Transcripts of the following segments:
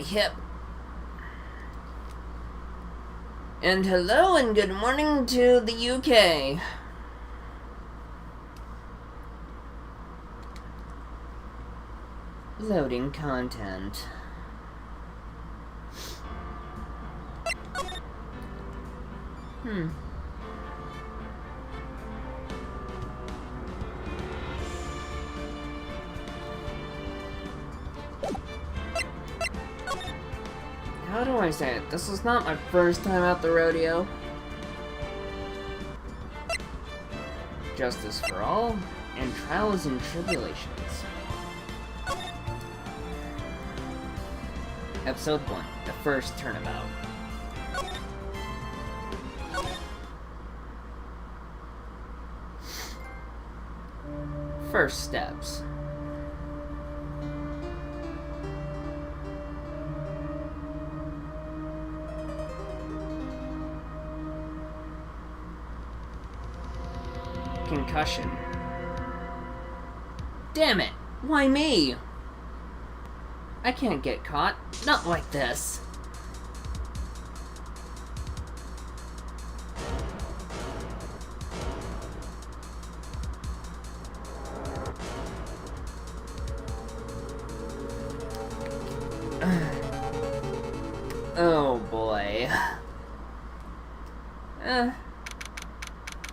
hip. And hello and good morning to the UK. Loading content. How do I say it? This is not my first time at the rodeo. Justice for all, and trials and tribulations. Episode 1, the first turnabout. First steps. Concussion. Damn it! Why me? I can't get caught. Not like this. Oh boy.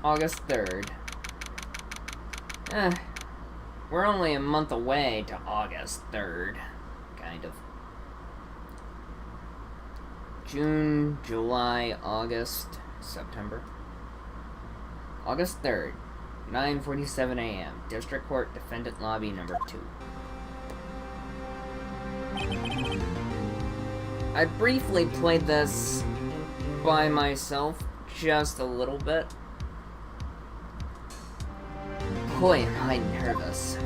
August 3rd. We're only a month away to August 3rd. Kind of. June, July, August, September. August 3rd, 9:47 a.m. District Court, Defendant Lobby number 2. I briefly played this by myself, just a little bit. Boy, am I nervous.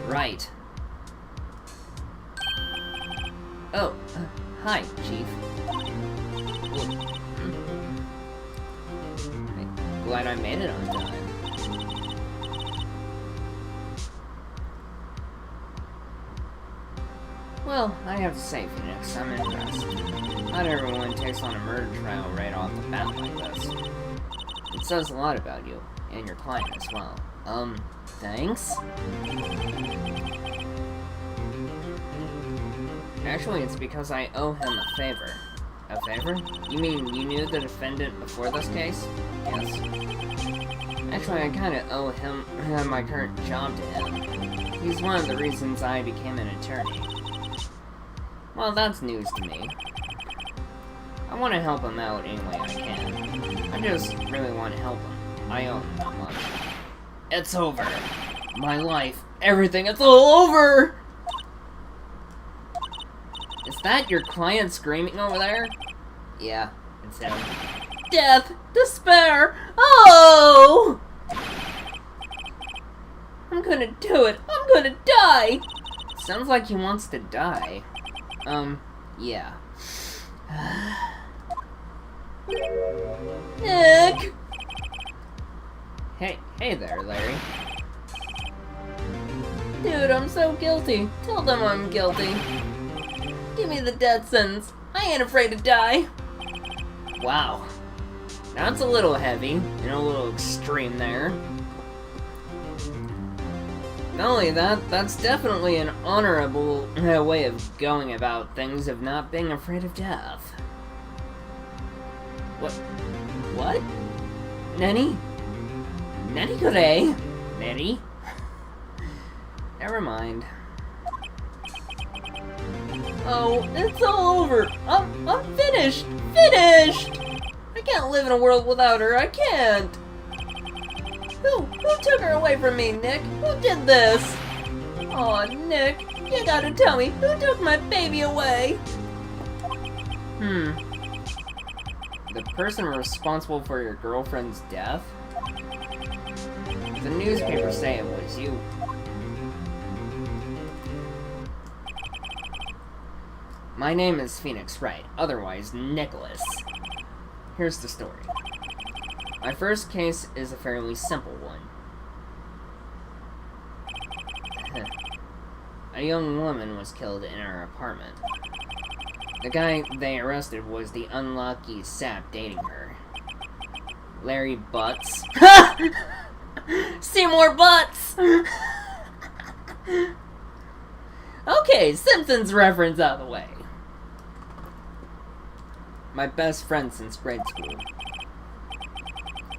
Right. Oh, hi, Chief. Glad I made it on time. Well, I have to say, Phoenix, I'm impressed. Not everyone takes on a murder trial right off the bat like this. It says a lot about you, and your client as well. Thanks? Actually, it's because I owe him a favor. A favor? You mean you knew the defendant before this case? Yes. Actually, I kinda owe him my current job to him. He's one of the reasons I became an attorney. Well, that's news to me. I want to help him out any way I can. I just really want to help him. I owe him that much. It's over. My life, everything, it's all over! Is that your client screaming over there? Yeah, it's him. Death! Despair! Oh! I'm gonna do it! I'm gonna die! Sounds like he wants to die. Yeah. Nick! Hey there, Larry. Dude, I'm so guilty. Tell them I'm guilty. Give me the death sentence. I ain't afraid to die. Wow. That's a little heavy and a little extreme there. Not only that, that's definitely an honorable way of going about things of not being afraid of death. What? Nani? Nani kore? Nani? Never mind. Oh, it's all over. I'm finished. Finished! I can't live in a world without her. I can't. Who took her away from me, Nick? Who did this? Aw, Nick, you gotta tell me, who took my baby away? The person responsible for your girlfriend's death? The newspapers say it was you. My name is Phoenix Wright, otherwise Nicholas. Here's the story. My first case is a fairly simple one. a young woman was killed in her apartment. The guy they arrested was the unlucky sap dating her. Larry Butts. Seymour Butts! Okay, Simpsons reference out of the way. My best friend since grade school.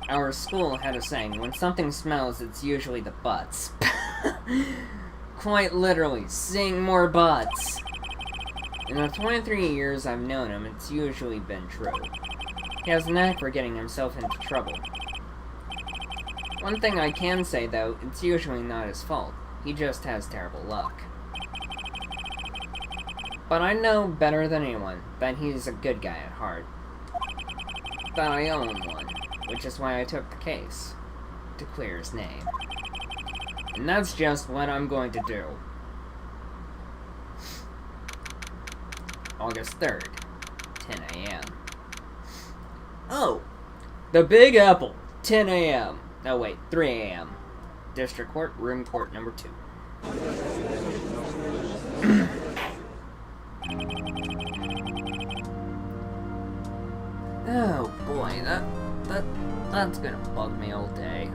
Our school had a saying, when something smells, it's usually the butts. Quite literally, sing more butts. In the 23 years I've known him, it's usually been true. He has a knack for getting himself into trouble. One thing I can say, though, it's usually not his fault. He just has terrible luck. But I know better than anyone that he's a good guy at heart. That I owe him one, which is why I took the case. To clear his name. And that's just what I'm going to do. August 3rd, 10 a.m. Oh! The Big Apple, 10 a.m. Oh wait, 3 a.m. District Court, Room Court number 2. Oh boy, that's gonna bug me all day.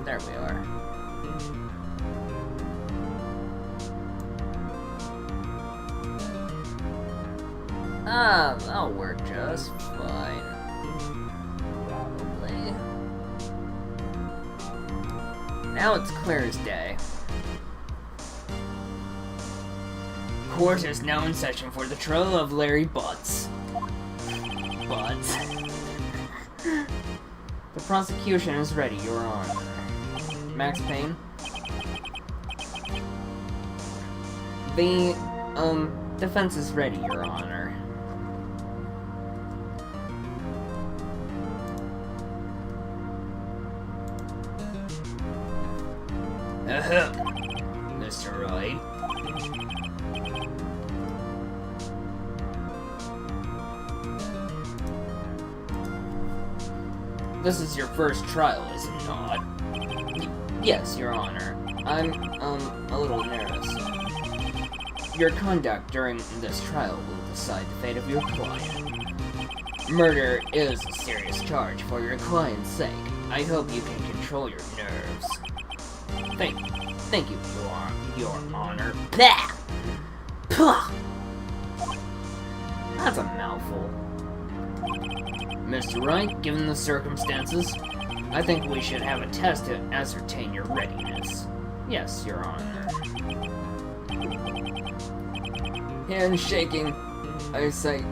There we are. Ah, that'll work just fine. Probably. Now it's clear as day. Court is now in session for the trial of Larry Butts. Butts. The prosecution is ready, Your Honor. Max Payne? The, defense is ready, Your Honor. Mr. Wright. This is your first trial, is it not? Yes, Your Honor. I'm, a little nervous. Your conduct during this trial will decide the fate of your client. Murder is a serious charge for your client's sake. I hope you can control your nerves. Thank you, Your Honor. Pah! Pah! That's a mouthful. Mr. Wright, given the circumstances, I think we should have a test to ascertain your readiness. Yes, Your Honor. Hand shaking, eyesight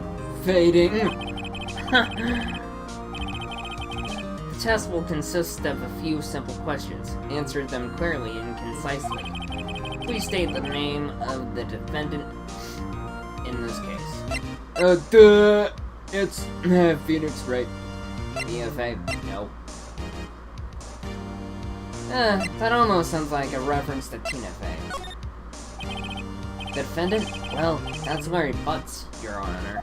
fading. The test will consist of a few simple questions. Answer them clearly and concisely. Please state the name of the defendant in this case. It's Phoenix Wright. BFA? No. That almost sounds like a reference to Tina Fey. The defendant? Well, that's Larry Butts, Your Honor.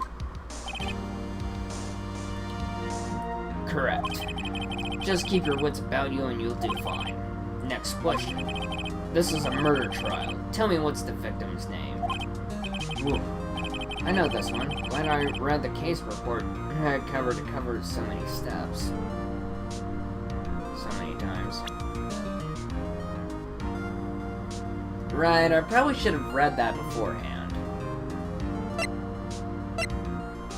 Correct. Just keep your wits about you and you'll do fine. Next question. This is a murder trial. Tell me what's the victim's name. Woo. I know this one. When I read the case report, cover to cover so many steps. So many times. Right, I probably should have read that beforehand.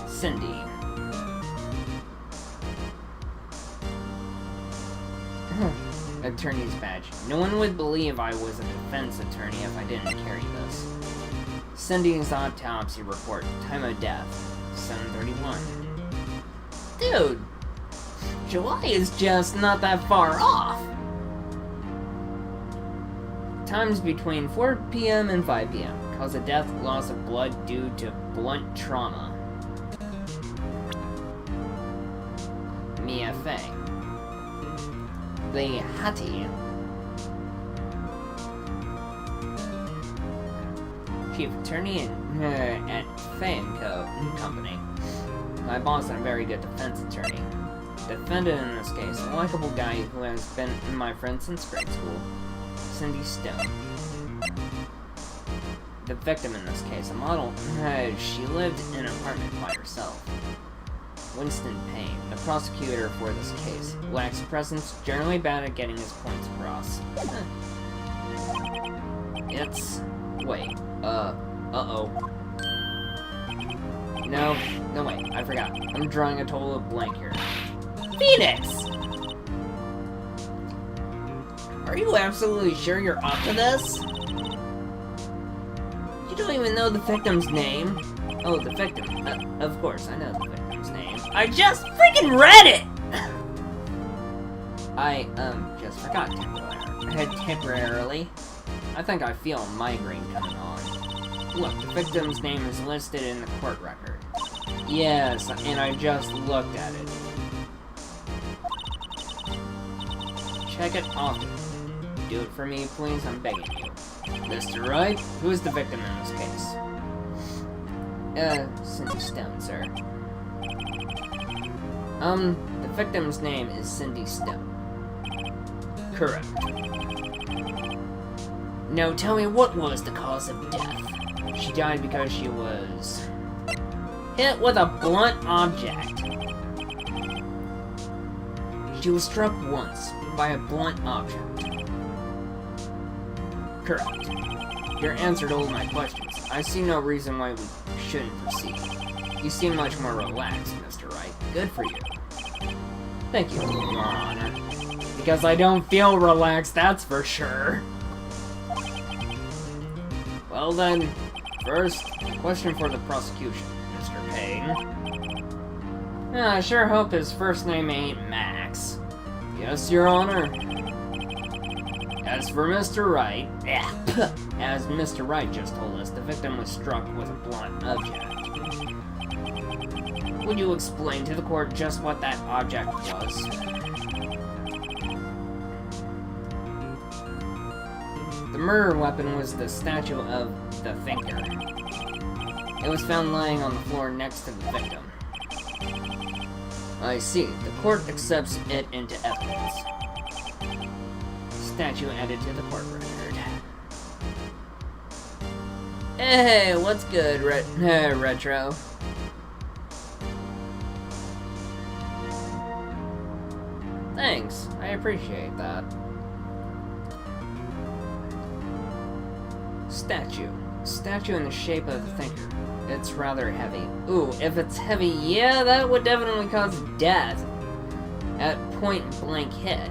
Cindy. Attorney's badge. No one would believe I was a defense attorney if I didn't carry this. Cindy's autopsy report. Time of death. 7/31. Dude! July is just not that far off! Times between 4 p.m. and 5 p.m. Cause of death, loss of blood due to blunt trauma. Mia Fey. The Hattie. Chief Attorney at Fey & Co. Company. My boss and a very good defense attorney. Defendant in this case, a likable guy who has been my friend since grade school, Cindy Stone. The victim in this case, a model, she lived in an apartment by herself. Winston Payne, the prosecutor for this case, lacks presence, generally bad at getting his points across. Wait, uh-oh. No, wait, I forgot. I'm drawing a total blank here. Phoenix! Are you absolutely sure you're up to this? You don't even know the victim's name? Oh, the victim. Of course, I know the victim's name. I just freaking read it! I, just forgot temporarily. I think I feel a migraine coming on. Look, the victim's name is listed in the court record. Yes, and I just looked at it. Check it often. Do it for me, please, I'm begging you. Mr. Wright, who is the victim in this case? Cindy Stone, sir. The victim's name is Cindy Stone. Correct. Now tell me, what was the cause of death? She died because she was hit with a blunt object. She was struck once by a blunt object. Correct. Your answer to all my questions. I see no reason why we shouldn't proceed. You seem much more relaxed, Mr. Wright. Good for you. Thank you, Your Honor. Because I don't feel relaxed, that's for sure. Well then, first, a question for the prosecution, Mr. Payne. I sure hope his first name ain't Max. Yes, Your Honor. As for Mr. Wright, as Mr. Wright just told us, the victim was struck with a blunt object. Would you explain to the court just what that object was? The murder weapon was the statue of the Thinker. It was found lying on the floor next to the victim. I see. The court accepts it into evidence. Statue added to the court record. Hey, what's good, Retro? Thanks, I appreciate that. Statue. Statue in the shape of the Thinker. It's rather heavy. Ooh, if it's heavy, yeah, that would definitely cause death. At point-blank hit.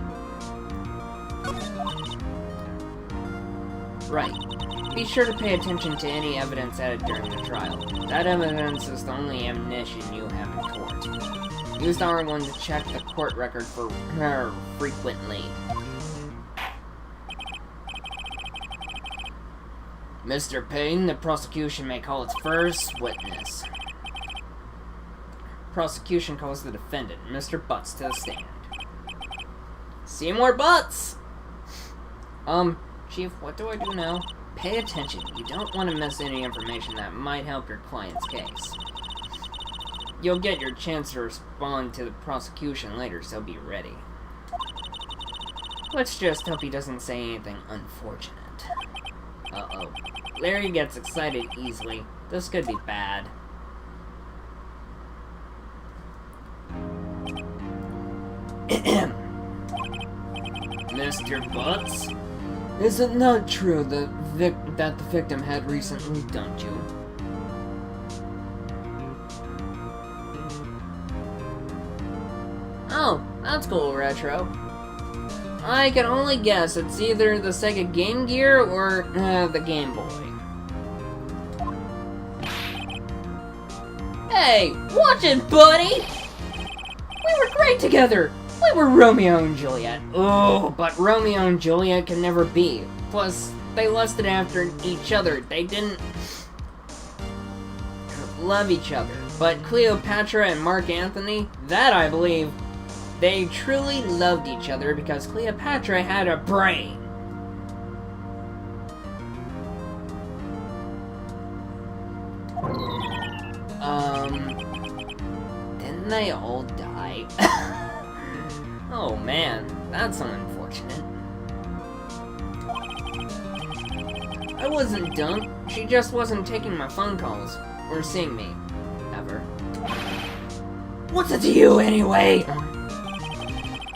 Right. Be sure to pay attention to any evidence added during the trial. That evidence is the only ammunition you have in court. Use R1 to check the court record for frequently. Mr. Payne, the prosecution may call its first witness. Prosecution calls the defendant, Mr. Butts, to the stand. Seymour Butts! Chief, what do I do now? Pay attention. You don't want to miss any information that might help your client's case. You'll get your chance to respond to the prosecution later, so be ready. Let's just hope he doesn't say anything unfortunate. Uh-oh. Larry gets excited easily. This could be bad. Mr. Butts? Is it not true that the victim had recently dumped you? Oh, that's cool, Retro. I can only guess it's either the Sega Game Gear or the Game Boy. Hey, watch it, buddy! We were great together! We were Romeo and Juliet. Oh, but Romeo and Juliet can never be. Plus, they lusted after each other. They didn't love each other. But Cleopatra and Mark Antony, that I believe, they truly loved each other because Cleopatra had a brain. Didn't they all die? Oh man, that's unfortunate. I wasn't dumb. She just wasn't taking my phone calls or seeing me. Ever. What's it to you anyway?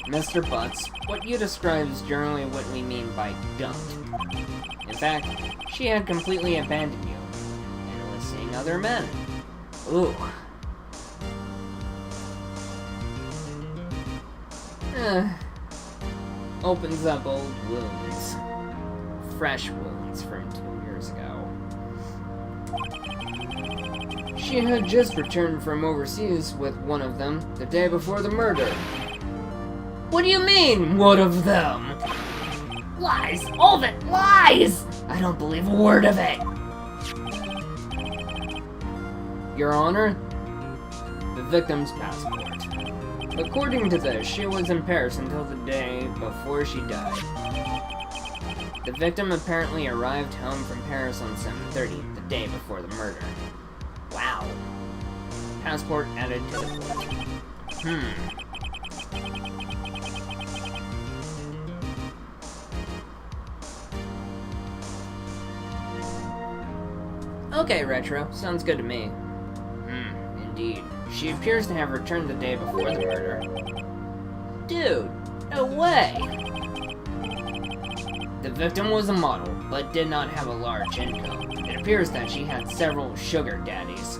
Mr. Butts, what you describe is generally what we mean by dumped. In fact, she had completely abandoned you, and was seeing other men. Ooh. Opens up old wounds. Fresh wounds from 2 years ago. She had just returned from overseas with one of them the day before the murder. What do you mean, one of them? Lies! All of it! Lies! I don't believe a word of it! Your Honor, the victim's passport. According to this, she was in Paris until the day before she died. The victim apparently arrived home from Paris on 7:30, the day before the murder. Wow. Passport added to the court. Okay, Retro. Sounds good to me. Indeed. She appears to have returned the day before the murder. Dude, no way! The victim was a model, but did not have a large income. It appears that she had several sugar daddies.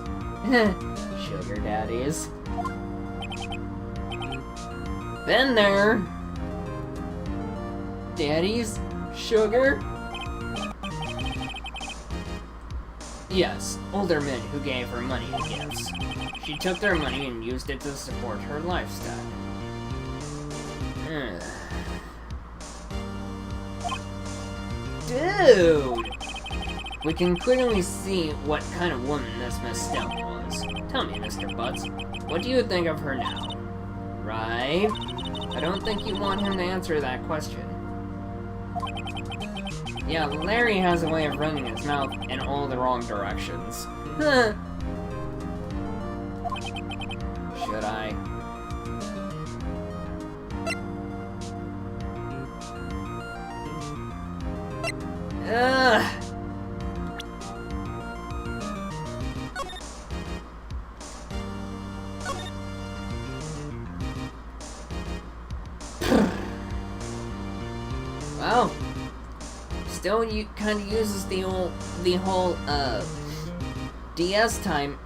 Sugar daddies. Been there! Daddies? Sugar? Yes, older men who gave her money and gifts. She took their money and used it to support her lifestyle. Dude! We can clearly see what kind of woman this Miss Stone was. Tell me, Mr. Butts, what do you think of her now? Right? I don't think you want him to answer that question. Yeah, Larry has a way of running his mouth in all the wrong directions. Should I? Well, still kind of uses the whole DS time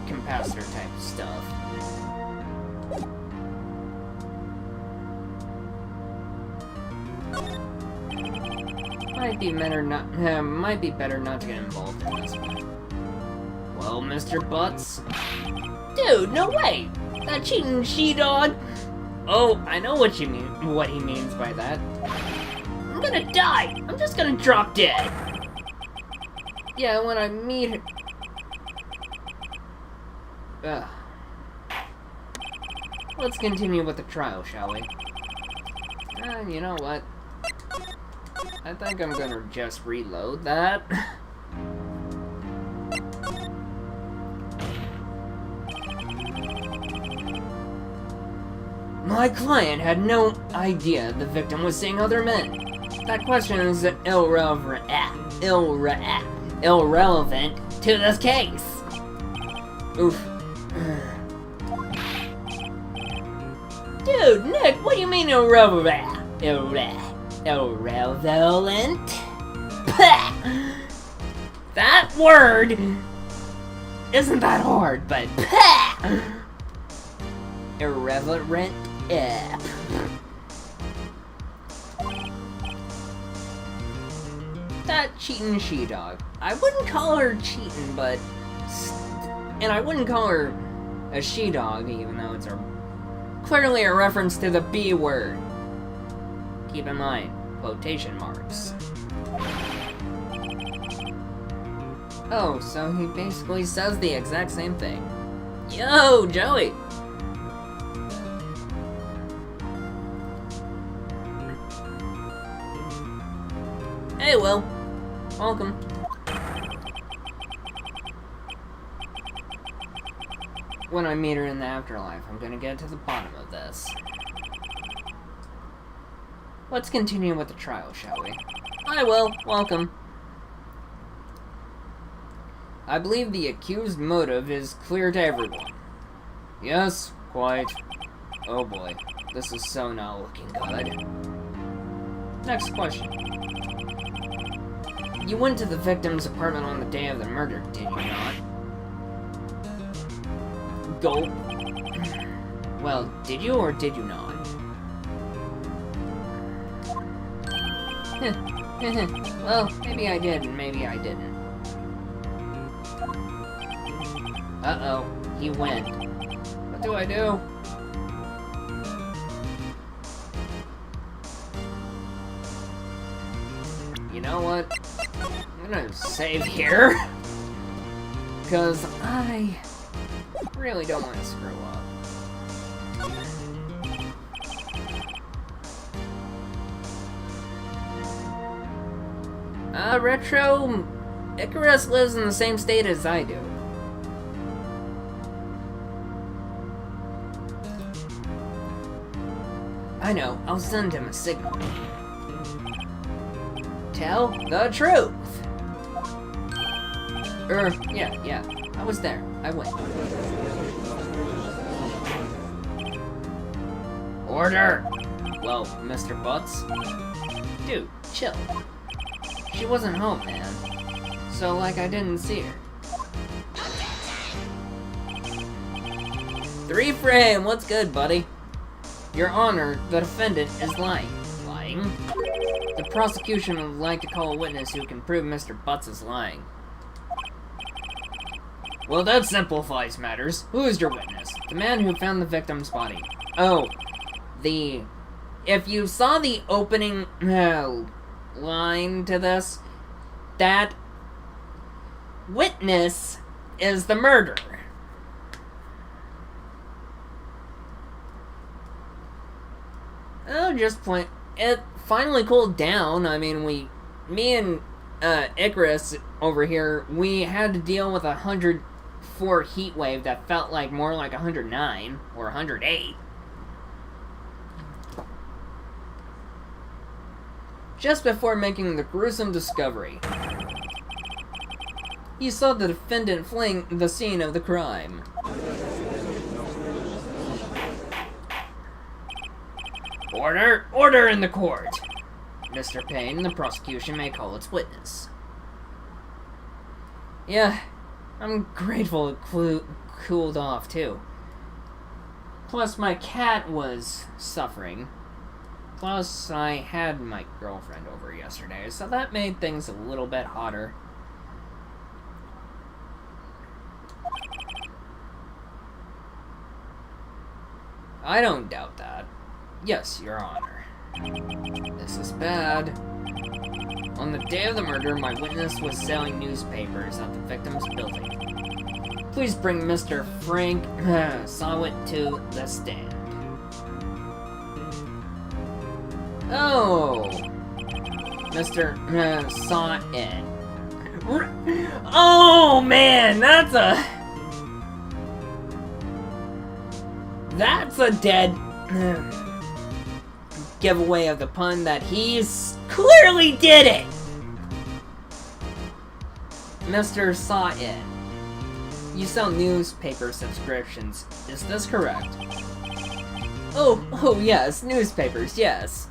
capacitor type stuff. Might be better not to get involved in this one. Well, Mr. Butts? Dude, no way! That cheating she-dog! Oh, I know what he means by that. I'm gonna die! I'm just gonna drop dead! Yeah, when I meet her... Let's continue with the trial, shall we? You know what? I think I'm gonna just reload that. My client had no idea the victim was seeing other men. That question is irrelevant to this case. Oof. Dude, Nick, what do you mean irrelevant? Irrelevant? That word isn't that hard, but irreverent. That cheating she-dog. I wouldn't call her cheating, but... And I wouldn't call her a she-dog, even though it's clearly a reference to the B word. Keep in mind, quotation marks. Oh, so he basically says the exact same thing. Yo, Joey! Hey, Will. Welcome. When I meet her in the afterlife, I'm gonna get to the bottom of this. let's continue with the trial, shall we? I will. Welcome. I believe the accused motive is clear to everyone. Yes, quite. Oh boy, this is so not looking good. Next question. You went to the victim's apartment on the day of the murder, did you not? Gulp. Well, did you or did you not? Well, maybe I did and maybe I didn't. Uh-oh, he went. What do I do? You know what? I'm gonna save here. Because I really don't want to screw up. Retro, Icarus lives in the same state as I do. I know, I'll send him a signal. Tell the truth! Yeah, I was there. I went. Order! Well, Mr. Butts? Dude, chill. She wasn't home, man. So, like, I didn't see her. 3 frame, what's good, buddy? Your Honor, the defendant is lying. Lying? The prosecution would like to call a witness who can prove Mr. Butts is lying. Well, that simplifies matters. Who is your witness? The man who found the victim's body. Oh, if you saw the opening line to this, that witness is the murderer. Oh, just plain. It finally cooled down. I mean, me and Icarus over here, we had to deal with 104 heat wave that felt like more like 109 or 108. Just before making the gruesome discovery, he saw the defendant fleeing the scene of the crime. Order! Order in the court! Mr. Payne, the prosecution may call its witness. Yeah, I'm grateful it cooled off, too. Plus, my cat was suffering. Plus, I had my girlfriend over yesterday, so that made things a little bit hotter. I don't doubt that. Yes, Your Honor. This is bad. On the day of the murder, my witness was selling newspapers at the victim's building. Please bring Mr. Frank Sawit to the stand. Oh! Mr. Sawit. Oh, man! That's a dead giveaway of the pun that he's clearly did it! Mr. Sawit, you sell newspaper subscriptions, is this correct? Oh yes, newspapers, yes.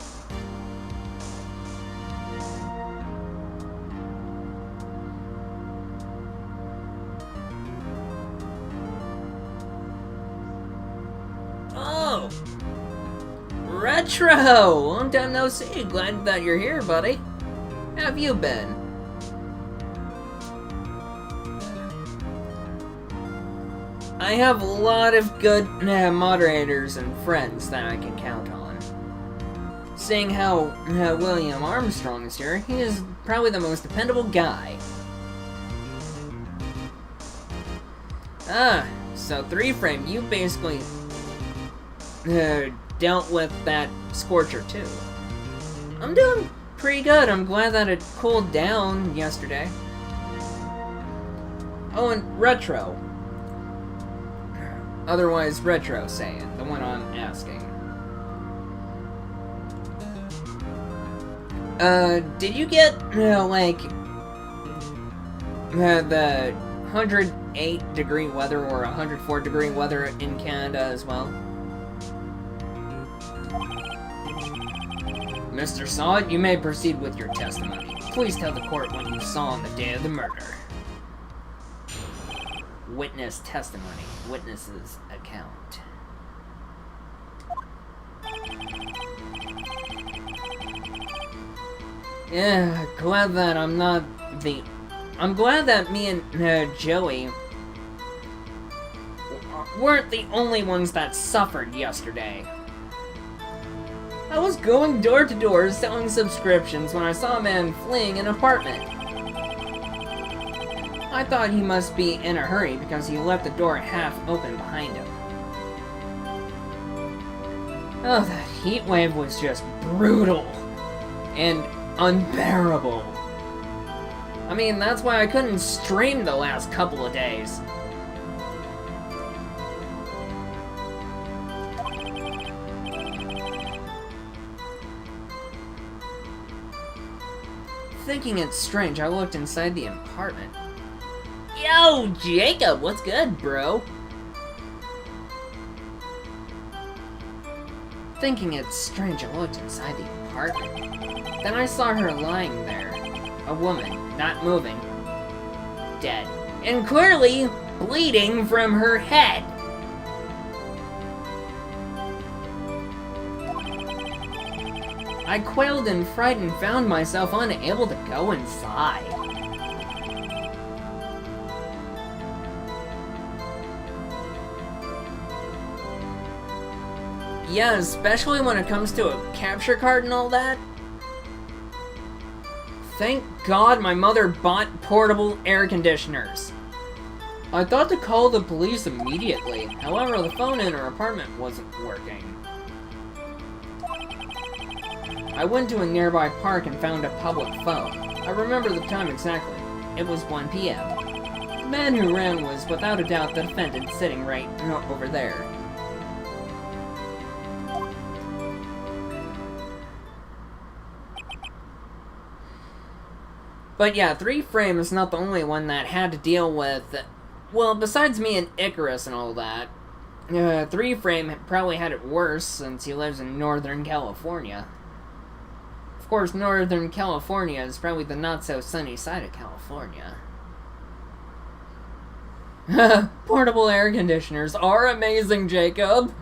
Oh! Retro! Long time no see. Glad that you're here, buddy. How have you been? I have a lot of good moderators and friends that I can count on. Seeing how William Armstrong is here, he is probably the most dependable guy. Ah, so 3-frame, you basically dealt with that Scorcher too. I'm doing pretty good. I'm glad that it cooled down yesterday. Oh, and Retro. Otherwise Retro Saiyan, the one I'm asking. did you get, like, the 108-degree weather or 104-degree weather in Canada as well? Mr. Sod, you may proceed with your testimony. Please tell the court what you saw on the day of the murder. Witness testimony. Witness's account. Yeah, glad that I'm glad that me and Joey weren't the only ones that suffered yesterday. I was going door to door selling subscriptions when I saw a man fleeing an apartment. I thought he must be in a hurry because he left the door half open behind him. Oh, that heat wave was just brutal and unbearable. I mean, that's why I couldn't stream the last couple of days. Thinking it's strange, I looked inside the apartment. Yo, Jacob, what's good, bro? Thinking it's strange, I looked inside the apartment. Then I saw her lying there. A woman, not moving. Dead. And clearly bleeding from her head. I quailed in fright and found myself unable to go inside. Yeah, especially when it comes to a capture card and all that. Thank God my mother bought portable air conditioners. I thought to call the police immediately. However, the phone in her apartment wasn't working. I went to a nearby park and found a public phone. I remember the time exactly. It was 1 p.m. The man who ran was without a doubt the defendant sitting right over there. But yeah, 3 Frame is not the only one that had to deal with, well, besides me and Icarus and all that, 3 Frame probably had it worse since he lives in Northern California. Of course, Northern California is probably the not-so-sunny side of California. Portable air conditioners are amazing, Jacob!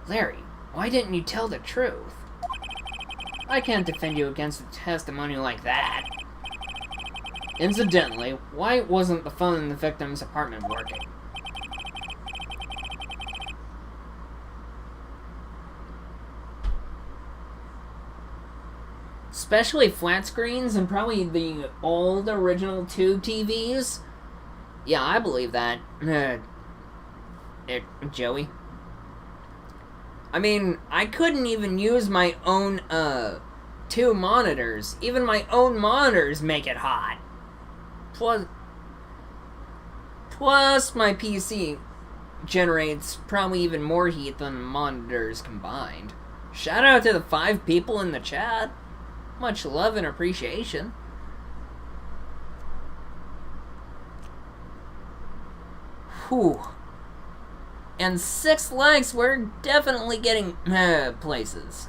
Larry, why didn't you tell the truth? I can't defend you against a testimony like that. Incidentally, why wasn't the phone in the victim's apartment working? Especially flat screens and probably the old original tube TVs. Yeah, I believe that. Joey. I mean, I couldn't even use my own, 2 monitors. Even my own monitors make it hot. Plus my PC generates probably even more heat than the monitors combined. Shout out to the 5 people in the chat. Much love and appreciation. Whew. And 6 likes, we're definitely getting places.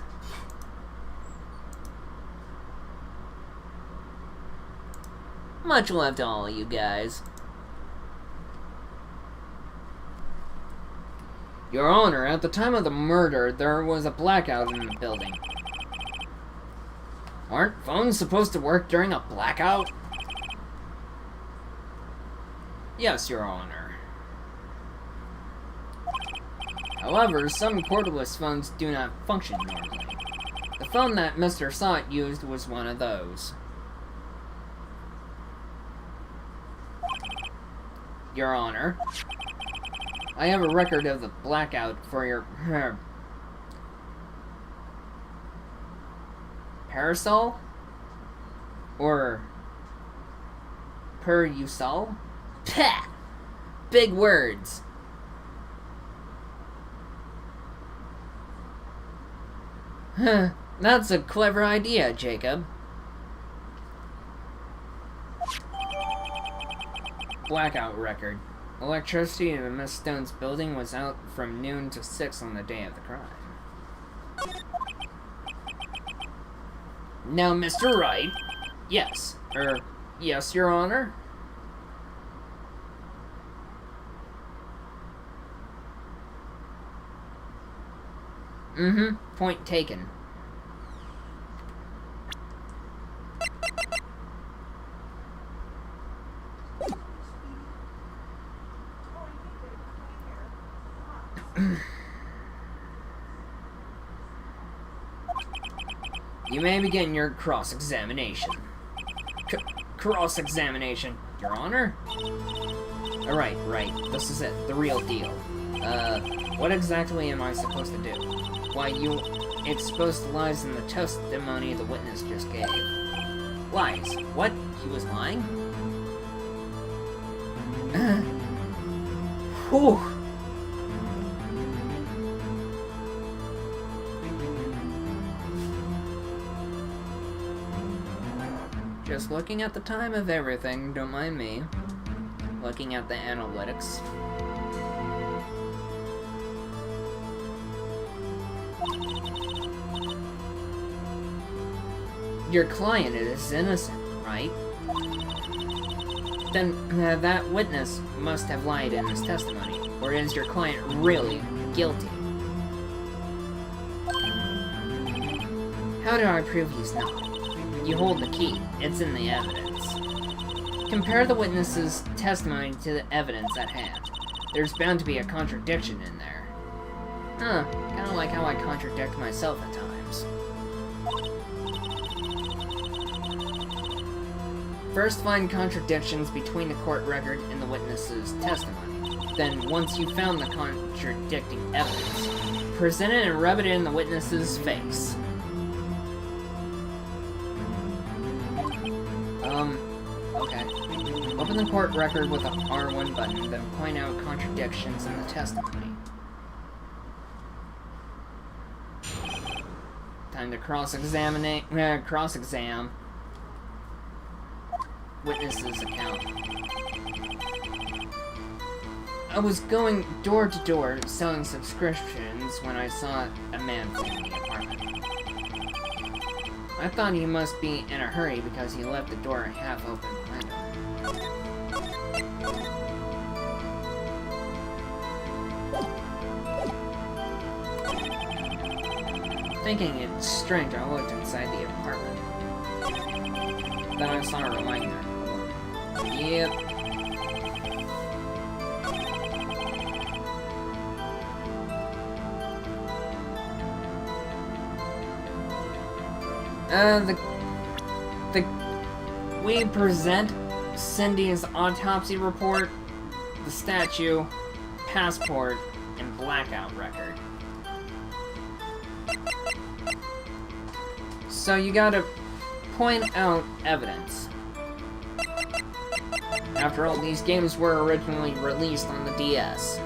Much love to all of you guys. Your Honor, at the time of the murder, there was a blackout in the building. Aren't phones supposed to work during a blackout? Yes, Your Honor. However, some cordless phones do not function normally. The phone that Mr. Sot used was one of those. Your Honor, I have a record of the blackout for your parasol? Or per-you-sol? Pah! Big words. Huh, that's a clever idea, Jacob. Blackout record. Electricity in Miss Stone's building was out from noon to 6 on the day of the crime. Now, Mr. Wright. Yes. Yes, Your Honor? Mm-hmm. Point taken. You may begin your cross-examination. Cross-examination, Your Honor? Alright, right. This is it. The real deal. What exactly am I supposed to do? Why, you exposed the lies in the testimony the witness just gave. Lies? What? He was lying? Whew. Just looking at the time of everything, don't mind me. Looking at the analytics. Your client is innocent, right? Then that witness must have lied in his testimony. Or is your client really guilty? How do I prove he's not? You hold the key. It's in the evidence. Compare the witness's testimony to the evidence at hand. There's bound to be a contradiction in there. Huh, kinda like how I contradict myself at times. First, find contradictions between the court record and the witness's testimony. Then, once you've found the contradicting evidence, present it and rub it in the witness's face. Okay. Open the court record with the R1 button, then point out contradictions in the testimony. Time to cross-exam witness's account. I was going door to door selling subscriptions when I saw a man fleeing the apartment. I thought he must be in a hurry because he left the door half open behind him. Thinking it's strange, I looked inside the apartment. Then I saw a reminder. Yep. We present Cindy's autopsy report, the statue, passport, and blackout record. So you gotta point out evidence. After all, these games were originally released on the DS.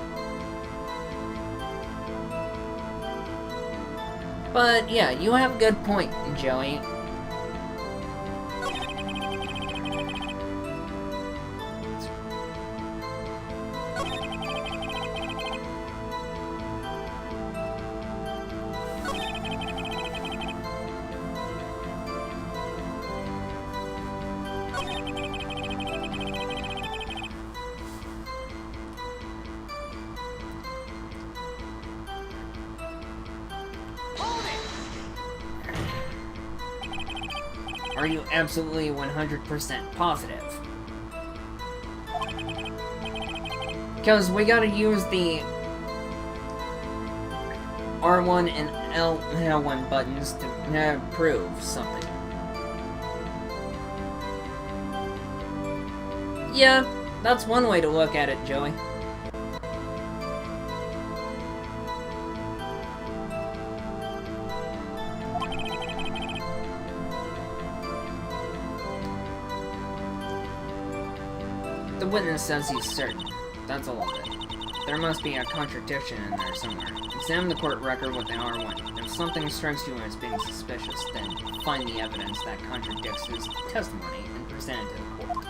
But yeah, you have a good point, Joey. Are you absolutely 100% positive? Because we gotta use the R1 and L1 buttons to prove something. Yeah, that's one way to look at it, Joey. The witness says he's certain. That's all of it. There must be a contradiction in there somewhere. Examine the court record with the R1. If something strikes you as being suspicious, then find the evidence that contradicts his testimony and present it to the court.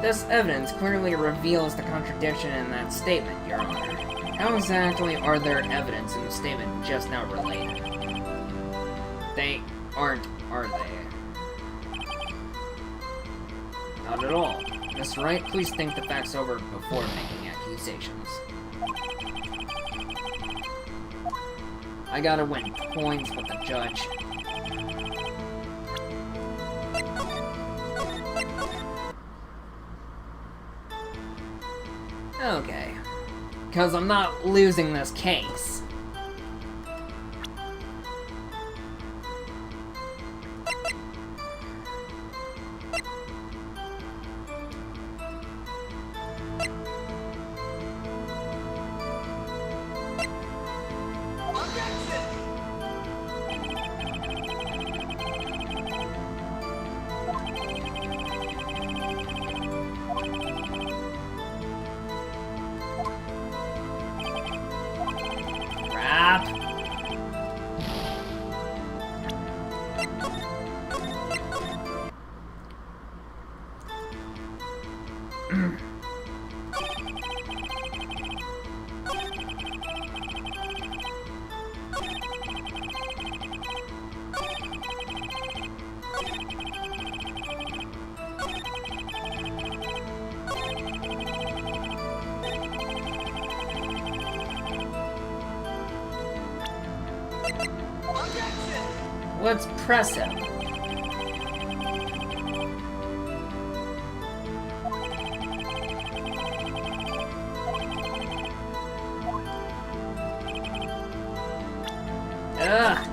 This evidence clearly reveals the contradiction in that statement, Your Honor. How exactly are there evidence in the statement just now related? They aren't, are they? Not at all. Mr. Wright, please think the facts over before making accusations. I gotta win points with the judge. Okay. Because I'm not losing this case. Let's press him. Ugh.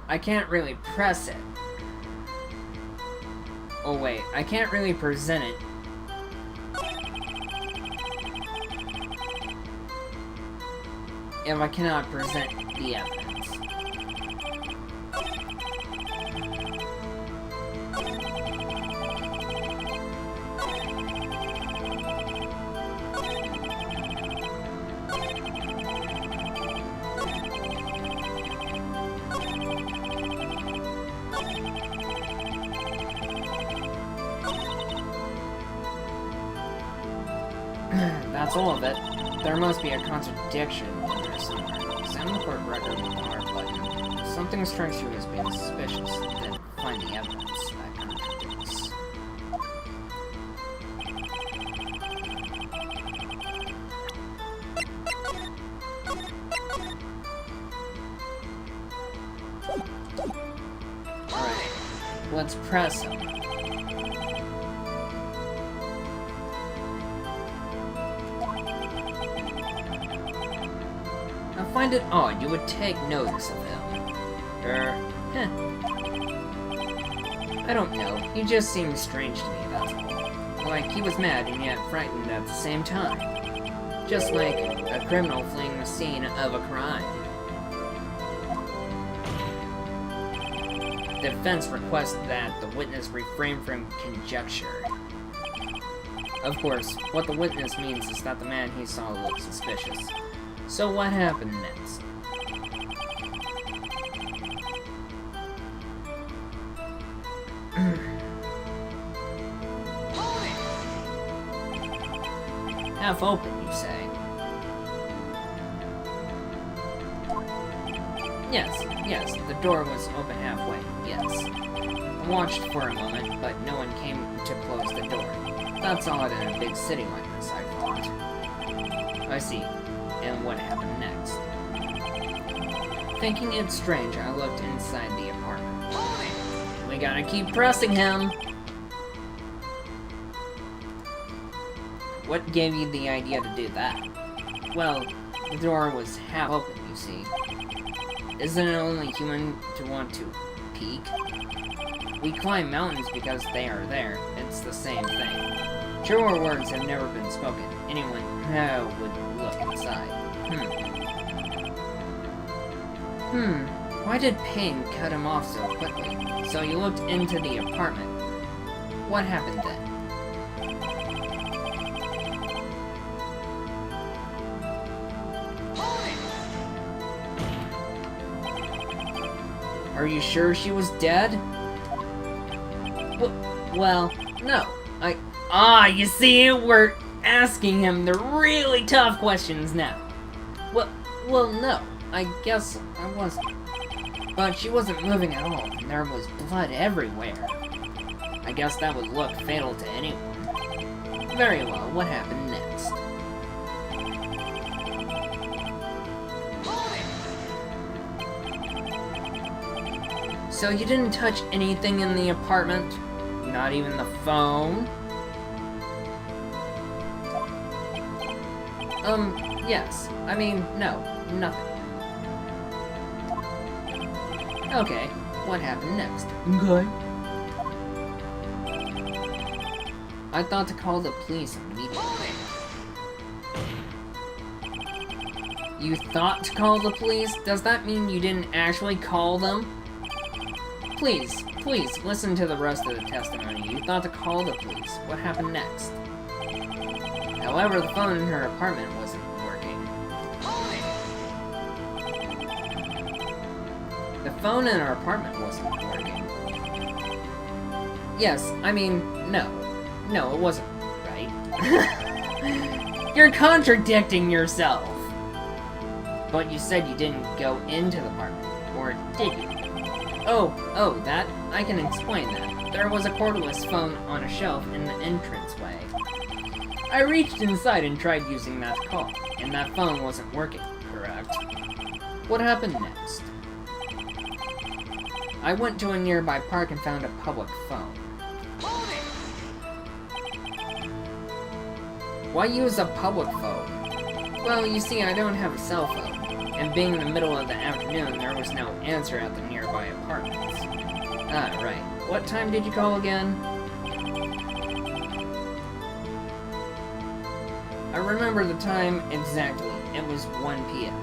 I can't really press it. Oh wait, I can't really present it. If I cannot present the evidence. That's all of it. There must be a contradiction in there somewhere. Examine the court record with the R button. If something strikes you as being suspicious, then find the evidence that contradicts. Alright, let's press him. I find it odd you would take notice of him. I don't know. He just seems strange to me, that's all. Like he was mad and yet frightened at the same time. Just like a criminal fleeing the scene of a crime. The defense requests that the witness refrain from conjecture. Of course, what the witness means is that the man he saw looked suspicious. So what happened next? Half open, you say? Yes, the door was open halfway, yes. I watched for a moment, but no one came to close the door. That's odd in a big city like this, I thought. I see. And what happened next? Thinking it strange, I looked inside the apartment. We gotta keep pressing him! What gave you the idea to do that? Well, the door was half open, you see. Isn't it only human to want to peek? We climb mountains because they are there. It's the same thing. Truer words have never been spoken. Anyone would look inside. Why did pain cut him off so quickly? So you looked into the apartment. What happened then? Are you sure she was dead? Well, no. You see, we're asking him the really tough questions now. Well, no. I guess I wasn't. But she wasn't moving at all, and there was blood everywhere. I guess that would look fatal to anyone. Very well, what happened next? So you didn't touch anything in the apartment? Not even the phone? Yes. I mean, no. Nothing. Okay, what happened next? Okay. I thought to call the police immediately. You thought to call the police? Does that mean you didn't actually call them? Please, listen to the rest of the testimony. You thought to call the police. What happened next? However, the phone in her apartment wasn't working. The phone in her apartment wasn't working. Yes, I mean, no. No, it wasn't, right? You're contradicting yourself! But you said you didn't go into the apartment, or did you? Oh, that? I can explain that. There was a cordless phone on a shelf in the entranceway. I reached inside and tried using that to call, and that phone wasn't working, correct? What happened next? I went to a nearby park and found a public phone. Why use a public phone? Well, you see, I don't have a cell phone. And being in the middle of the afternoon, there was no answer at the nearby apartments. Ah, right. What time did you call again? I remember the time exactly. It was 1 p.m.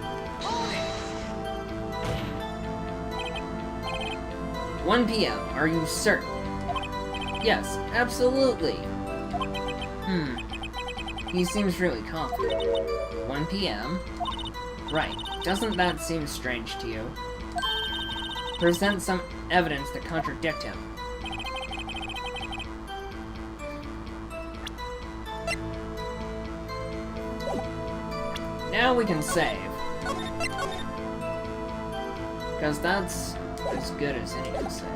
1 p.m., are you certain? Yes, absolutely. He seems really confident. 1 p.m.? Right. Doesn't that seem strange to you? Present some evidence to contradict him. Now we can save. Because that's as good as any to save.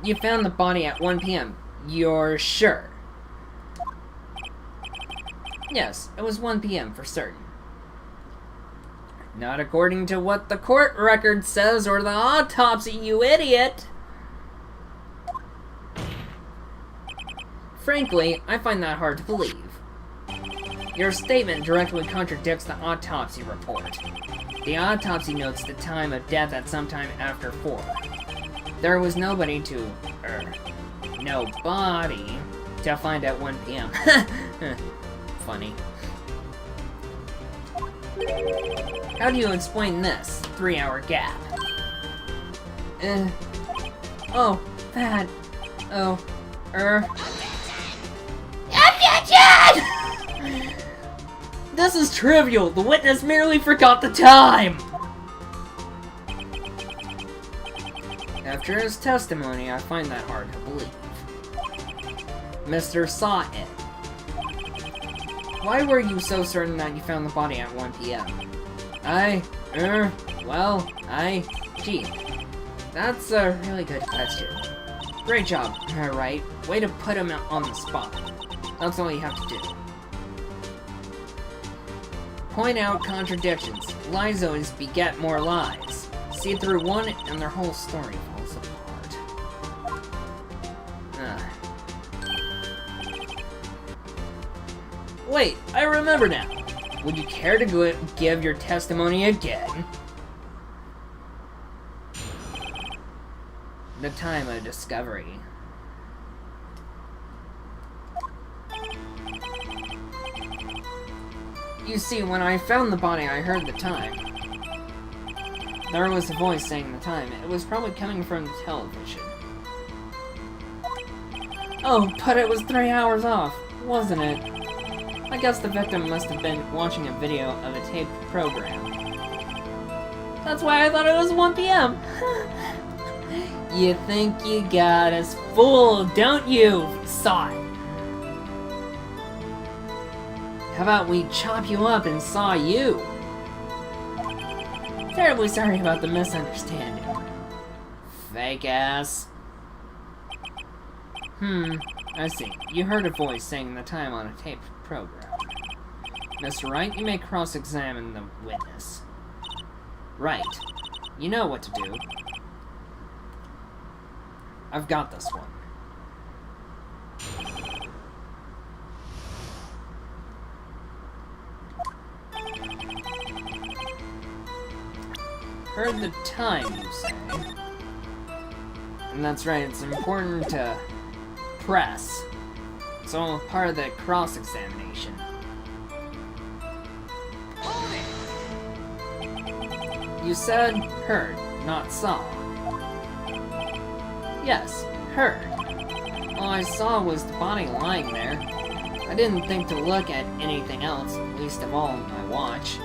You found the body at 1 p.m. You're sure? Yes, it was 1 p.m. for certain. Not according to what the court record says or the autopsy, you idiot! Frankly, I find that hard to believe. Your statement directly contradicts the autopsy report. The autopsy notes the time of death at some time after 4. There was nobody to, no body to find at 1 p.m. Funny. How do you explain this 3-hour gap? Oh, that. Oh, Objection! This is trivial. The witness merely forgot the time. After his testimony, I find that hard to believe. Mr. Saw It. Why were you so certain that you found the body at 1 p.m.? Gee. That's a really good question. Great job, Wright. Way to put him on the spot. That's all you have to do. Point out contradictions. Lies always beget more lies. See through one and their whole story falls apart. Wait, I remember now. Would you care to give your testimony again? The time of discovery. You see, when I found the body, I heard the time. There was a voice saying the time. It was probably coming from the television. Oh, but it was 3 hours off, wasn't it? I guess the victim must have been watching a video of a taped program. That's why I thought it was 1 p.m. You think you got us fooled, don't you, Saw? How about we chop you up and saw you? Terribly sorry about the misunderstanding. Fake ass. I see. You heard a voice saying the time on a taped program. Mr. Wright, you may cross-examine the witness. Right. You know what to do. I've got this one. Heard the time, you say? And that's right, it's important to press. It's all part of the cross-examination. You said heard, not saw. Yes, heard. All I saw was the body lying there. I didn't think to look at anything else, least of all my watch.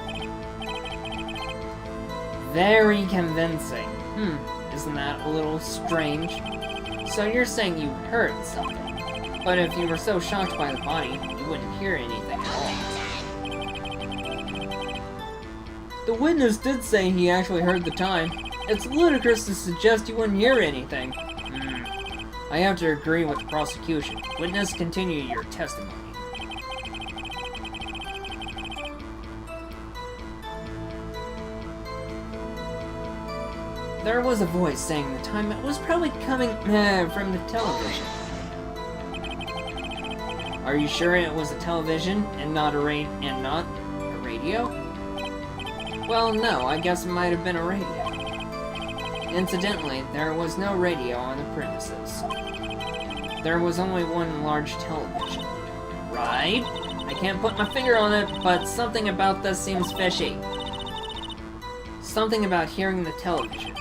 Very convincing. Isn't that a little strange? So you're saying you heard something, but if you were so shocked by the body, you wouldn't hear anything at all. The witness did say he actually heard the time. It's ludicrous to suggest you wouldn't hear anything. I have to agree with the prosecution. Witness, continue your testimony. There was a voice saying the time. It was probably coming from the television. Are you sure it was a television and not a radio? Well, no, I guess it might have been a radio. Incidentally, there was no radio on the premises. There was only one large television. Right? I can't put my finger on it, but something about this seems fishy. Something about hearing the television.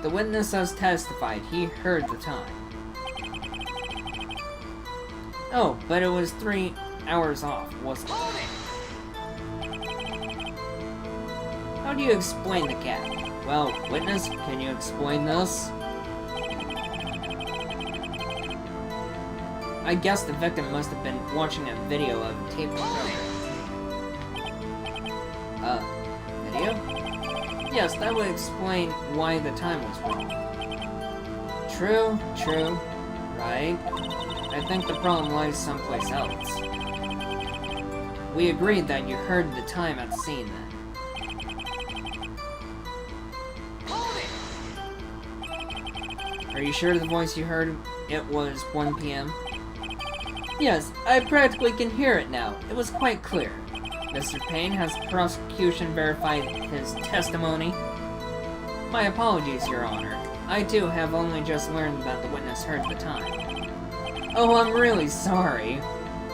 The witness has testified he heard the time. Oh, but it was 3 hours off, wasn't it? How do you explain the gap? Well, witness, can you explain this? I guess the victim must have been watching a video of a taped program. Video? Yes, that would explain why the time was wrong. True. Right. I think the problem lies someplace else. We agreed that you heard the time at the scene then. Are you sure the voice you heard, it was 1 p.m.? Yes, I practically can hear it now. It was quite clear. Mr. Payne, has the prosecution verified his testimony? My apologies, Your Honor. I too have only just learned that the witness heard the time. Oh, I'm really sorry.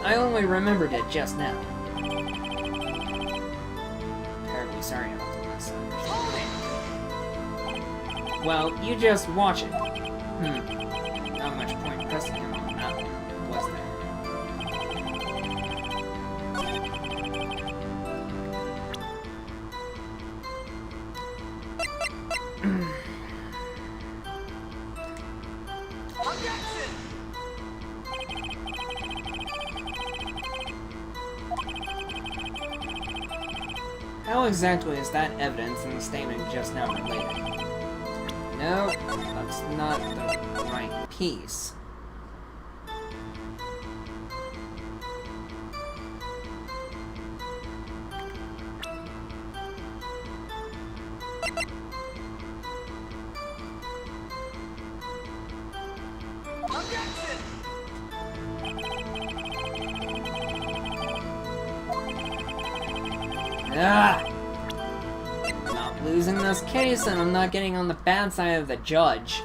I only remembered it just now. Terribly sorry about the misunderstanding. Well, you just watch it. Not much point pressing him on that one, was there? How exactly is that evidence in the statement just now related? No, that's not the right piece. Ah! I'm not losing this case, and I'm not getting on the bad side of the judge.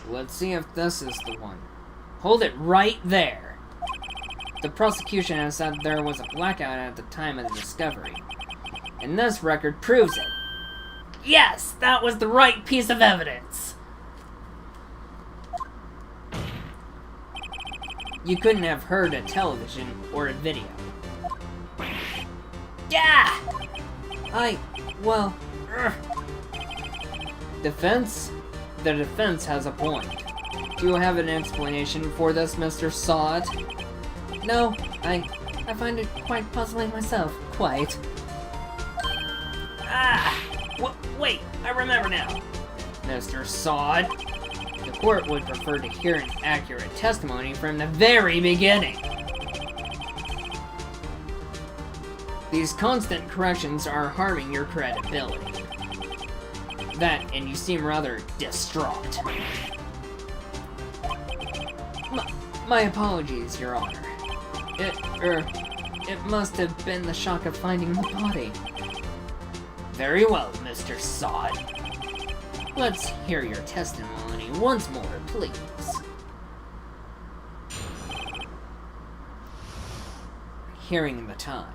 Let's see if this is the one. Hold it right there. The prosecution has said there was a blackout at the time of the discovery. And this record proves it. Yes, that was the right piece of evidence. You couldn't have heard a television or a video. Yeah! Well... Defense? The defense has a point. Do you have an explanation for this, Mr. Sod? No, I find it quite puzzling myself. Quite. Wait, I remember now. Mr. Sod, the court would prefer to hear an accurate testimony from the very beginning. These constant corrections are harming your credibility. That, and you seem rather distraught. My apologies, Your Honor. It must have been the shock of finding the body. Very well, Mr. Sod. Let's hear your testimony once more, please. Hearing the time.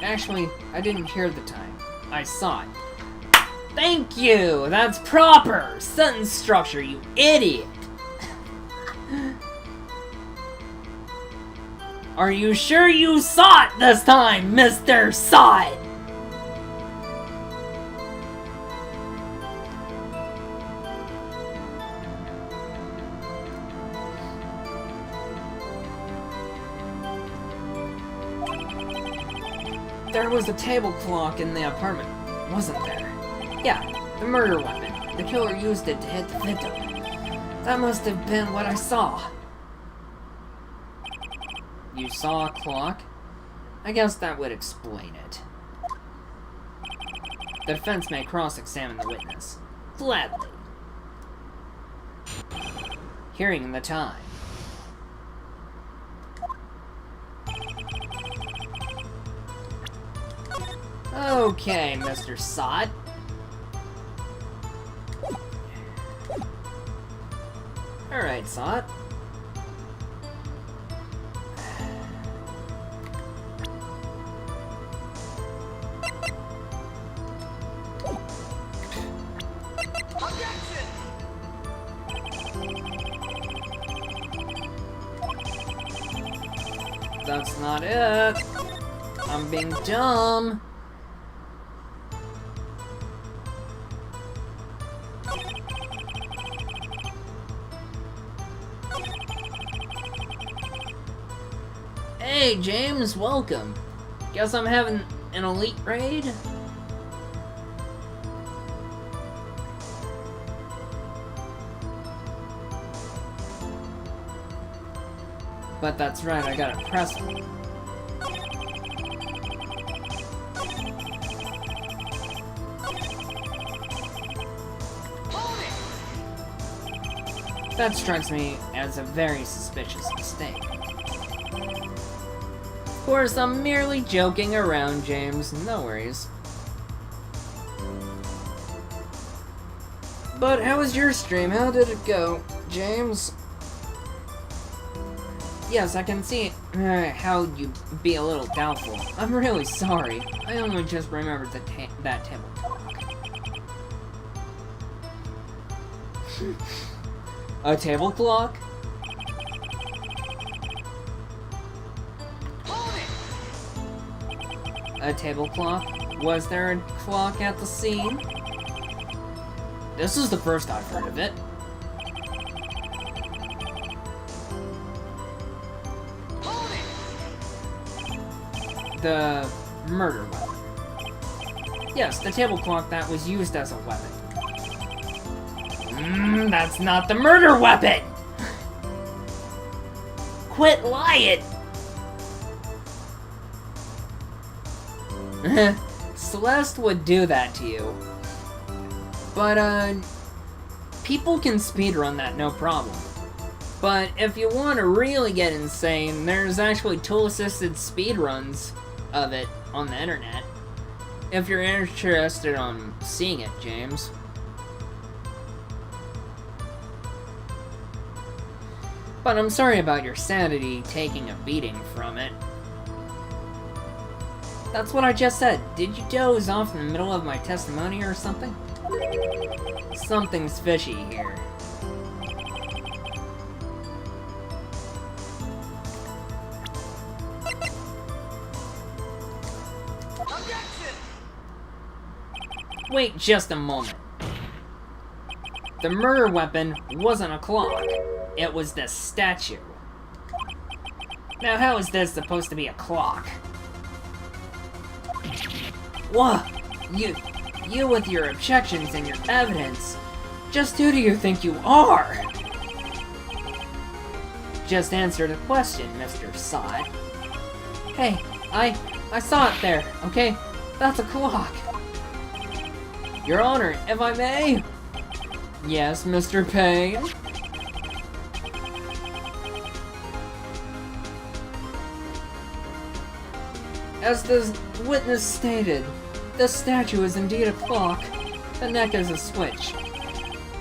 Actually, I didn't hear the time. I saw it. Thank you! That's proper! Sentence structure, you idiot! Are you sure you saw it this time, Mr. Sod? There was a table clock in the apartment, wasn't there? Yeah, the murder weapon. The killer used it to hit the victim. That must have been what I saw. You saw a clock? I guess that would explain it. The defense may cross-examine the witness. Gladly. Hearing the time. Okay, Mr. Sod. Alright, Sod. That's not it. I'm being dumb. Hey, James, welcome. Guess I'm having an elite raid? But that's right, I gotta press it. That strikes me as a very suspicious mistake. Of course, I'm merely joking around, James. No worries. But how was your stream? How did it go, James? Yes, I can see how you'd be a little doubtful. I'm really sorry. I only just remembered that table talk. A table clock? A table clock? Was there a clock at the scene? This is the first I've heard of it. The murder weapon. Yes, the table clock that was used as a weapon. That's not the murder weapon! Quit lying! Celeste would do that to you. But, People can speedrun that no problem. But if you want to really get insane, there's actually tool-assisted speedruns of it on the internet. If you're interested on seeing it, James. But I'm sorry about your sanity taking a beating from it. That's what I just said. Did you doze off in the middle of my testimony or something? Something's fishy here. Wait just a moment. The murder weapon wasn't a clock. It was this statue. Now how is this supposed to be a clock? What? You with your objections and your evidence. Just who do you think you are? Just answer the question, Mr. Sod. Hey, I saw it there, okay? That's a clock. Your Honor, if I may? Yes, Mr. Payne? As the witness stated, the statue is indeed a clock. The neck is a switch.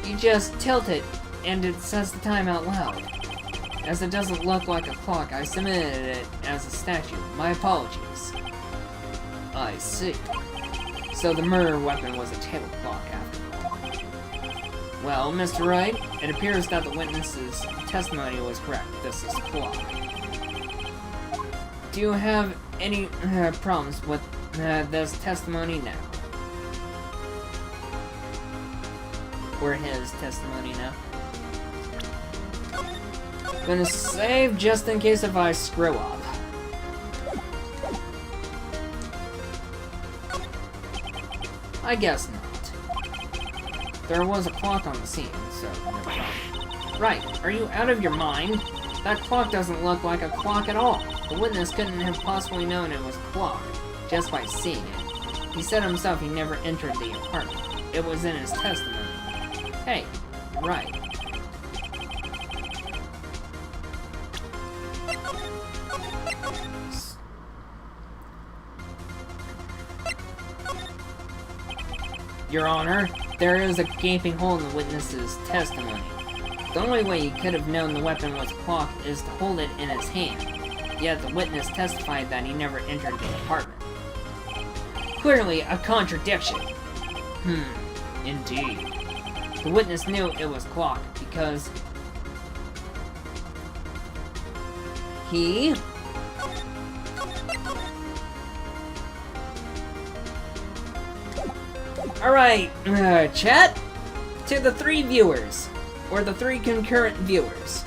You just tilt it, and it says the time out loud. As it doesn't look like a clock, I submitted it as a statue. My apologies. I see. So the murder weapon was a table clock after all. Well, Mr. Wright, it appears that the witness's testimony was correct. This is a clock. Do you have any problems with this testimony now? Or his testimony now? Gonna save just in case if I screw up. I guess not. There was a clock on the scene, so never mind. Right, are you out of your mind? That clock doesn't look like a clock at all. The witness couldn't have possibly known it was a clock, just by seeing it. He said himself he never entered the apartment. It was in his testimony. Hey, right. Your Honor, there is a gaping hole in the witness's testimony. The only way he could have known the weapon was a clock is to hold it in his hand. Yet the witness testified that he never entered the apartment. Clearly a contradiction. Indeed. The witness knew it was clock because he... Alright, chat, to the 3 viewers, or the 3 concurrent viewers.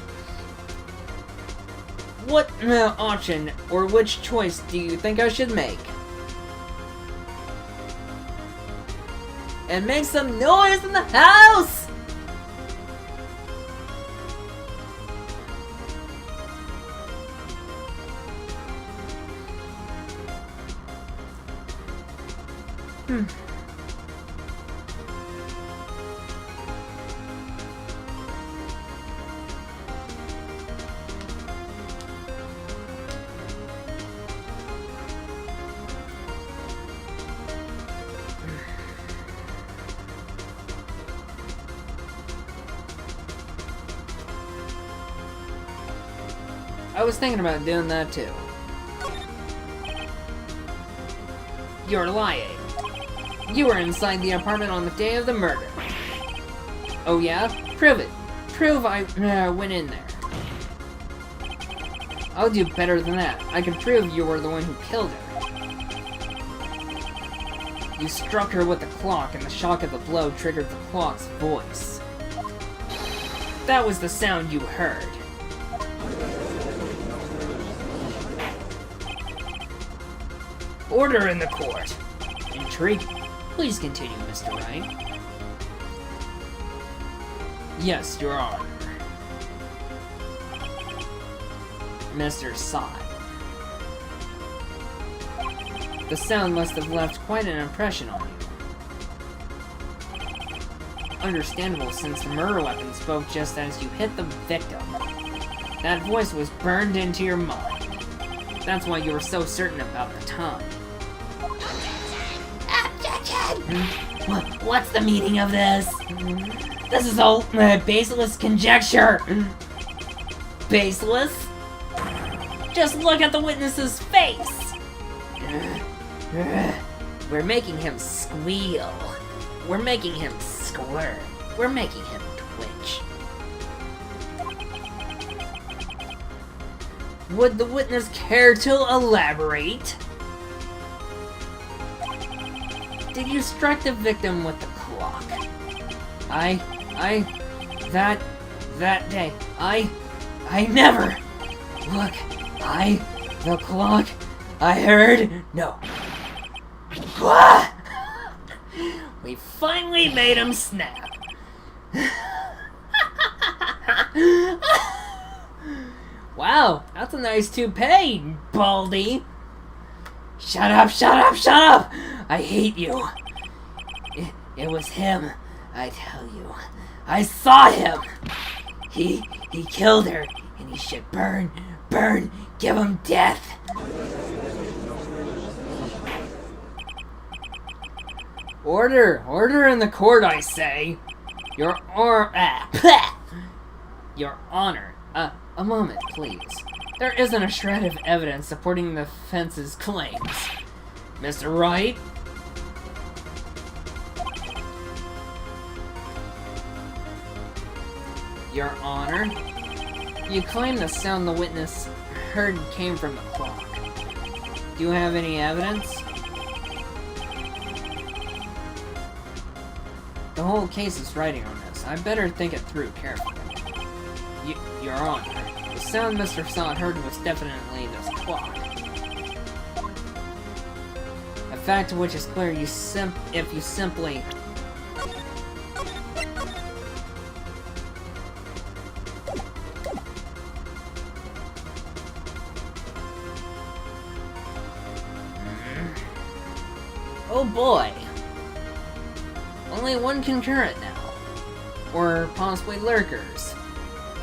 What option, or which choice do you think I should make? And make some noise in the house! I was thinking about doing that too. You're lying. You were inside the apartment on the day of the murder. Oh yeah? Prove it. Prove I went in there. I'll do better than that. I can prove you were the one who killed her. You struck her with the clock, and the shock of the blow triggered the clock's voice. That was the sound you heard. Order in the court. Intriguing. Please continue, Mr. Wright. Yes, Your Honor. Mr. Sod. The sound must have left quite an impression on you. understandable since the murder weapon spoke just as you hit the victim. That voice was burned into your mind. That's why you were so certain about the time. Objection! What's the meaning of this? This is all baseless conjecture. Baseless? Just look at the witness's face! We're making him squeal. We're making him squirm. We're making him twitch. Would the witness care to elaborate? Did you strike the victim with the clock? That day, I never. Look, the clock, I heard, no. We finally made him snap. Wow, that's a nice toupee, Baldy. Shut up, shut up, shut up! I hate you. It was him, I tell you. I saw him. He killed her, and he should burn, give him death. Order in the court, I say. Your Honor. A moment, please. There isn't a shred of evidence supporting the defense's claims. Mr. Wright? Your Honor? You claim the sound the witness heard came from the clock. Do you have any evidence? The whole case is riding on this. I better think it through carefully. Your Honor, the sound Mr. Sod heard was definitely this clock. A fact which is clear if you simply... Oh boy! Only one concurrent now. Or possibly lurkers.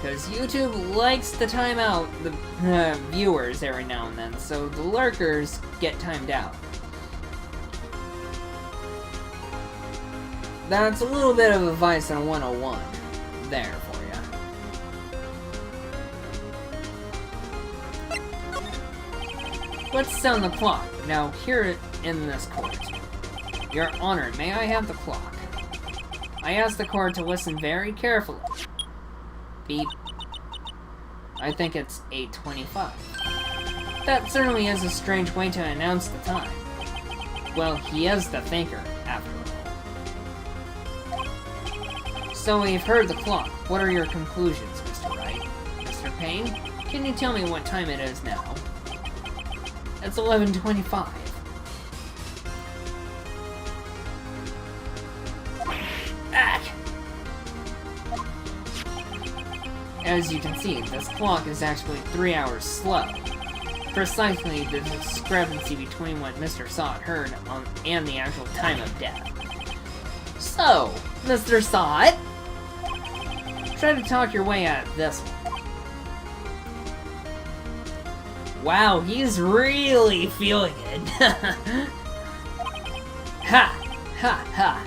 Because YouTube likes to time out the viewers every now and then, so the lurkers get timed out. That's a little bit of advice on 101 there for you. Let's sound the clock. Now, here in this court. Your Honor, may I have the clock? I ask the court to listen very carefully. Beep. I think it's 8:25. That certainly is a strange way to announce the time. Well, he is the thinker, after all. So we've heard the clock. What are your conclusions, Mr. Wright? Mr. Payne, can you tell me what time it is now? It's 11:25. As you can see, this clock is actually 3 hours slow. Precisely the discrepancy between what Mr. Sod heard and the actual time of death. So, Mr. Sod, try to talk your way out of this one. Wow, he's really feeling it. Ha! Ha! Ha!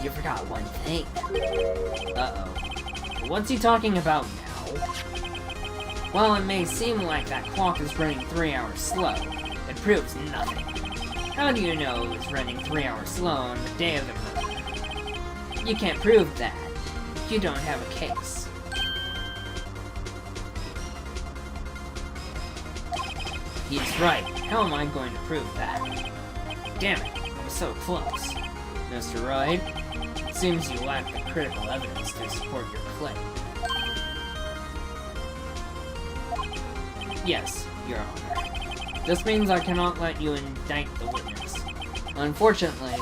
You forgot one thing. Uh-oh. What's he talking about now? While it may seem like that clock is running 3 hours slow, it proves nothing. How do you know it was running 3 hours slow on the day of the murder? You can't prove that. You don't have a case. He's right. How am I going to prove that? Damn it, I was so close. Mr. Wright? It seems you lack the critical evidence to support your claim. Yes, Your Honor. This means I cannot let you indict the witness. Unfortunately,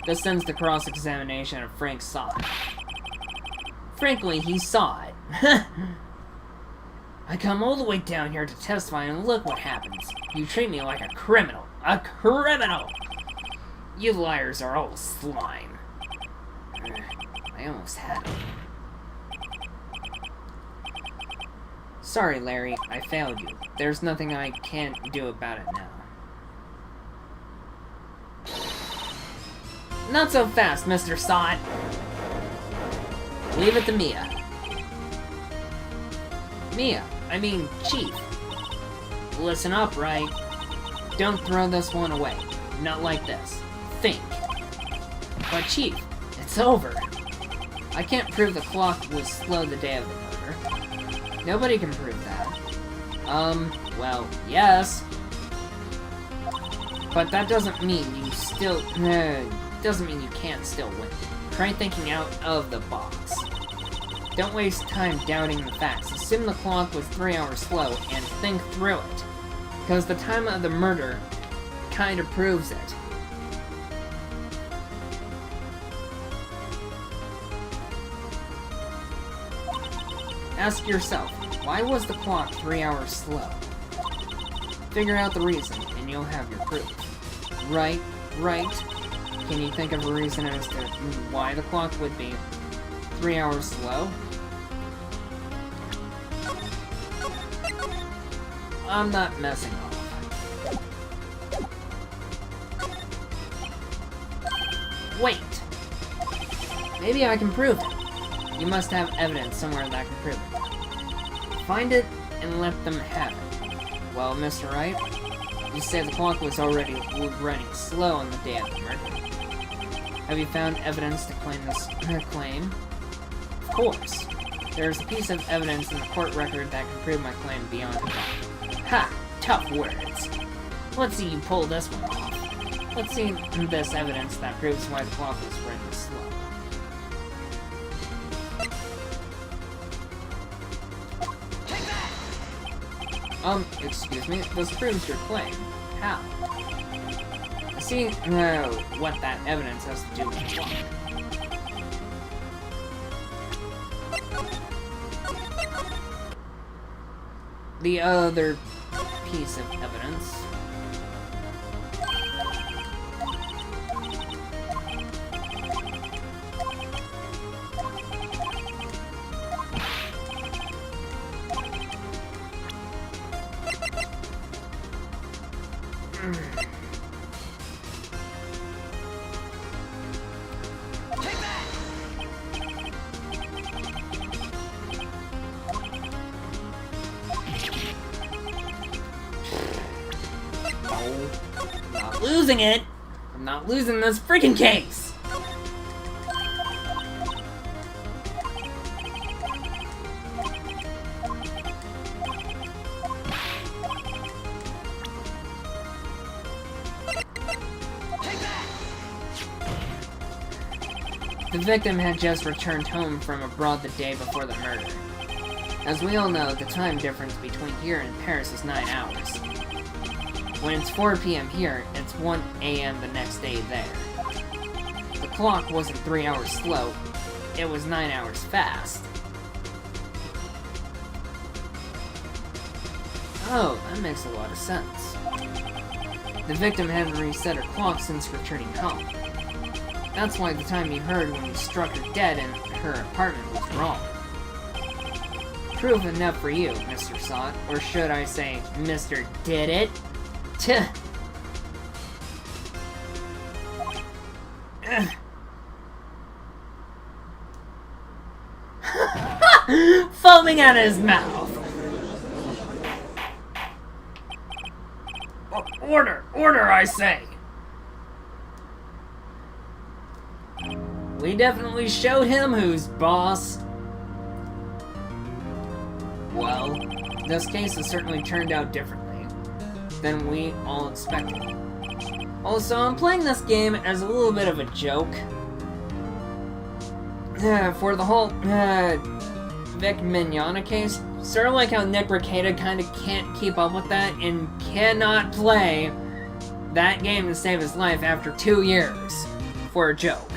this ends the cross-examination of Frank Sod. Frankly, he saw it. I come all the way down here to testify and look what happens. You treat me like a criminal. A criminal! You liars are all slime. I almost had it. Sorry, Larry, I failed you. There's nothing I can't do about it now. Not so fast, Mr. Sot. Leave it to Mia. Chief. Listen up, Wright. Don't throw this one away. Not like this. Think. But Chief, it's over. I can't prove the clock was slow the day of the murder. Nobody can prove that. Well, yes. But that doesn't mean you still... doesn't mean you can't still win. Try thinking out of the box. Don't waste time doubting the facts. Assume the clock was 3 hours slow and think through it. Because the time of the murder kind of proves it. Ask yourself, why was the clock 3 hours slow? Figure out the reason, and you'll have your proof. Right? Can you think of a reason as to why the clock would be 3 hours slow? I'm not messing off. Wait! Maybe I can prove it. You must have evidence somewhere that can prove it. Find it and let them have it. Well, Mr. Wright, you say the clock was already running slow on the day of the murder. Have you found evidence to claim this claim? Of course. There's a piece of evidence in the court record that can prove my claim beyond a doubt. Ha! Tough words. Let's see you pull this one off. Let's see this evidence that proves why the clock was running slow. Excuse me, this proves your claim. How? See, what that evidence has to do with the clock. The other piece of evidence... Not losing it! I'm not losing this freaking case! The victim had just returned home from abroad the day before the murder. As we all know, the time difference between here and Paris is 9 hours. When it's 4 p.m. here, it's 1 a.m. the next day there. The clock wasn't 3 hours slow, it was 9 hours fast. Oh, that makes a lot of sense. The victim hadn't reset her clock since returning home. That's why the time you heard when you struck her dead in her apartment was wrong. Proof enough for you, Mr. Sot, or should I say, Mr. Did It? Foaming out of his mouth. Order, I say. We definitely showed him who's boss. Well, this case has certainly turned out differently than we all expected. Also, I'm playing this game as a little bit of a joke. For the whole Vic Mignogna case, sort of like how Nick Rekieta kind of can't keep up with that and cannot play that game to save his life after 2 years for a joke.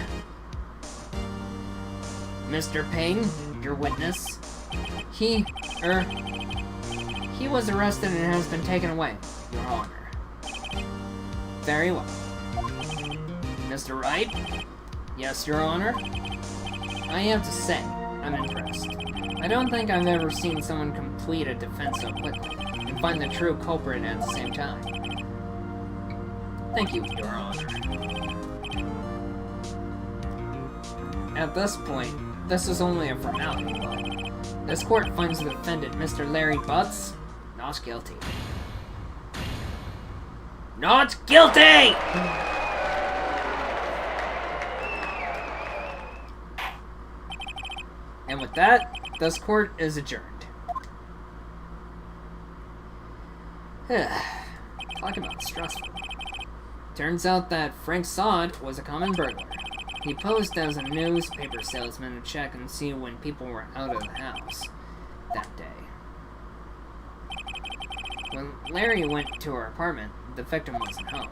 Mr. Payne, your witness, he was arrested and has been taken away, Your Honor. Very well. Mr. Wright, Yes, Your Honor? I have to say, I'm impressed. I don't think I've ever seen someone complete a defense so quickly, and find the true culprit at the same time. Thank you, Your Honor. At this point, this is only a formality, but this court finds the defendant, Mr. Larry Butts, not guilty. Not guilty! And with that, this court is adjourned. Talk about stressful. Turns out that Frank Sod was a common burglar. He posed as a newspaper salesman to check and see when people were out of the house that day. When Larry went to her apartment, the victim wasn't home.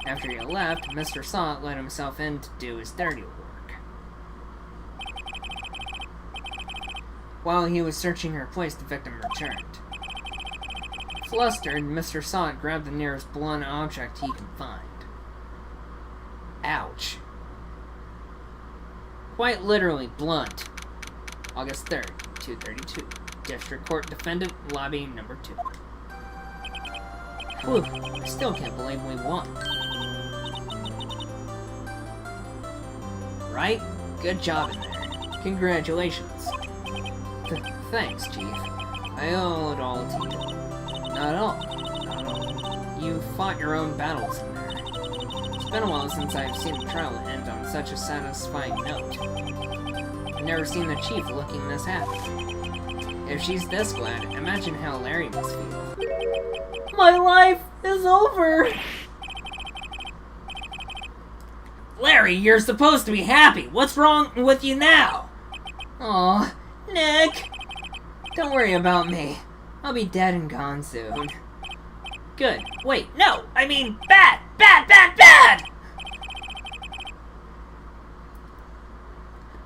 After he left, Mr. Sod let himself in to do his dirty work. While he was searching her place, the victim returned. Flustered, Mr. Sod grabbed the nearest blunt object he could find. Ouch. Quite literally blunt. August 3rd, 2:32. District Court Defendant, Lobby Number 2. Whew, I still can't believe we won. Right? Good job in there. Congratulations. Thanks, Chief. I owe it all to you. Not at all. Not at all. You fought your own battles in there. It's been a while since I've seen the trial end on such a satisfying note. I've never seen the Chief looking this happy. If she's this glad, imagine how Larry must feel. My life is over! Larry, you're supposed to be happy! What's wrong with you now? Aw, Nick! Don't worry about me. I'll be dead and gone soon. Good. Wait, no! I mean, bad! Bad, bad, bad!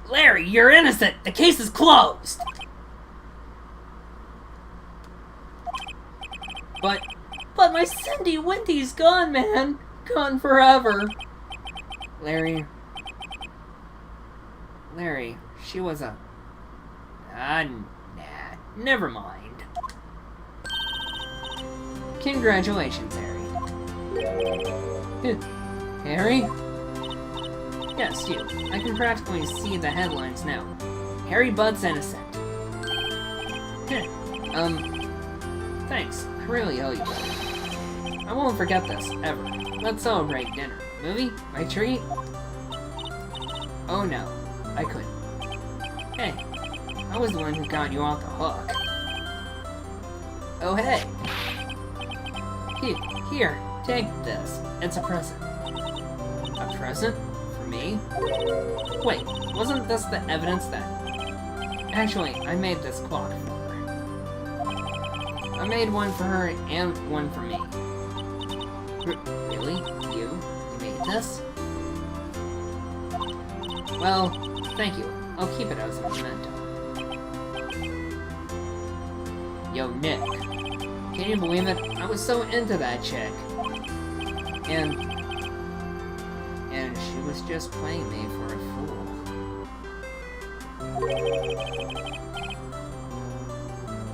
Larry, you're innocent! The case is closed! But my Cindy Winty's gone, man! Gone forever! Larry, she was a... nah, never mind. Congratulations, Harry. Harry? Yes, you. I can practically see the headlines now. Harry Budd's innocent. Thanks. I really owe you one. I won't forget this, ever. Let's celebrate dinner. Movie? My treat? Oh no, I couldn't. Hey, I was the one who got you off the hook. Oh hey. Here, take this. It's a present. A present? For me? Wait, wasn't this the evidence that... Actually, I made this clock for her. I made one for her and one for me. Really? You made this? Well, thank you. I'll keep it as a memento. Yo, Nick. Can you believe it? I was so into that chick. And she was just playing me for a fool.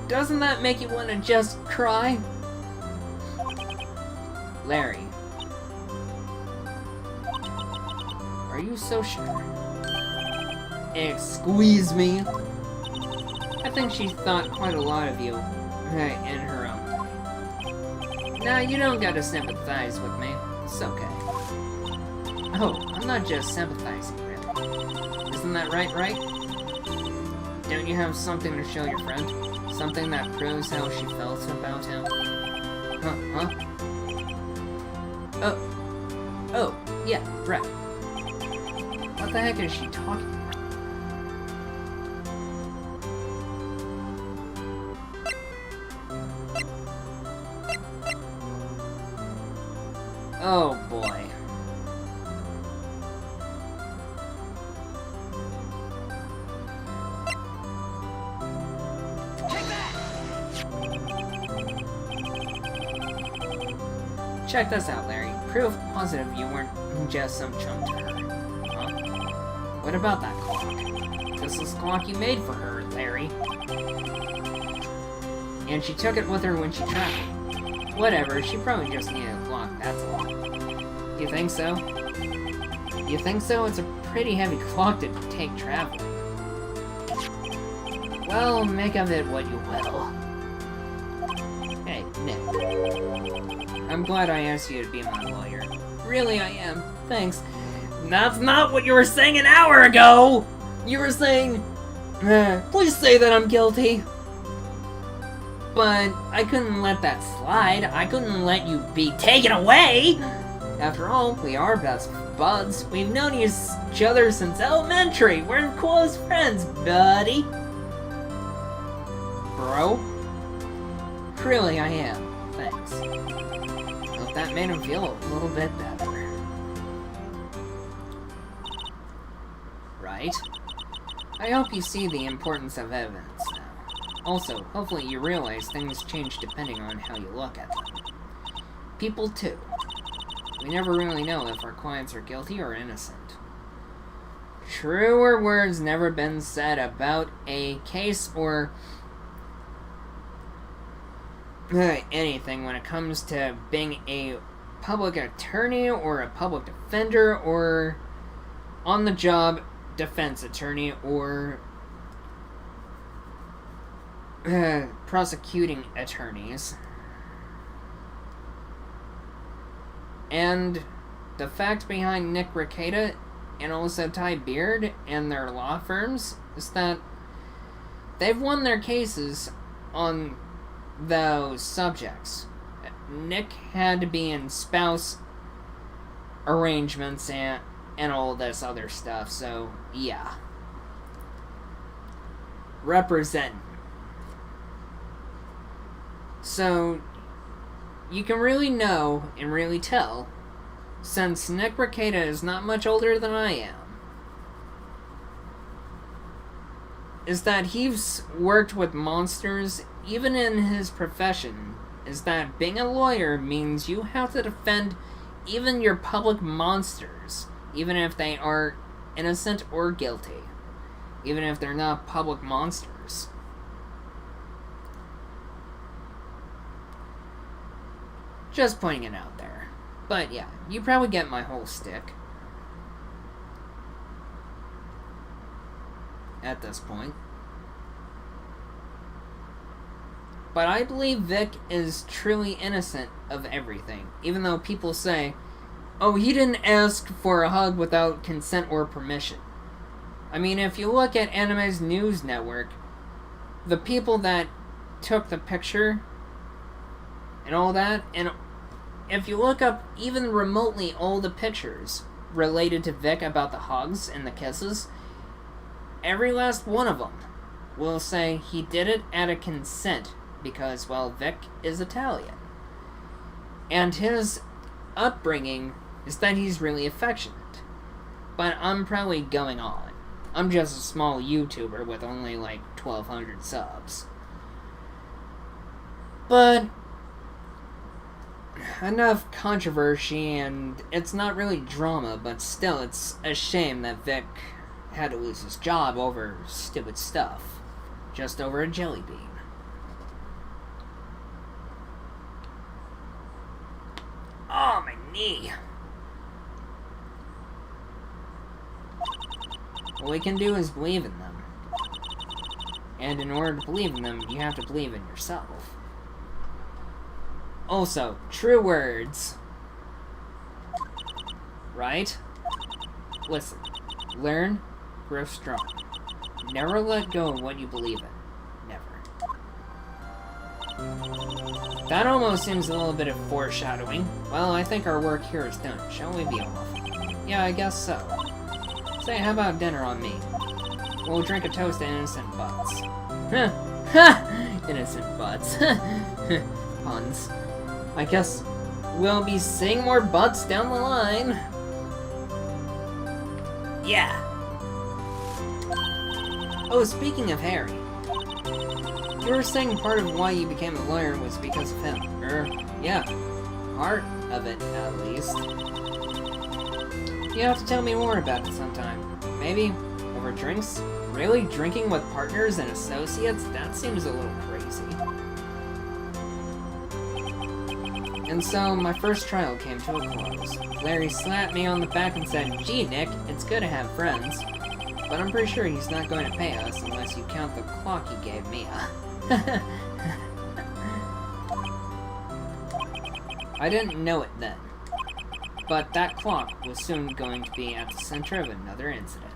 Doesn't that make you want to just cry? Larry. Are you so sure? Excuse me. I think she thought quite a lot of you in her own way. Nah, you don't gotta sympathize with me. It's okay. Oh, I'm not just sympathizing, really. Isn't that right, Wright? Don't you have something to show your friend? Something that proves how she felt about him? Huh? Oh, yeah, right. What the heck is she talking about? Oh boy. Check this out, Larry. Proof positive you weren't just some chump to her. Huh? What about that clock? This is the clock you made for her, Larry. And she took it with her when she traveled. Whatever, she probably just needed a clock, that's all. You think so? You think so? It's a pretty heavy clock to take traveling. Well, make of it what you will. Hey, Nick. I'm glad I asked you to be my lawyer. Really, I am. Thanks. That's not what you were saying an hour ago! You were saying, please say that I'm guilty. But I couldn't let that slide. I couldn't let you be taken away! After all, we are best buds. We've known each other since elementary. We're close friends, buddy. Bro? Really, I am. Thanks. Hope that made him feel a little bit better. Right? I hope you see the importance of evidence now. Also, hopefully you realize things change depending on how you look at them. People too. We never really know if our clients are guilty or innocent. Truer words never been said about a case or anything when it comes to being a public attorney or a public defender or on-the-job defense attorney or prosecuting attorneys. And the fact behind Nick Rekieta and also Ty Beard and their law firms is that they've won their cases on those subjects. Nick had to be in spouse arrangements and all this other stuff, so yeah. Representing. So, you can really know and really tell, since Nick Rekieta is not much older than I am, is that he's worked with monsters even in his profession, is that being a lawyer means you have to defend even your public monsters, even if they are innocent or guilty, even if they're not public monsters. Just pointing it out there. But yeah, you probably get my whole stick at this point. But I believe Vic is truly innocent of everything, even though people say, oh, he didn't ask for a hug without consent or permission. I mean, if you look at Anime's news network, the people that took the picture and all that, and if you look up even remotely all the pictures related to Vic about the hugs and the kisses, every last one of them will say he did it at a consent because, well, Vic is Italian. And his upbringing is that he's really affectionate. But I'm probably going on. I'm just a small YouTuber with only like 1,200 subs. But enough controversy, and it's not really drama, but still, it's a shame that Vic had to lose his job over stupid stuff. Just over a jelly bean. Oh, my knee! All we can do is believe in them. And in order to believe in them, you have to believe in yourself. Also, true words. Right? Listen. Learn, grow strong. Never let go of what you believe in. Never. That almost seems a little bit of foreshadowing. Well, I think our work here is done. Shall we be off? Yeah, I guess so. Say, how about dinner on me? We'll drink a toast to innocent butts. Huh. Ha! Innocent butts. Puns. I guess we'll be seeing more butts down the line. Yeah. Oh, speaking of Harry. You were saying part of why you became a lawyer was because of him. Yeah. Part of it, at least. You have to tell me more about it sometime. Maybe over drinks? Really? Drinking with partners and associates? That seems a little crazy. And so, my first trial came to a close. Larry slapped me on the back and said, "Gee, Nick, it's good to have friends. But I'm pretty sure he's not going to pay us unless you count the clock he gave me." I didn't know it then. But that clock was soon going to be at the center of another incident.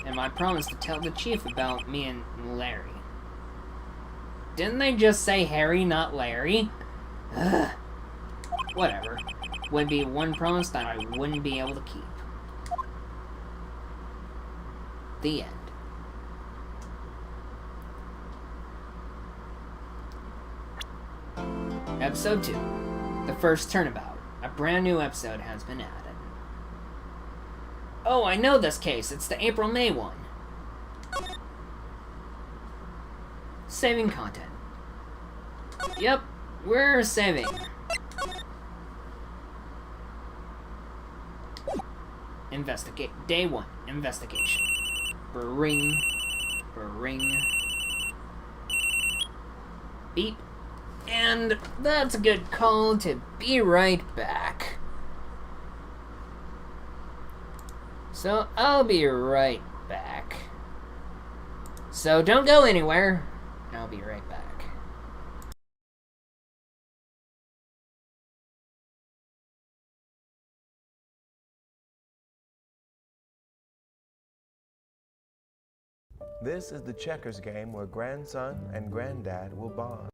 And my promise to tell the chief about me and Larry. Didn't they just say Harry, not Larry? Ugh. Whatever. Would be one promise that I wouldn't be able to keep. The end. Episode 2. The first turnabout. A brand new episode has been added. Oh, I know this case. It's the April-May one. Saving content. Yep, we're saving. Investigate. Day 1. Investigation. Bring. Beep. And that's a good call to be right back. So I'll be right back. So don't go anywhere. I'll be right back. This is the checkers game where grandson and granddad will bond.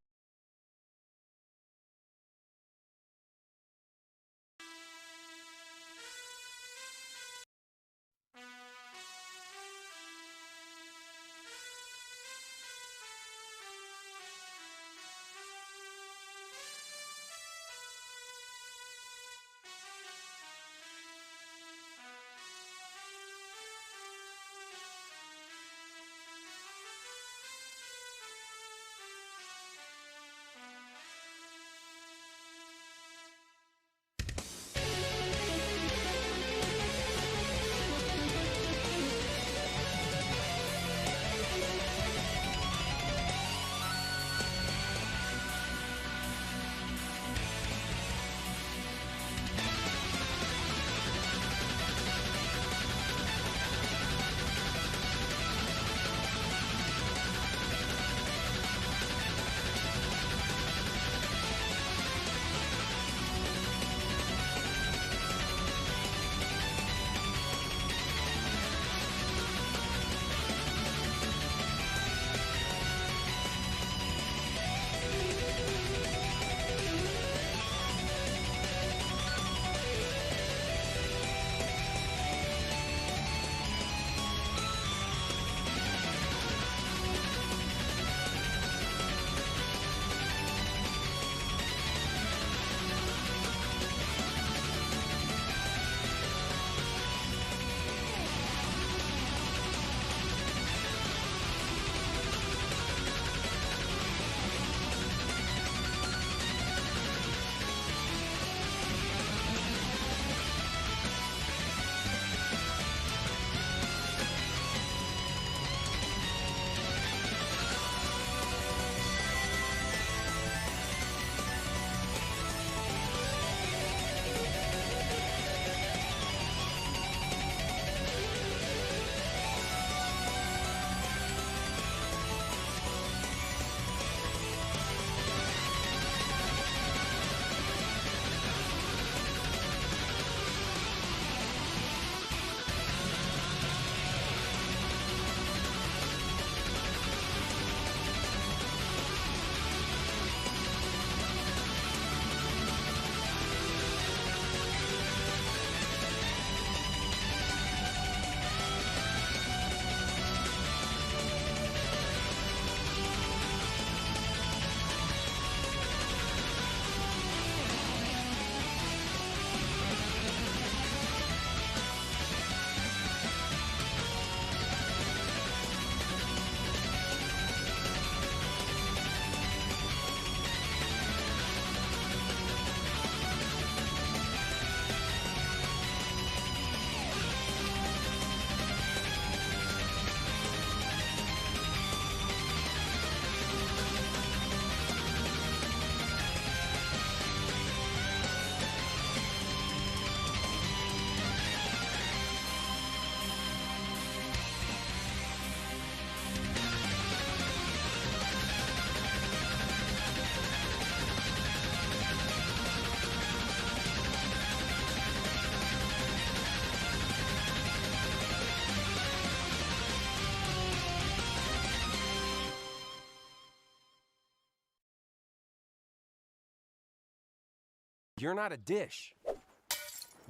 You're not a dish.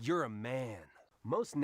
You're a man. Most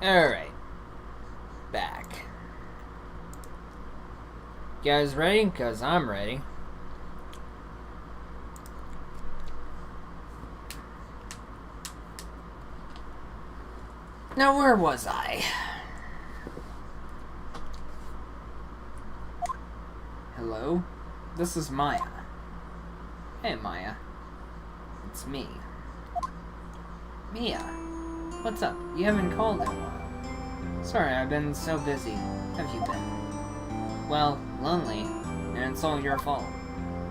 Alright. Back. You guys ready? Because I'm ready. Now, where was I? Hello? This is Maya. Hey, Maya. It's me. Mia. What's up? You haven't called in a while. Sorry, I've been so busy. Have you been? Well, lonely. And it's all your fault.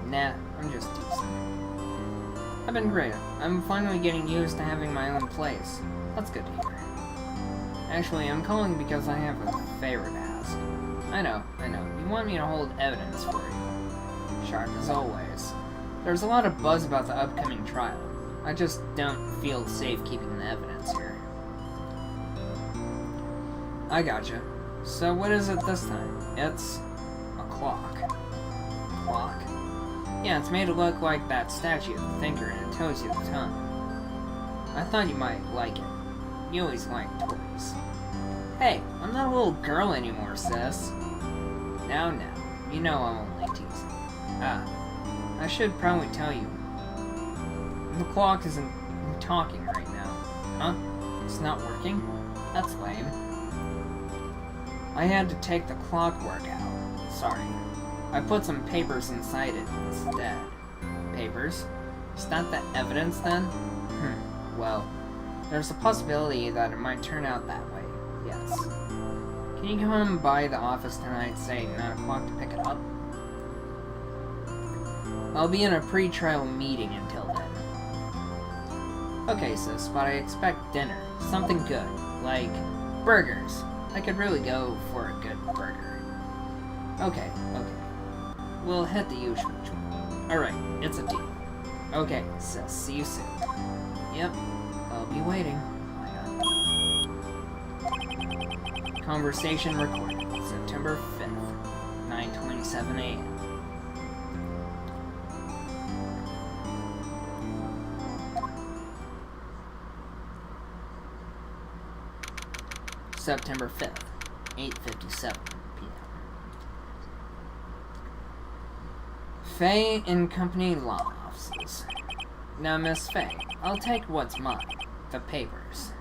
Nah, I'm just teasing. I've been great. I'm finally getting used to having my own place. That's good to hear. Actually, I'm calling because I have a favor to ask. I know. You want me to hold evidence for you. Sharp as always. There's a lot of buzz about the upcoming trial. I just don't feel safe keeping the evidence here. I gotcha. So what is it this time? It's a clock. Clock? Yeah, it's made to look like that statue of the thinker and it tells you the time. I thought you might like it. You always like toys. Hey, I'm not a little girl anymore, sis. Now, you know I'm only teasing. I should probably tell you. The clock isn't talking right now. Huh? It's not working? That's lame. I had to take the clockwork out. Sorry. I put some papers inside it instead. Papers? Is that the evidence then? Well, there's a possibility that it might turn out that way. Yes. Can you come by the office tonight, say 9 o'clock, to pick it up? I'll be in a pre-trial meeting until then. Okay, sis, but I expect dinner. Something good. Like burgers. I could really go for a good burger. Okay. We'll hit the usual joint. Alright, it's a deal. Okay, sis, see you soon. Yep, I'll be waiting. Conversation recorded. September 5th, 9:27 a.m. September 5th, 8:57 p.m. Faye and Company Law Offices. Now, Miss Faye, I'll take what's mine, the papers.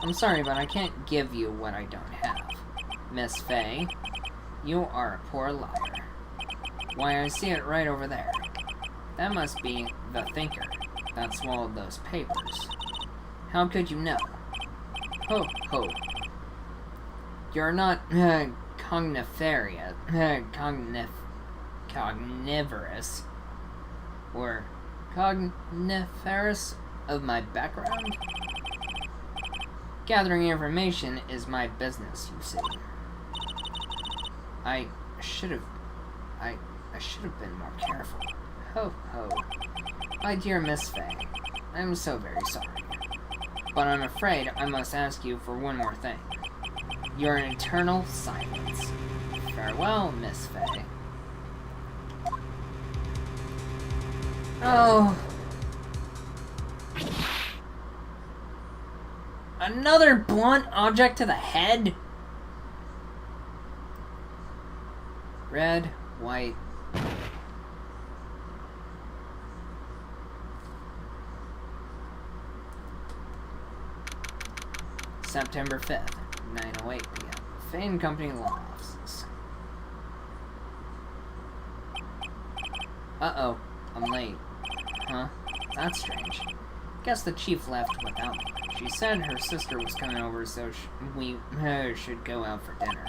I'm sorry, but I can't give you what I don't have. Miss Faye, you are a poor liar. Why, I see it right over there. That must be the thinker that swallowed those papers. How could you know? Ho. You're not cognivorous or cogniferous of my background? Gathering information is my business, you see. I should have been more careful. Ho. My dear Miss Faye, I'm so very sorry. But I'm afraid I must ask you for one more thing. Your eternal silence. Farewell, Miss Faye. Oh. Another blunt object to the head? Red, white. September 5th, 9:08 p.m. Faye & Company Law Offices. Uh-oh, I'm late. Huh? That's strange. Guess the chief left without me. She said her sister was coming over, so we should go out for dinner.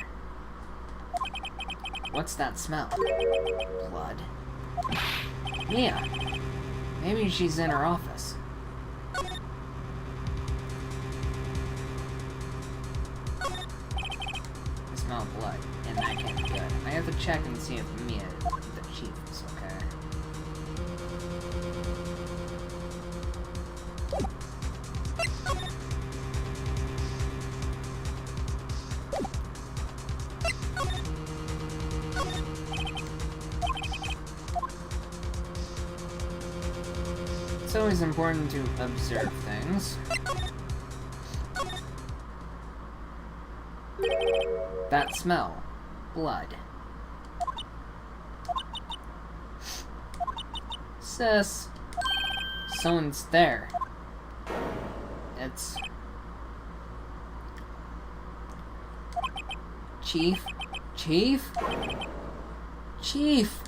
What's that smell? Blood. Mia! Maybe she's in her office. I smell blood, and that can't be good. I have to check and see if Mia, the chief, is okay. It's always important to observe things. That smell. Blood. Sis. Someone's there. It's... Chief? Chief? Chief!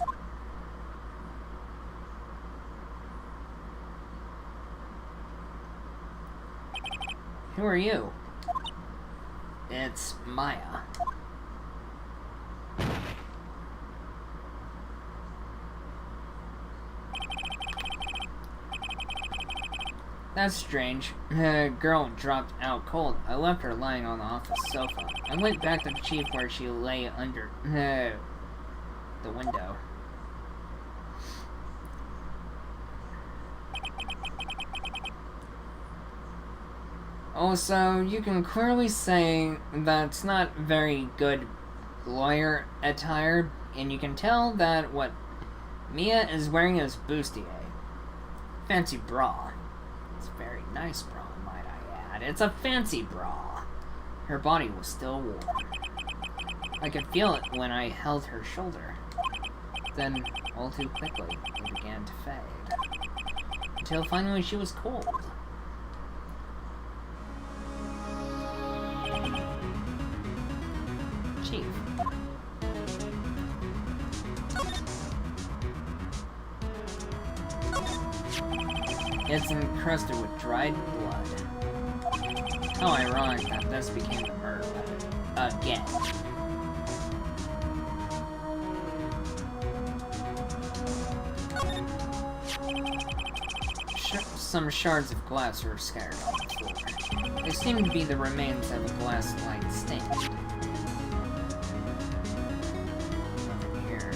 Who are you? It's Maya. That's strange. Girl dropped out cold. I left her lying on the office sofa. I went back to the chief where she lay under the window. Also, you can clearly say that's not very good lawyer attire, and you can tell that what Mia is wearing is bustier. Fancy bra. It's a very nice bra, might I add. It's a fancy bra. Her body was still warm. I could feel it when I held her shoulder. Then, all too quickly, it began to fade. Until finally she was cold. Chief. It's encrusted with dried blood. How ironic that this became the murder weapon. Again. Some shards of glass were scattered on the floor. They seemed to be the remains of a glass-like stand. Nothing here.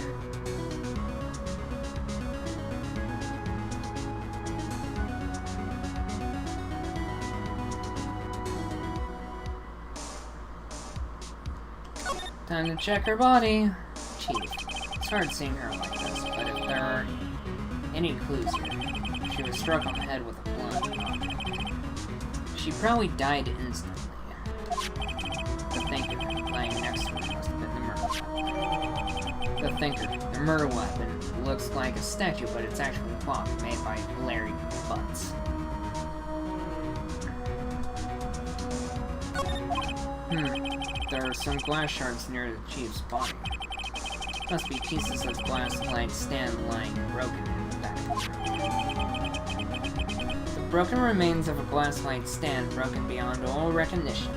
Time to check her body. Chief. It's hard seeing her like this, but if there are any clues here, she was struck on the head with a blunt object. She probably died instantly. The thinker lying next to her must have been the murder weapon. The thinker, the murder weapon, looks like a statue, but it's actually a clock made by Larry Butts. There are some glass shards near the chief's body. Must be pieces of glass-like stand lying broken in the back of the room. The broken remains of a glass-like stand broken beyond all recognition.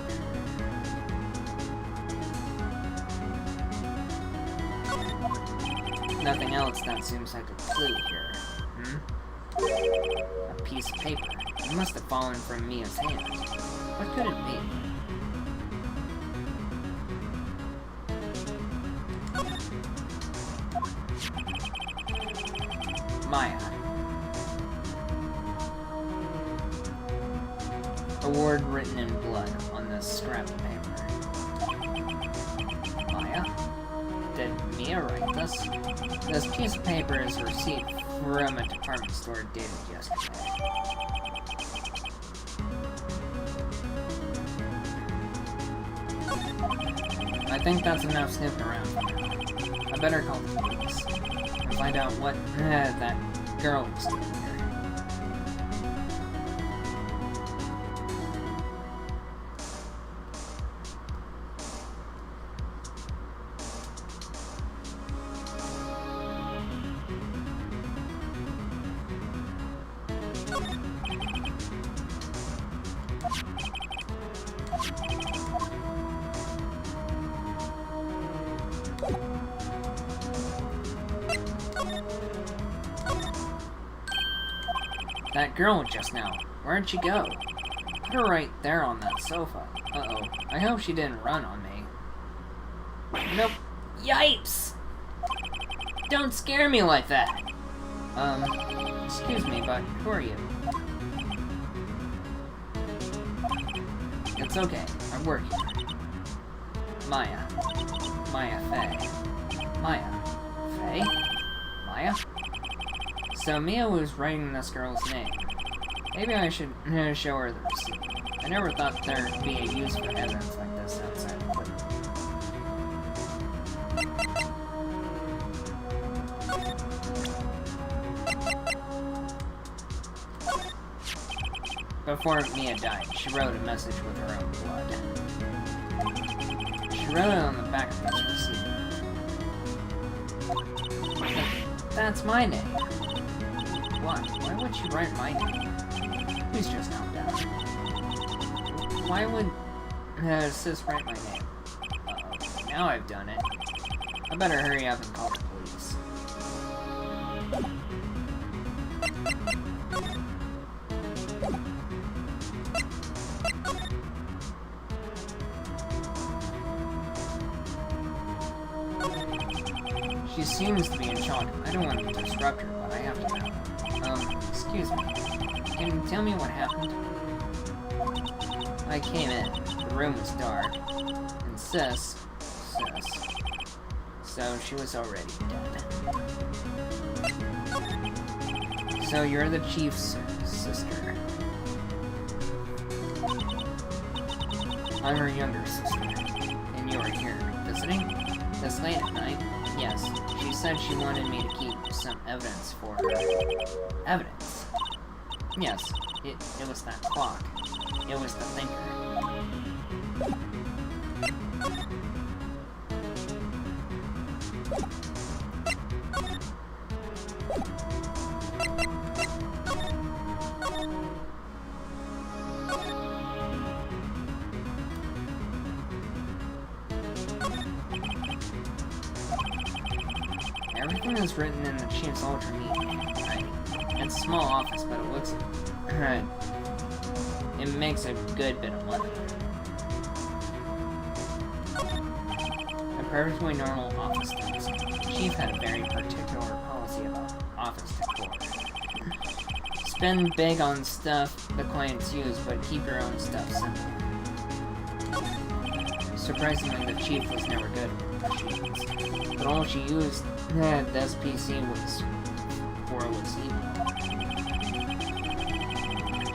Nothing else that seems like a clue here. A piece of paper. It must have fallen from Mia's hand. What could it be? Maya. A word written in blood on this scrap of paper. Maya? Did Mia write this? This piece of paper is a receipt from a department store dated yesterday. I think that's enough snooping around for now. I better call the police and find out what that girl was doing here. That girl just now. Where'd she go? Put her right there on that sofa. Uh-oh. I hope she didn't run on me. Nope. Yipes! Don't scare me like that! Excuse me, but who are you? It's okay. I work here. Maya. Maya Faye. Maya. Faye? Maya? So Mia was writing this girl's name. Maybe I should show her the receipt. I never thought there'd be a use for evidence like this outside of prison. Before Mia died, she wrote a message with her own blood. She wrote it on the back of this receiver. That's my name. Why? Why would she write my name? Please just calm down. Why would Sis write my name? Uh-oh. Now I've done it. I better hurry up and call the police. She seems to be in shock. I don't want to disrupt her, but I have to know. Excuse me. Can you tell me what happened? I came in. The room was dark. And Sis. So she was already dead. So you're the chief's sister. I'm her younger sister. And you are here visiting? This late at night? Yes. She said she wanted me to keep some evidence for her. Evidence? Yes. It was that clock. It was the thinker. Everything is written in the Chief's ultra neat writing. It's a small office, but it looks... it makes a good bit of money. A perfectly normal office desk. Chief had a very particular policy about office decor. Spend big on stuff the clients use, but keep your own stuff simple. Surprisingly, the Chief was never good with machines. But all she used this PC was evil.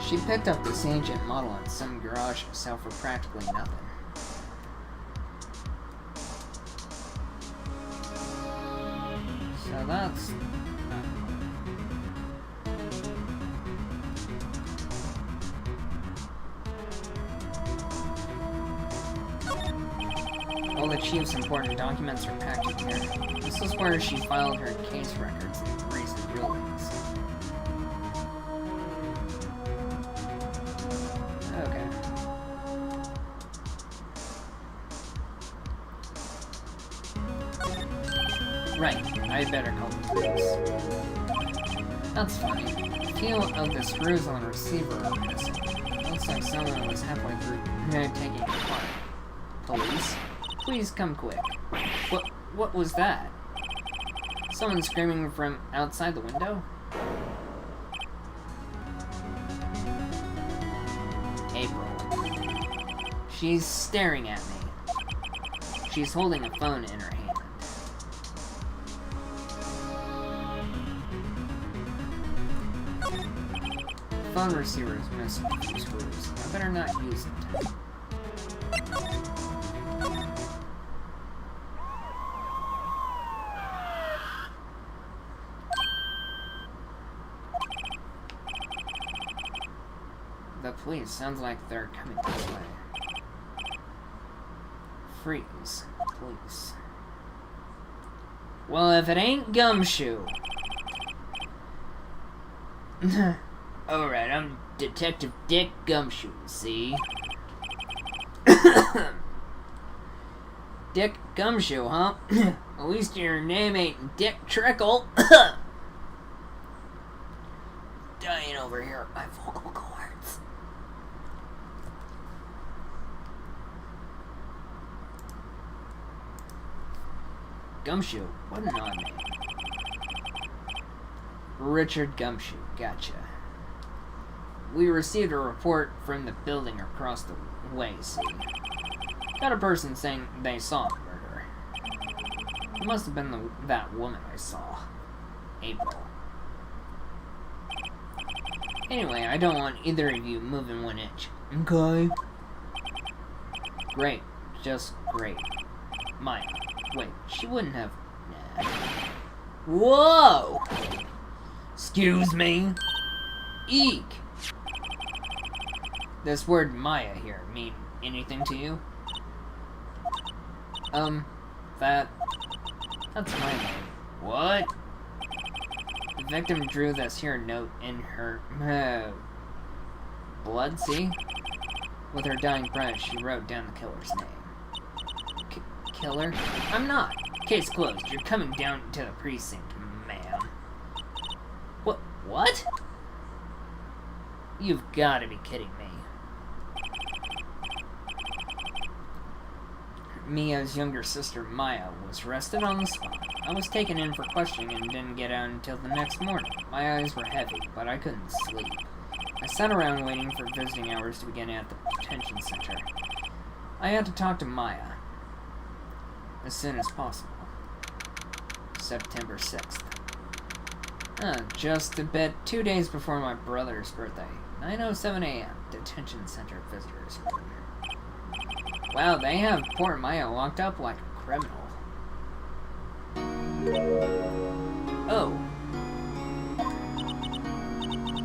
She picked up this ancient model in some garage to sell for practically nothing. So that's... all the Chief's important documents are packed in here. This is where she filed her case records and recent rulings. Okay. Right, I'd better call the police. That's funny. A few of the screws on the receiver are missing. Looks like someone was halfway through taking it apart. Police? Please come quick. What was that? Someone screaming from outside the window? April. She's staring at me. She's holding a phone in her hand. The phone receiver is missing a few screws. I better not use it. The police. Sounds like they're coming this way. Freeze. Police. Well, if it ain't Gumshoe. Alright, I'm Detective Dick Gumshoe, see? Dick Gumshoe, huh? At least your name ain't Dick Trickle. Dying over here at my vocal cords. Gumshoe, what an odd name. Richard Gumshoe, gotcha. We received a report from the building across the way, see? Got a person saying they saw the murder. It must have been that woman I saw. April. Anyway, I don't want either of you moving 1 inch. Okay. Great. Just great. Maya. Wait, she wouldn't have... Nah. Whoa! Excuse me? Eek! this word Maya here mean anything to you? That's my name. What? The victim drew this here note in her blood, see? With her dying breath, she wrote down the killer's name. Killer? I'm not. Case closed. You're coming down to the precinct, ma'am. What? You've got to be kidding me. Mia's younger sister, Maya, was arrested on the spot. I was taken in for questioning and didn't get out until the next morning. My eyes were heavy, but I couldn't sleep. I sat around waiting for visiting hours to begin at the detention center. I had to talk to Maya as soon as possible. September 6th. Just a bit, 2 days before my brother's birthday. 9:07 a.m. Detention center visitors room. Wow, they have poor Maya locked up like a criminal. Oh.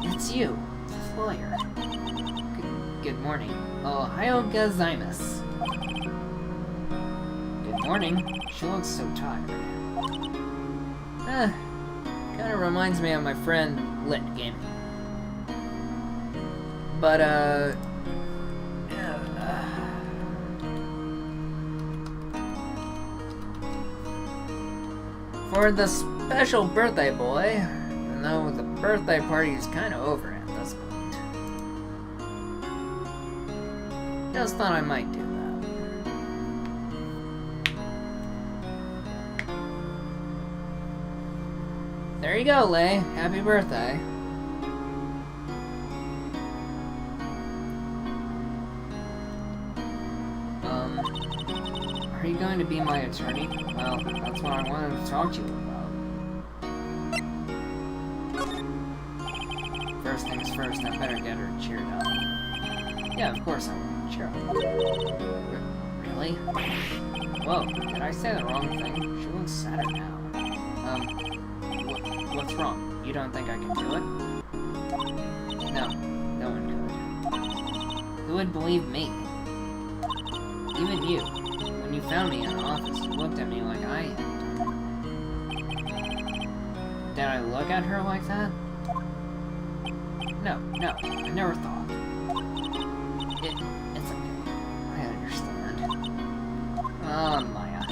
It's you, the lawyer. Good morning. Ohio gozaimasu. Good morning. She looks so tired. Kinda reminds me of my friend Lit Gaming. But, for the special birthday boy, even though the birthday party is kinda over at this point. Just thought I might do that. There you go, Lay. Happy birthday. Are you going to be my attorney? Well, that's what I wanted to talk to you about. First things first, I better get her cheered up. Yeah, of course I will. Cheer up. Really? Whoa, did I say the wrong thing? She looks sadder now. What's wrong? You don't think I can do it? No, no one could. Who would believe me? Even you. When you found me in the office, you looked at me like I had done. Did I look at her like that? No, I never thought. It's okay. I understand. Maya.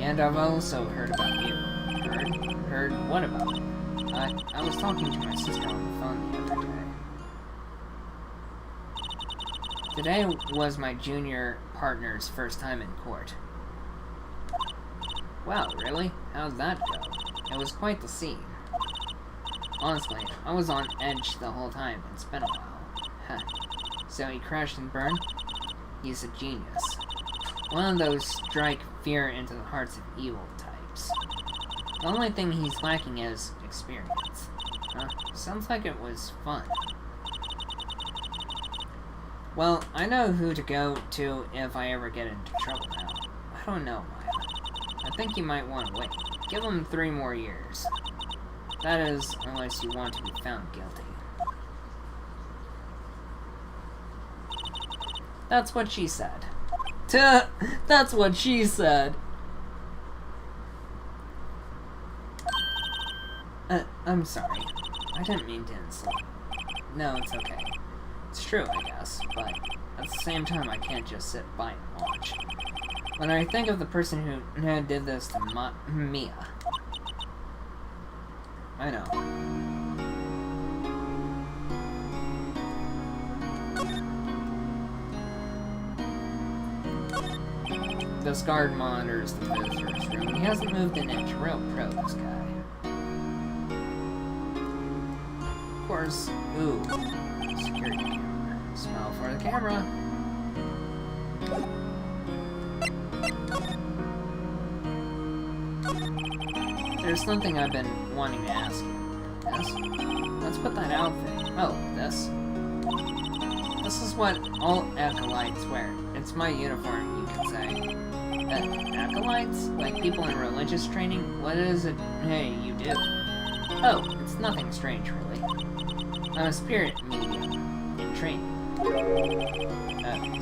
And I've also heard about you. Heard what about it? I was talking to my sister on the phone the other day. Today was my junior partner's first time in court. Wow, really? How'd that go? It was quite the scene. Honestly, I was on edge the whole time. It's been a while. Huh. So he crashed and burned? He's a genius. One of those strike fear into the hearts of evil types. The only thing he's lacking is experience. Sounds like it was fun. Well, I know who to go to if I ever get into trouble now. I don't know, Maya. I think you might want to wait. Give him 3 more years. That is, unless you want to be found guilty. That's what she said. That's what she said. I'm sorry. I didn't mean to insult you. No, it's okay. It's true, I guess, but at the same time, I can't just sit by and watch. When I think of the person who did this to Mia, I know. This guard monitors the visitor's room. He hasn't moved an inch. Real pro, this guy. Of course, ooh, security camera. Smile for the camera. There's something I've been wanting to ask you. Yes? Let's put that outfit. Oh, this? This is what all acolytes wear. It's my uniform, you could say. Acolytes? Like people in religious training? What is it you do? Oh, it's nothing strange, really. I'm a spirit medium. training.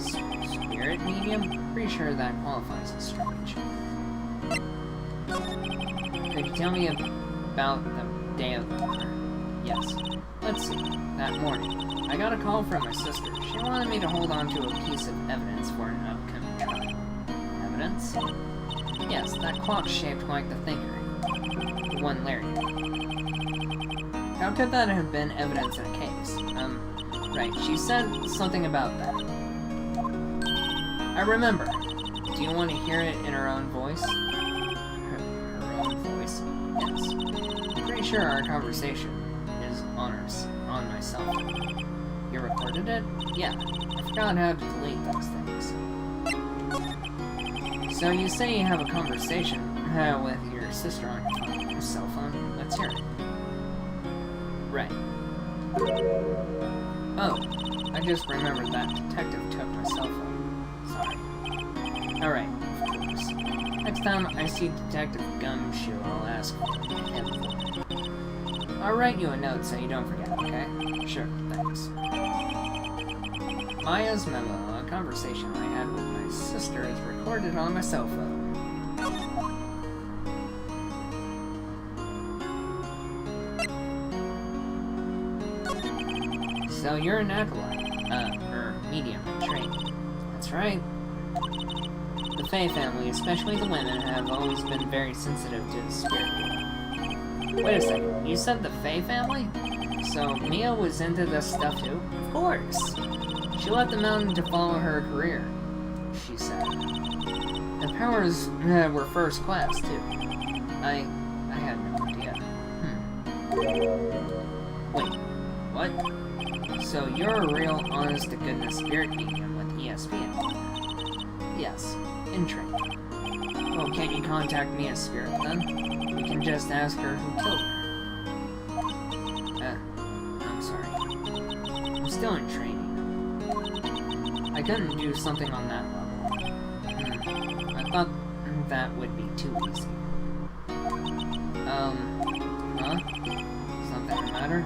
Spirit medium? Pretty sure that qualifies as strange. Could you tell me about the day of the murder? Yes. Let's see. That morning, I got a call from my sister. She wanted me to hold on to a piece of evidence for an upcoming trial. Evidence? Yes, that clock shaped like the thinker. The one Larry. How could that have been evidence in a case? Right, she said something about that. I remember. Do you want to hear it in her own voice? Her own voice? Yes. I'm pretty sure our conversation is on my cell phone. You recorded it? Yeah. I forgot how to delete those things. So you say you have a conversation with your sister on your cell phone? Let's hear it. Right. Oh, I just remembered that detective took my cell phone. Sorry. Alright, of course. Next time I see Detective Gumshoe, I'll ask him for it. I'll write you a note so you don't forget, okay? Sure, thanks. Maya's memo, a conversation I had with my sister, is recorded on my cell phone. So you're an acolyte, medium in training. That's right. The Faye family, especially the women, have always been very sensitive to the spirit world. Wait a second, you said the Faye family? So Mia was into this stuff too? Of course. She left the mountain to follow her career, she said. The powers were first class too. I had no idea. Wait, what? So you're a real honest-to-goodness spirit medium with ESPN? Yes, in training. Well, can't you contact me as spirit then? We can just ask her who killed her. I'm sorry. I'm still in training. I couldn't do something on that level. I thought that would be too easy. Huh? Something the matter?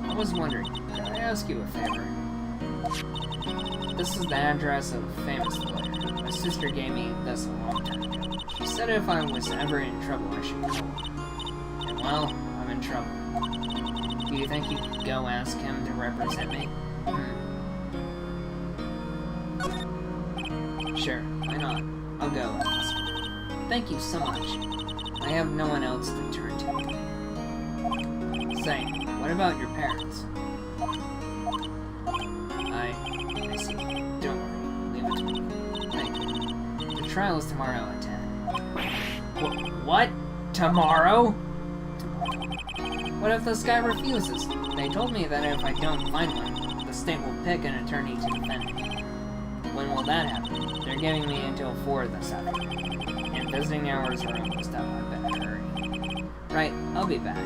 I was wondering, could I ask you a favor? This is the address of a famous lawyer. My sister gave me this a long time ago. She said if I was ever in trouble, I should call her. And well, I'm in trouble. Do you think you could go ask him to represent me? Sure, why not? I'll go ask. Thank you so much. I have no one else to turn to. Say, what about your parents? I see. Don't worry. Leave it to me. Thank you. The trial is tomorrow at 10. What? Tomorrow? What if this guy refuses? They told me that if I don't find one, the state will pick an attorney to defend me. When will that happen? They're giving me until 4 this afternoon. And visiting hours are almost up. I better hurry. Right, I'll be back.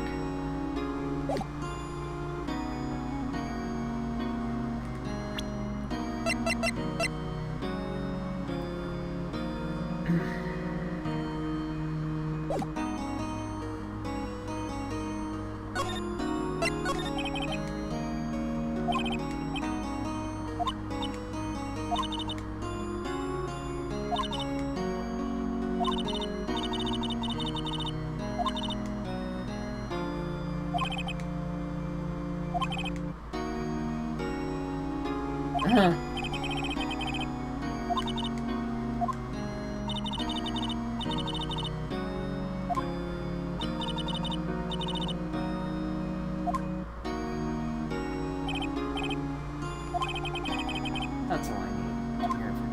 That's all I need to hear for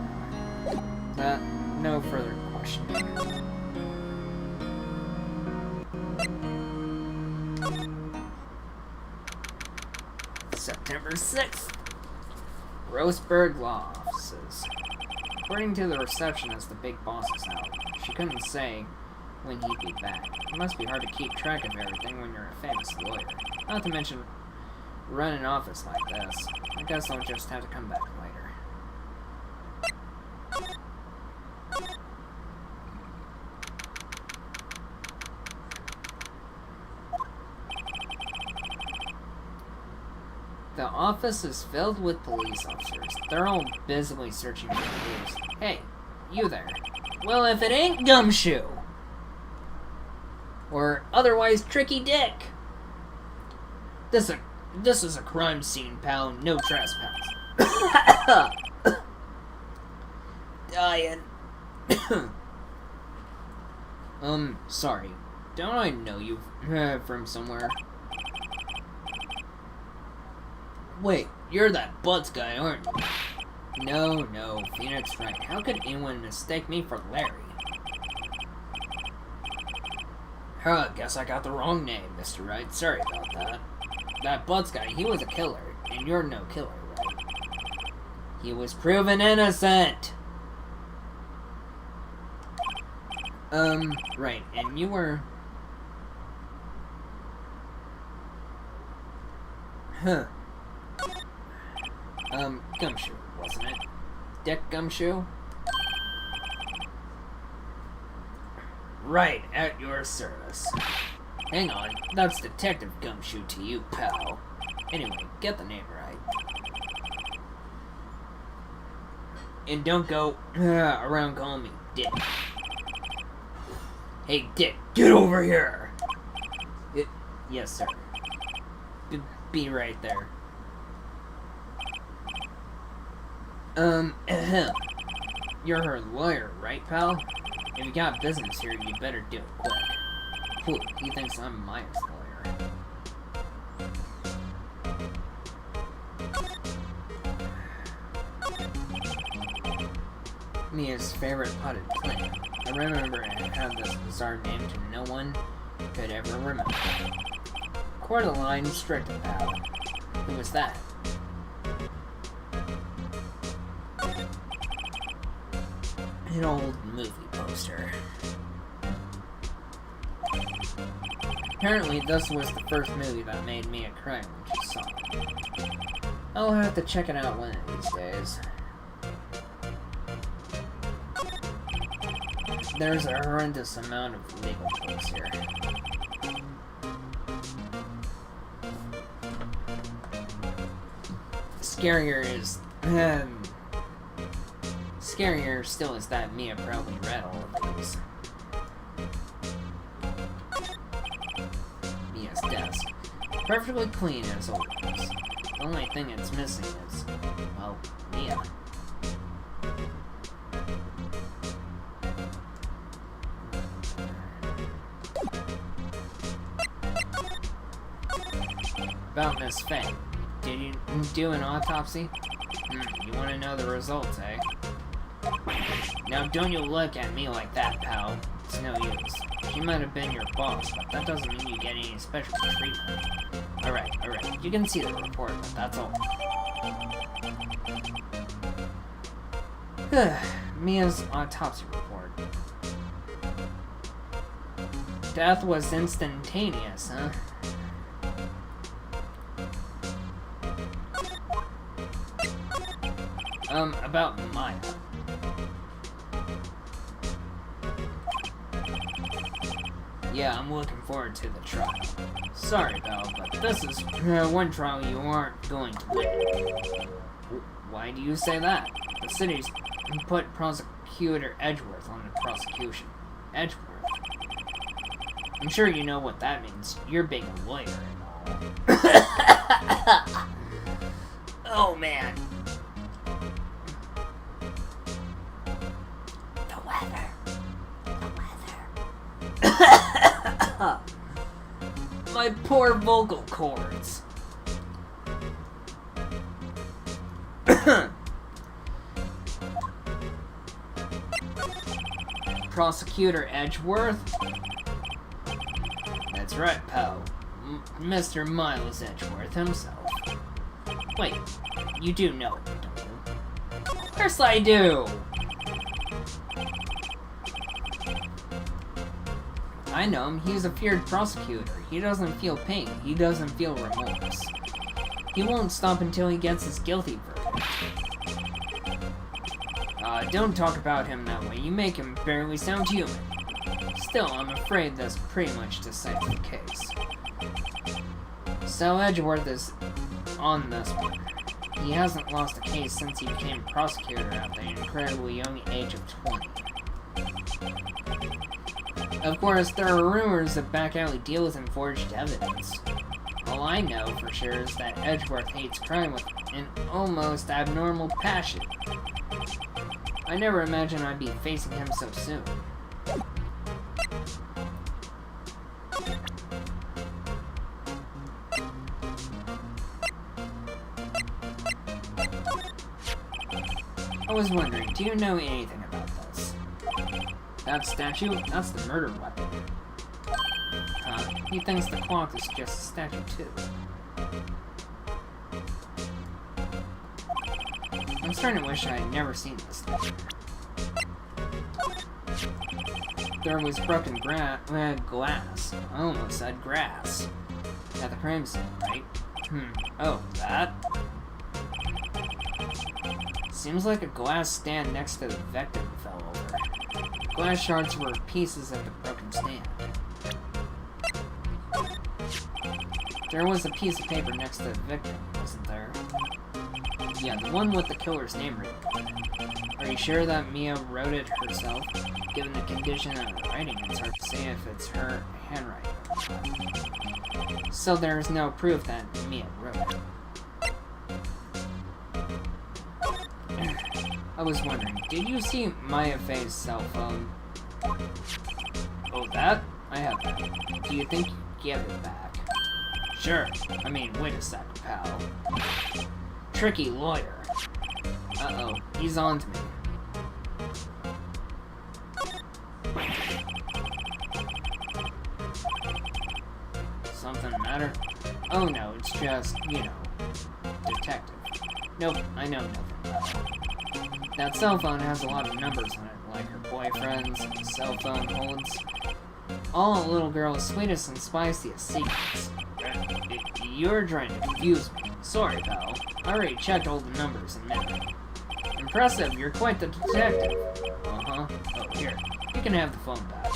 now. No further questioning. September 6th. Roseburg Law Offices. According to the receptionist, the big boss is out. She couldn't say when he'd be back. It must be hard to keep track of everything when you're a famous lawyer. Not to mention run an office like this. I guess I'll just have to come back later. The office is filled with police officers. They're all busily searching for clues. Hey, you there. Well, if it ain't Gumshoe. Or otherwise Tricky Dick. This is a crime scene, pal. No trespass. Dying. Sorry. Don't I know you from somewhere? Wait, you're that Butts guy, aren't you? No, Phoenix Wright. How could anyone mistake me for Larry? Guess I got the wrong name, Mr. Wright. Sorry about that. That Butts guy, he was a killer, and you're no killer, right? He was proven innocent! Right, and you were... Gumshoe, wasn't it? Dick Gumshoe? Right, at your service. Hang on, that's Detective Gumshoe to you, pal. Anyway, get the name right. And don't go around calling me Dick. Hey, Dick, get over here! Yes, sir. Be right there. You're her lawyer, right, pal? If you got business here, you better do it quick. Whew, he thinks I'm Maya's lawyer. Mia's favorite potted plant. I remember it had this bizarre name to no one could ever remember. Coraline Strickland, pal. Who was that? An old movie poster. Apparently, this was the first movie that made Mia cry when she saw it. I'll have to check it out one of these days. There's a horrendous amount of legal books here. Scarier still is that Mia probably read all of these. Mia's desk. Perfectly clean as always. The only thing it's missing is, well, Mia. About Miss Faye. Did you do an autopsy? You want to know the results, eh? Now don't you look at me like that, pal. It's no use. She might have been your boss, but that doesn't mean you get any special treatment. Alright. You can see the report, but that's all. Mia's autopsy report. Death was instantaneous, huh? About Maya. Yeah, I'm looking forward to the trial. Sorry, pal, but this is one trial you aren't going to win. Why do you say that? The city's put Prosecutor Edgeworth on the prosecution. Edgeworth? I'm sure you know what that means. You're being a lawyer and all. Oh, man. My poor vocal cords. Prosecutor Edgeworth? That's right, pal. Mr. Miles Edgeworth himself. Wait, you do know him, don't you? Of course I do! I know him. He's a feared prosecutor. He doesn't feel pain. He doesn't feel remorse. He won't stop until he gets his guilty verdict. Don't talk about him that way. You make him barely sound human. Still, I'm afraid that's pretty much decides the case. So Edgeworth is on this one. He hasn't lost a case since he became prosecutor at the incredibly young age of 20. Of course, there are rumors of back-alley deals and forged evidence. All I know for sure is that Edgeworth hates crime with an almost abnormal passion. I never imagined I'd be facing him so soon. I was wondering, do you know anything about this? That statue? That's the murder weapon. He thinks the clock is just a statue too. I'm starting to wish I had never seen this statue. There was broken glass. I almost said grass. At the crime scene, right? Oh, that? Seems like a glass stand next to the victim fell over. Glass shards were pieces of the broken stand. There was a piece of paper next to the victim, wasn't there? Yeah, the one with the killer's name written on it. Are you sure that Mia wrote it herself? Given the condition of the writing, it's hard to say if it's her handwriting. So there's no proof that Mia wrote it. I was wondering, did you see Maya Faye's cell phone? Oh, that? I have that. Do you think you get it back? Sure. I mean, wait a sec, pal. Tricky lawyer. Uh-oh, he's on to me. Something the matter? Oh no, it's just, you know, detective. Nope, I know nothing. That cell phone has a lot of numbers on it, like her boyfriend's cell phone holds all a little girl's sweetest and spiciest secrets. You're trying to confuse me. Sorry, pal. I already checked all the numbers and memory. Impressive, you're quite the detective. Uh-huh. Oh, here. You can have the phone back.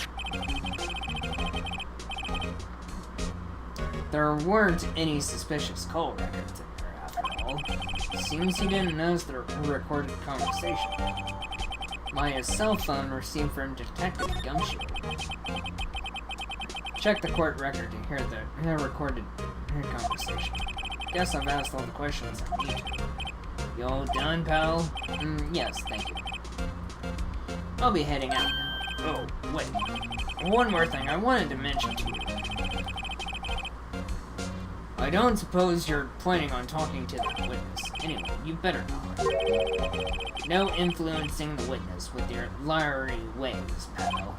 There weren't any suspicious call records in there, after all. Seems you didn't notice the recorded conversation. Maya's cell phone received from Detective Gumshoe. Check the court record to hear the recorded conversation. Guess I've asked all the questions I need to. You all done, pal? Yes, thank you. I'll be heading out now. Oh, wait. One more thing I wanted to mention to you. I don't suppose you're planning on talking to that witness. Anyway, you better not. No influencing the witness with your liary ways, pal.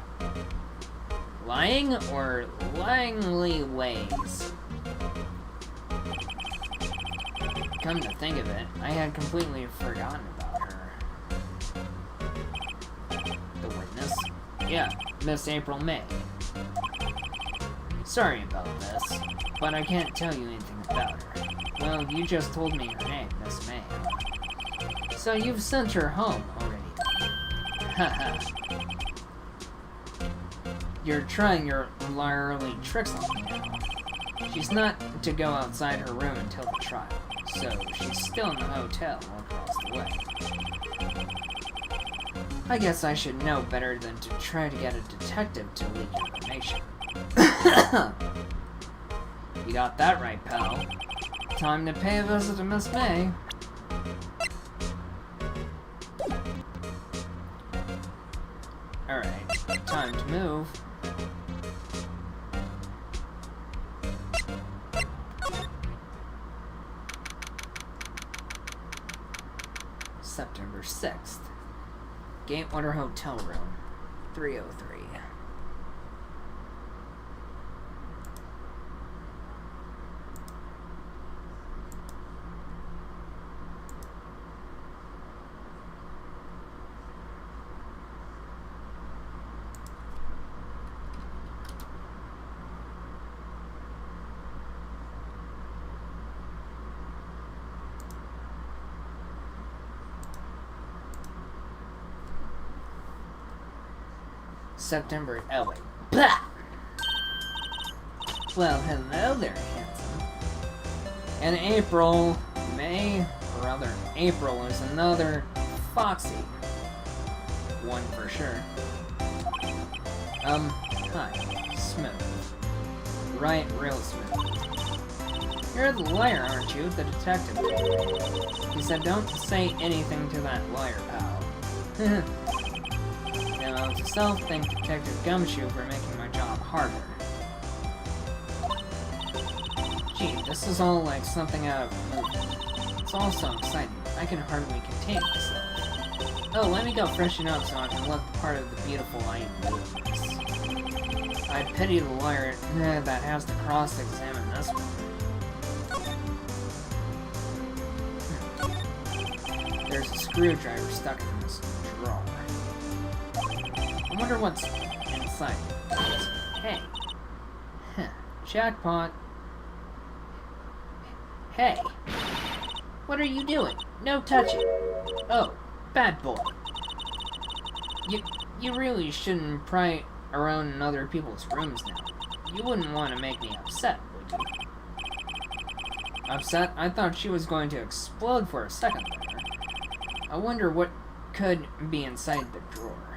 Lying or lyingly ways? Come to think of it, I had completely forgotten about her. The witness? Yeah, Miss April May. Sorry about this, but I can't tell you anything about her. Well, you just told me her name, Miss May. So you've sent her home already. Haha. You're trying your liarly tricks on me now. She's not to go outside her room until the trial, so she's still in the hotel across the way. I guess I should know better than to try to get a detective to leak information. You got that right, pal. Time to pay a visit to Miss May. Alright, time to move. September 6th. Gatewater Hotel Room, 303. September, LA. Blah! Well, hello there, handsome. And April is another Foxy. One for sure. Hi. Smooth. Right, real smooth. You're the lawyer, aren't you? The detective. He said, don't say anything to that lawyer, pal. Now, to self-thank Detective Gumshoe for making my job harder. Gee, this is all like something out of a movie. It's all so exciting, I can hardly contain myself. Oh, let me go freshen up so I can look the part of the beautiful I witness. I pity the lawyer that has to cross-examine this one. There's a screwdriver stuck in this drawer. I wonder what's inside. Hey. Huh. Jackpot. Hey. What are you doing? No touching. Oh, bad boy. You really shouldn't pry around in other people's rooms now. You wouldn't want to make me upset, would you? Upset? I thought she was going to explode for a second there. I wonder what could be inside the drawer.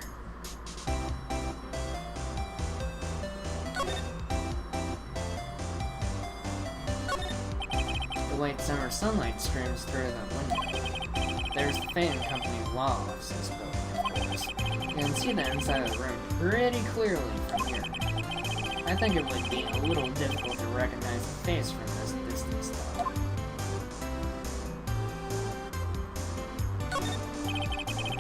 The white summer sunlight streams through the window. There's the fan company law offices building, of course. You can see the inside of the room pretty clearly from here. I think it would be a little difficult to recognize the face from this distance, though.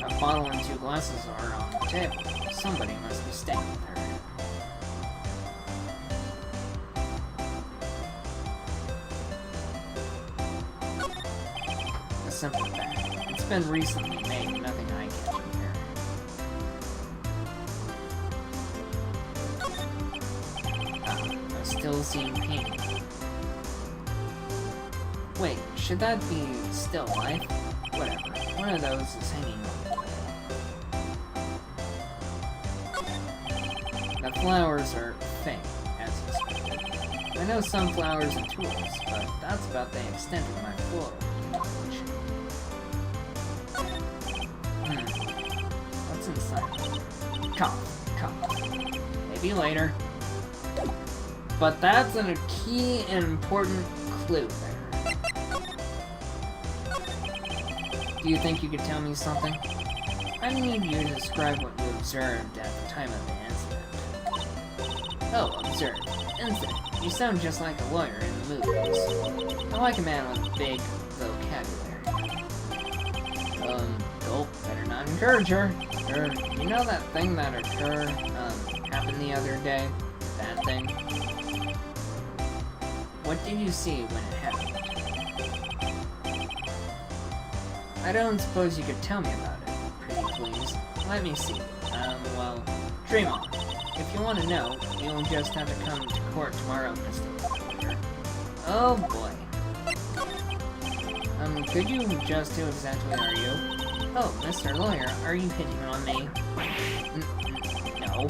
A bottle and 2 glasses are on the table. Somebody must be staying with her. A simple bag. It's been recently made, nothing eye-catching here. A still scene painting. Wait, should that be still life? Whatever. One of those is hanging on. The flowers are fake, as expected. I know some flowers are tools, but that's about the extent of my floral knowledge. What's inside? Cough. Maybe later. But that's a key and important clue there. Do you think you could tell me something? I need you to describe what you observed at the time of the incident. Oh, observed. Incident. You sound just like a lawyer in the movies. I like a man with a big vocabulary. Gulp, better not encourage her. You know that thing that happened the other day? That thing? What did you see when it happened? I don't suppose you could tell me about it, pretty please. Let me see. Well, dream on. If you want to know, you'll just have to come to court tomorrow, Mr. Lawyer. Oh boy. Could you just who exactly are you? Oh, Mr. Lawyer, are you hitting on me? No.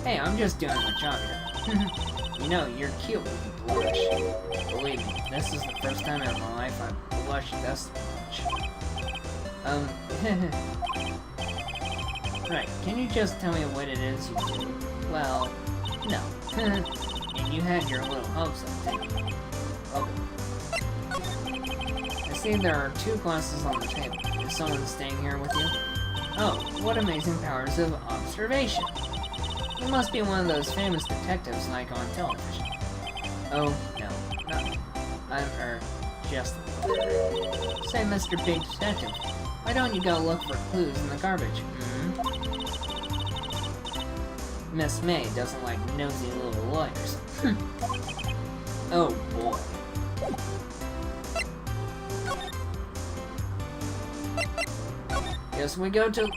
Hey, I'm just doing my job here. You know, you're cute when you blush. Believe me, this is the first time in my life I've blushed this much. Right, can you just tell me what it is you do? Well, no. And you had your little hopes up, didn't you? Okay. I see there are 2 glasses on the table. Is someone staying here with you? Oh, what amazing powers of observation! You must be one of those famous detectives like on television. Oh, no, nothing. I'm, just a lawyer. Say, Mr. Big Detective, why don't you go look for clues in the garbage, Miss May doesn't like nosy little lawyers. Oh, boy. Guess we go to...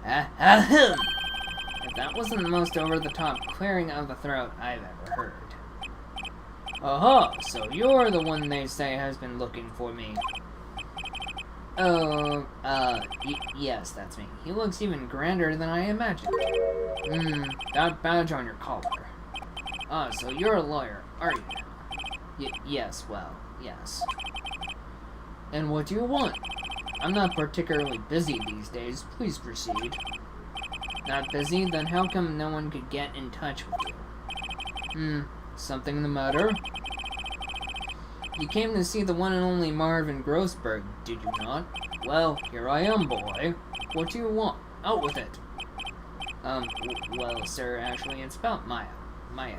If that wasn't the most over-the-top clearing of the throat I've ever heard. Aha! So you're the one they say has been looking for me. Oh, yes, that's me. He looks even grander than I imagined. That badge on your collar. Ah, so you're a lawyer, are you now? Yes, well, yes. And what do you want? I'm not particularly busy these days. Please proceed. Not busy? Then how come no one could get in touch with you? Something the matter? You came to see the one and only Marvin Grossberg, did you not? Well, here I am, boy. What do you want? Out with it. Well, sir, actually, it's about Maya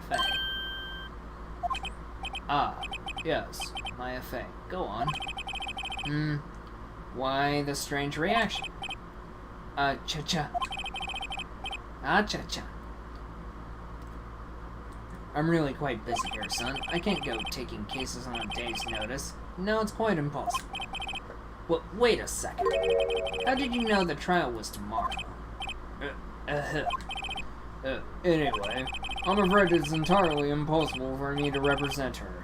Fey. Ah, yes, Maya Fey. Go on. Why the strange reaction? Cha-cha. Ah, cha-cha. I'm really quite busy here, son. I can't go taking cases on a day's notice. No, it's quite impossible. Well, wait a second. How did you know the trial was tomorrow? Anyway, I'm afraid it's entirely impossible for me to represent her.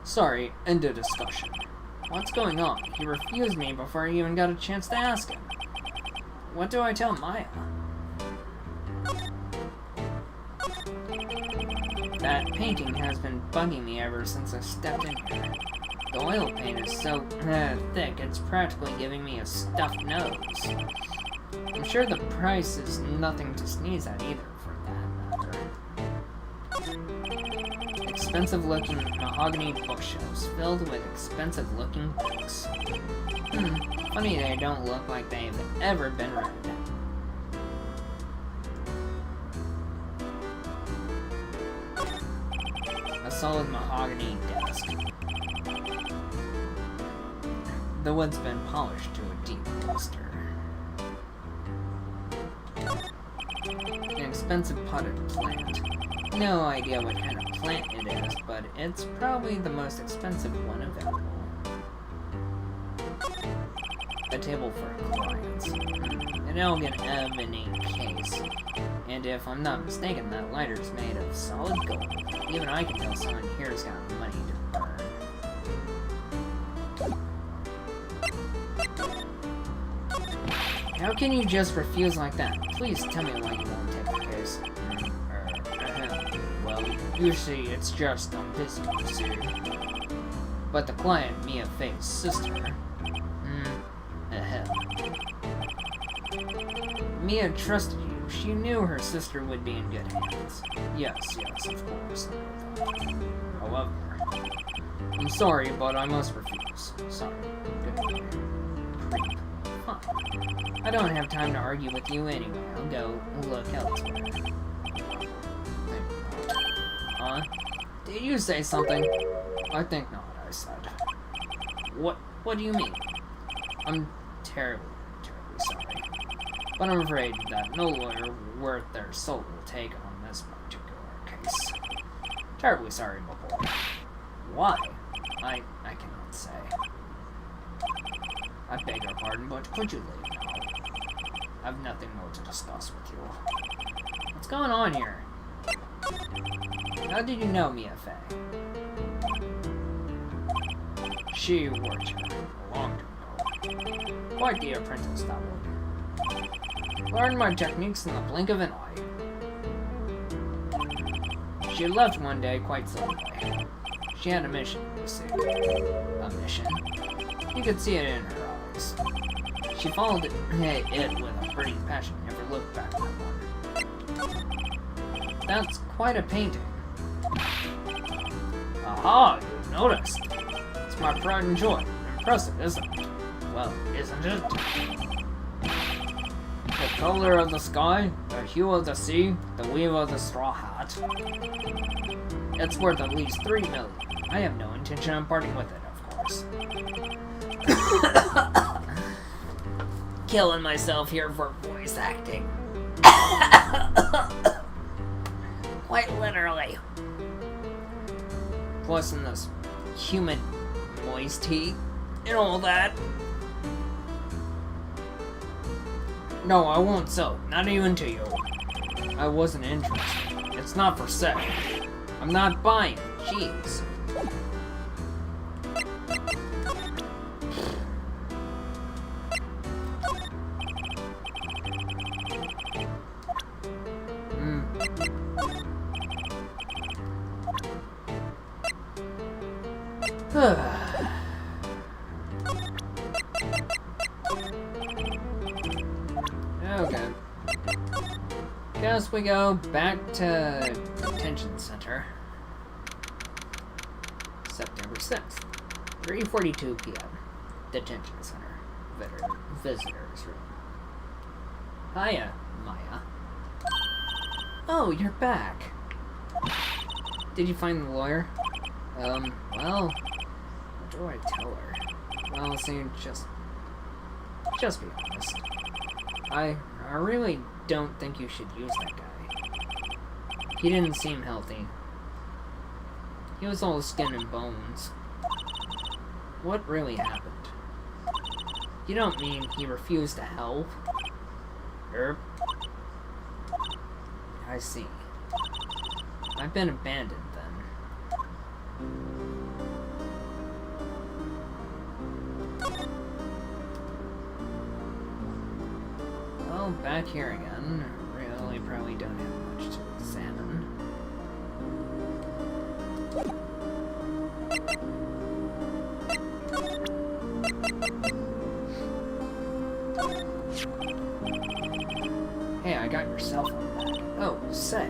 Sorry, end of discussion. What's going on? He refused me before I even got a chance to ask him. What do I tell Maya? That painting has been bugging me ever since I stepped in here. The oil paint is so thick, it's practically giving me a stuffed nose. I'm sure the price is nothing to sneeze at either, for that matter. Expensive-looking mahogany bookshelves filled with expensive-looking books. Funny they don't look like they've ever been read. A solid mahogany desk. The wood's been polished to a deep luster. An expensive potted plant. No idea what kind of plant it is, but it's probably the most expensive one available. A table for clients. An elegant ebony case. And if I'm not mistaken, that lighter's made of solid gold. Even I can tell someone here's got money to burn. How can you just refuse like that? Please tell me why you won't take the case. Well, usually it's just I'm busy, you see. But the client, Mia Fey's sister... Mia trusted you. She knew her sister would be in good hands. Yes, of course. However... I'm sorry, but I must refuse. Sorry. Goodbye. Creep. Fine. I don't have time to argue with you anyway. I'll go look elsewhere. Huh? Did you say something? I think not, I said. What do you mean? I'm terribly sorry. But I'm afraid that no lawyer worth their salt will take on this particular case. Terribly sorry, my boy. Why? I cannot say. I beg your pardon, but could you leave now? I've nothing more to discuss with you. What's going on here? How did you know Mia Fey? She worked here a long time ago. Quite the apprentice, that one. Learned my techniques in the blink of an eye. She left one day quite suddenly. She had a mission, you see. A mission? You could see it in her eyes. She followed it with a burning passion, never looked back that one. That's quite a painting. Aha, you noticed. It's my pride and joy. Impressive, isn't it? Well, isn't it? The color of the sky, the hue of the sea, the weave of the straw hat. It's worth at least 3 million. I have no intention of parting with it, of course. Killing myself here for voice acting. Quite literally. Plus in this humid moist heat and all that. No, I won't sell it. Not even to you. I wasn't interested. It's not for sale. I'm not buying. Jeez. Okay. Guess we go back to detention center. September 6th, 3:42 p.m. Detention center. Visitors room. Hiya, Maya. Oh, you're back. Did you find the lawyer? Well, what do I tell her? Well, see, just be honest. I really don't think you should use that guy. He didn't seem healthy. He was all skin and bones. What really happened? You don't mean he refused to help? I see. I've been abandoned then. Well, back here again. Really probably don't have much to examine. Hey, I got your cell phone back. Oh, say,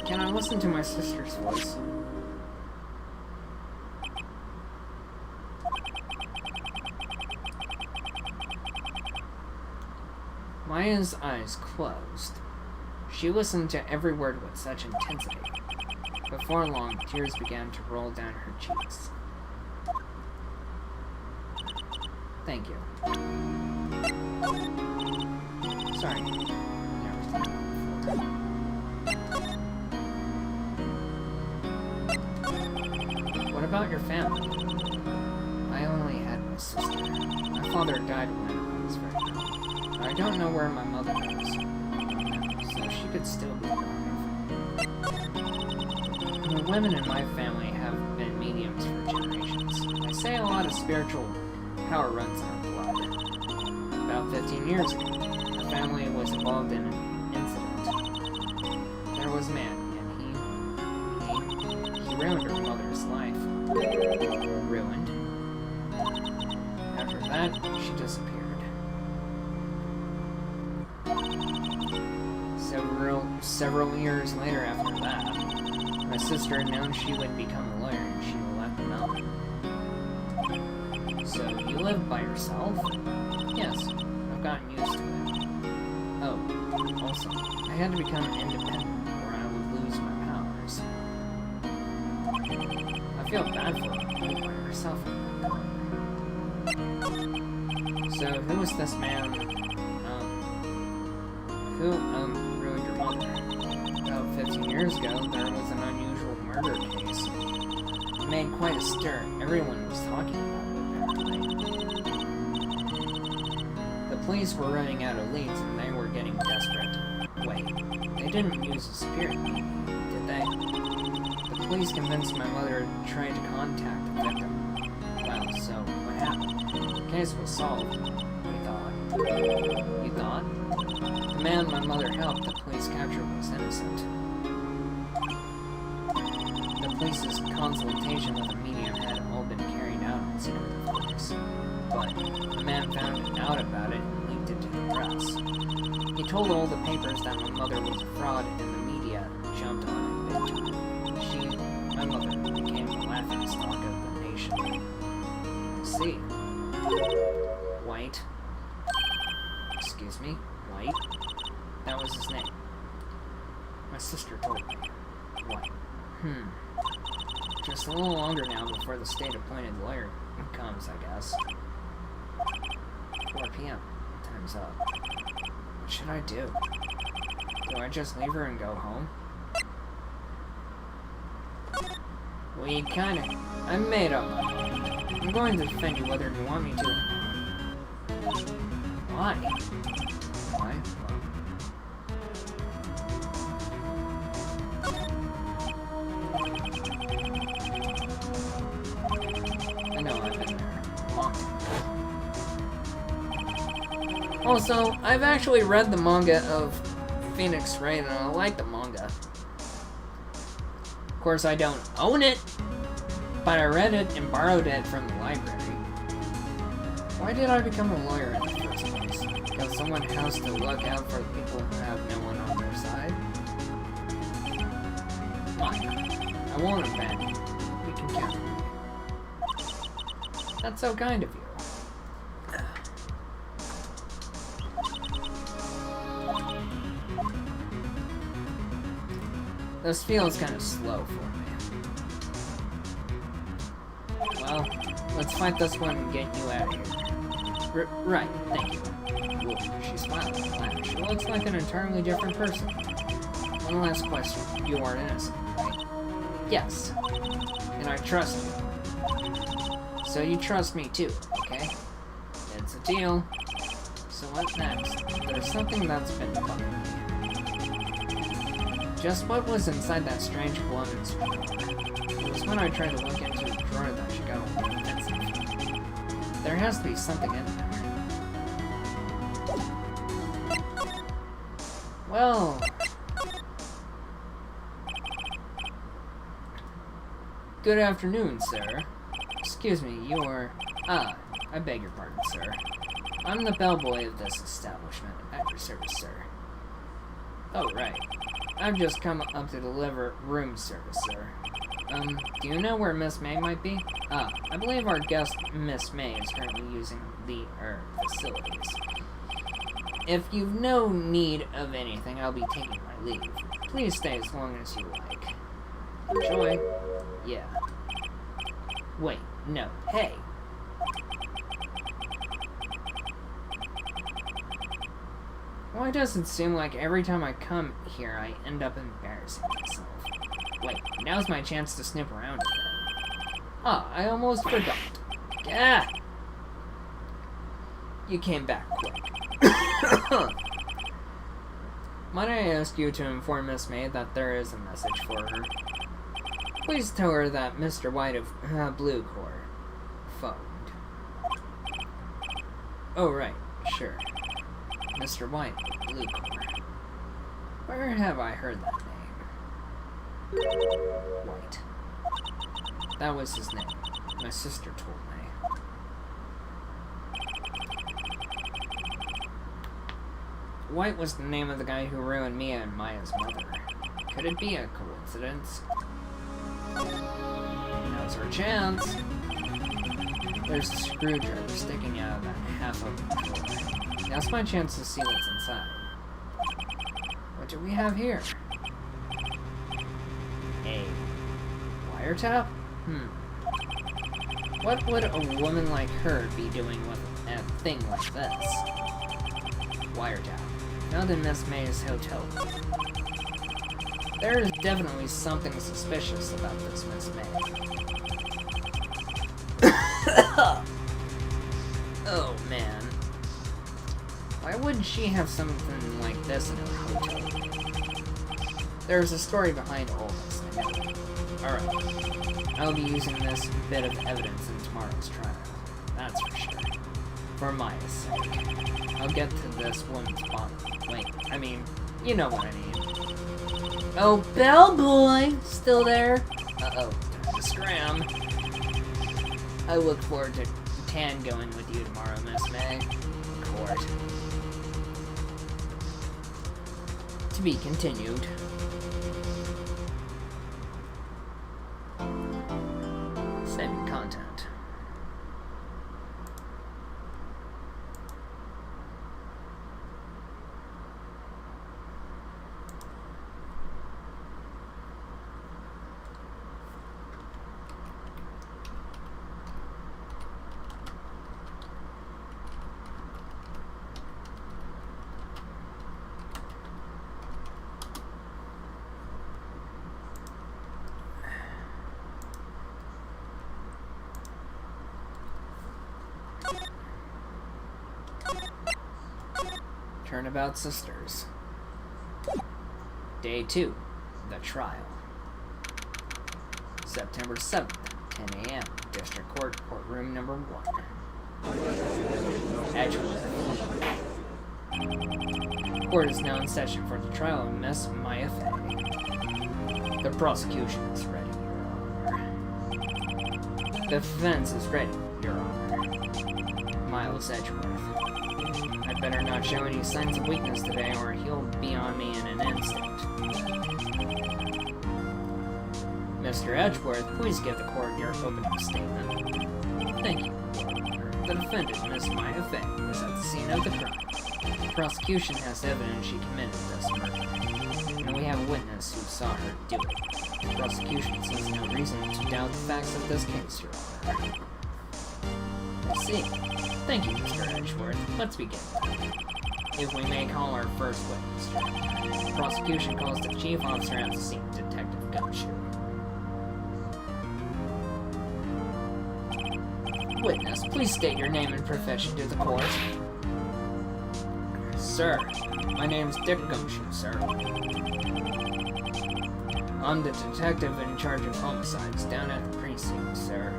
can I listen to my sister's voice? Maya's eyes closed. She listened to every word with such intensity. Before long, tears began to roll down her cheeks. Thank you. Sorry. What about your family? I only had my sister. My father died when I was very young. I don't know where my mother is. So she could still be alive. The women in my family have been mediums for generations. They say a lot of spiritual power runs in our blood. About 15 years ago, the family was involved in an incident. There was a man, and he ruined her mother's life. Ruined. After that, she disappeared. Several years later after that, my sister had known she would become a lawyer, and she left the mountain. So, you live by yourself? Yes, I've gotten used to it. Oh, also, I had to become independent, or I would lose my powers. I feel bad for her who by herself. So, who was this man? Who ruined your mother? About 15 years ago, there was an unusual murder case. It made quite a stir. Everyone was talking about it, apparently. The police were running out of leads, and they were getting desperate. Wait, they didn't use a spirit medium, did they? The police convinced my mother to try to contact the victim. Well, so, what happened? The case was solved, we thought. You thought? The man my mother helped the police capture was innocent. The police's consultation with the medium had all been carried out in secret, of course. But the man found out about it and leaked it to the press. He told all the papers that my mother was a fraud, and the media jumped on it big time. My mother, became the laughingstock of the nation. I see. White. Excuse me? White? That was his name. My sister told me. White. Just a little longer now before the state-appointed lawyer comes, I guess. 4 p.m. Time's up. What should I do? Do I just leave her and go home? We kinda... I made up my mind. I'm going to defend you whether you want me to. Why? Why? I know, I've been there. Also, I've actually read the manga of Phoenix Wright, and I like the manga. Of course, I don't own it, but I read it and borrowed it from the library. Why did I become a lawyer in the first place? Because someone has to look out for the people who have no one on their side? Fine. I won't abandon you. You can count on me. That's so kind of you. This feels kind of slow for me. Well, let's fight this one and get you out of here. Right, thank you. Whoa, she smiled. She looks like an entirely different person. One last question. You are innocent, right? Yes. And I trust you. So you trust me too, okay? It's a deal. So what next? There's something that's been bugging me. Just what was inside that strange woman's drawer? It was when I tried to look into the drawer that she got all defensive. There has to be something in there. Well... Good afternoon, sir. Excuse me, you're... Ah, I beg your pardon, sir. I'm the bellboy of this establishment. At your service, sir. Oh, right. I've just come up to deliver room service, sir. Do you know where Miss May might be? Ah, I believe our guest, Miss May, is currently using the, facilities. If you've no need of anything, I'll be taking my leave. Please stay as long as you like. Enjoy. Yeah. Wait, no. Hey! Why does it seem like every time I come here, I end up embarrassing myself? Wait, now's my chance to snoop around again. Ah, I almost forgot. Yeah! You came back quick. Might I ask you to inform Miss May that there is a message for her? Please tell her that Mr. White of Blue Corps phoned. Oh, right, sure. Mr. White, Blue Corps. Where have I heard that name? White. That was his name. My sister told me. White was the name of the guy who ruined Mia and Maya's mother. Could it be a coincidence? Now's our chance. There's a screwdriver sticking out of that half of the drawer. Now's my chance to see what's inside. What do we have here? A wiretap? What would a woman like her be doing with a thing like this? Wiretap. Found in Miss May's hotel room. There is definitely something suspicious about this Miss May. Oh, man. Why would she have something like this in her hotel room? There's a story behind all this, I know. Alright. I'll be using this bit of evidence in tomorrow's trial. That's for sure. For Maya's sake. I'll get to this woman's body. Wait, I mean, you know what I mean. Oh, bellboy! Still there? Uh-oh, time to scram. I look forward to tangoing with you tomorrow, Miss May. Court. To be continued. Saving content. Turnabout Sisters. Day 2. The Trial. September 7th, 10 a.m. District Court, Courtroom Number 1. Edgewood. Court is now in session for the trial of Miss Maya Fey. The prosecution is ready, Your Honor. The defense is ready, Your Honor. Miles Edgeworth. I'd better not show any signs of weakness today, or he'll be on me in an instant. Mr. Edgeworth, please give the court your opening statement. Thank you, Your Honor. The defendant, Miss Maya Fey, was at the scene of the crime. The prosecution has evidence she committed this murder, and we have a witness who saw her do it. The prosecution sees no reason to doubt the facts of this case, Your Honor. I see. Thank you, Mr. Edgeworth. Let's begin. If we may call our first witness, Your Honor. The prosecution calls the chief officer at the scene, Detective Gumshoe. Witness, please state your name and profession to the court. Sir, my name's Dick Gumshoe, sir. I'm the detective in charge of homicides down at the precinct, sir.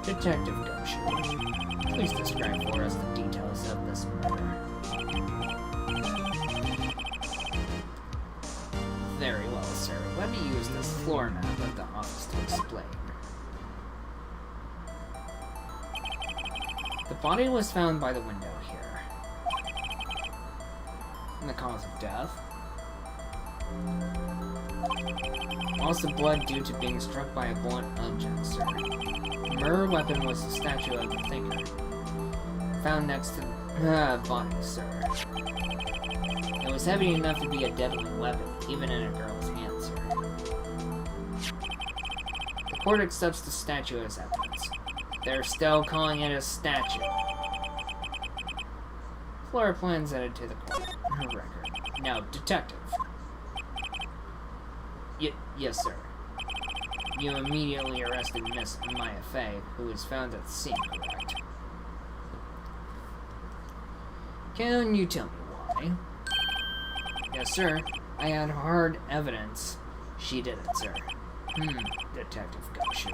Detective Gumshoe, please describe for us the details of this murder. Very well, sir. Let me use this floor map of the office to explain. The body was found by the window here. And the cause of death? Loss of blood due to being struck by a blunt object, sir. The murder weapon was a statue of the thinker. Found next to the body, sir. It was heavy enough to be a deadly weapon, even in a girl's hand, sir. The court accepts the statue as evidence. They're still calling it a statue. Floor plans added to the court record. Now, detective. Yes, sir. You immediately arrested Miss Maya Fey, who was found at the scene, correct? Can you tell me why? Yes, sir. I had hard evidence. She did it, sir. Detective Gumshoe.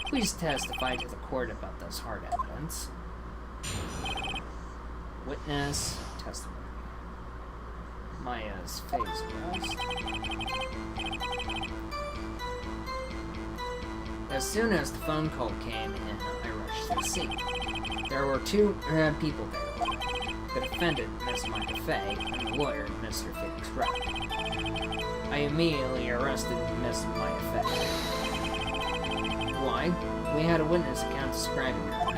Please testify to the court about this hard evidence. Witness testimony. Maya's face was. As soon as the phone call came in, I rushed to the scene. There were two people there. The defendant, Miss Maya Fey, and the lawyer, Mr. Felix Wright. I immediately arrested Miss Maya Fey. Why? We had a witness account describing her.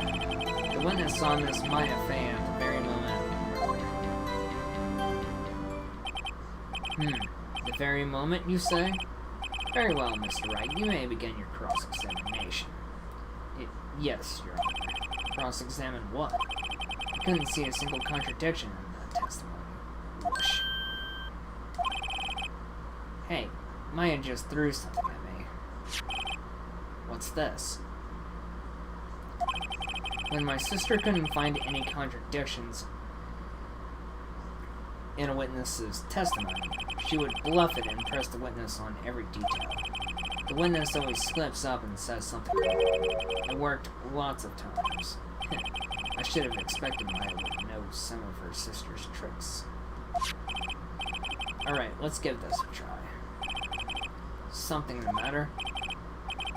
The witness saw Miss Maya Fey at the very moment of the murder. The very moment, you say? Very well, Mr. Wright. You may begin your cross-examination. Yes, Your Honor. Cross-examine what? I couldn't see a single contradiction in that testimony. Whoosh. Hey, Maya just threw something at me. What's this? When my sister couldn't find any contradictions in a witness's testimony, she would bluff it and press the witness on every detail. The witness always slips up and says something wrong. It worked lots of times. I should have expected Maya would know some of her sister's tricks. Alright, let's give this a try. Something the matter?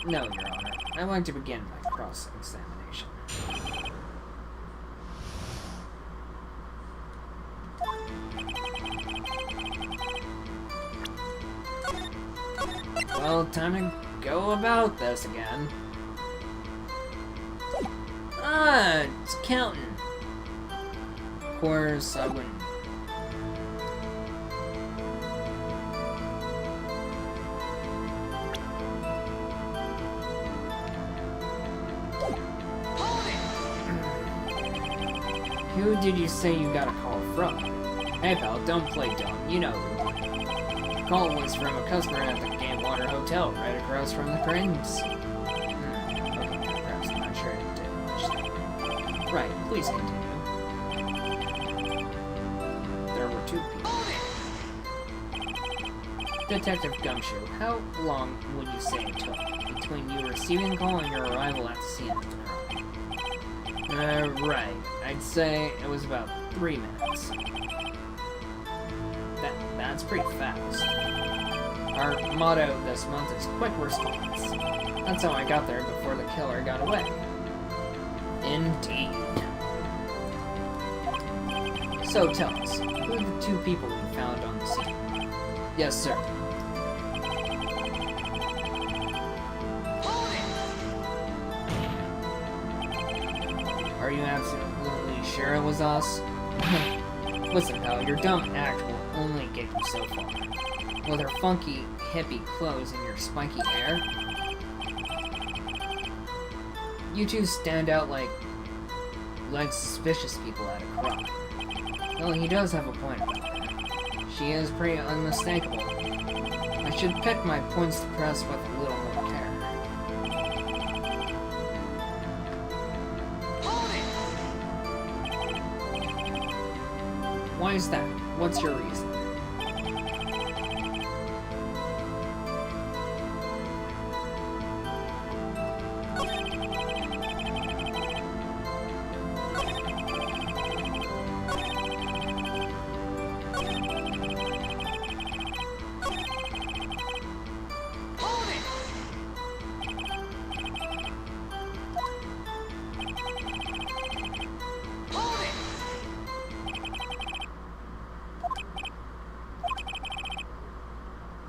No, Your Honor. I'd like to begin my cross-examination. Well, time to go about this again. It's counting. Of course, I wouldn't. Who did you say you got a call from? Hey pal, don't play dumb, you know who. The call was from a customer at the Gamewater Hotel, right across from the cranes. Okay, perhaps I'm not sure it did much. Right, please continue. There were two people. Detective Gumshoe, how long would you say it took between you receiving the call and your arrival at the scene of the crime? Right. I'd say it was about 3 minutes. That's pretty fast. Our motto this month is quick response. That's how I got there before the killer got away. Indeed. So tell us, who are the two people you found on the scene? Yes, sir. Are you absolutely sure it was us? Listen, pal, your dumb act will only get you so far. With her funky, hippie clothes and your spiky hair, you two stand out like suspicious people at a crime. Well, he does have a point about her. She is pretty unmistakable. I should pick my points to press with a little more care. Why is that? What's your reason?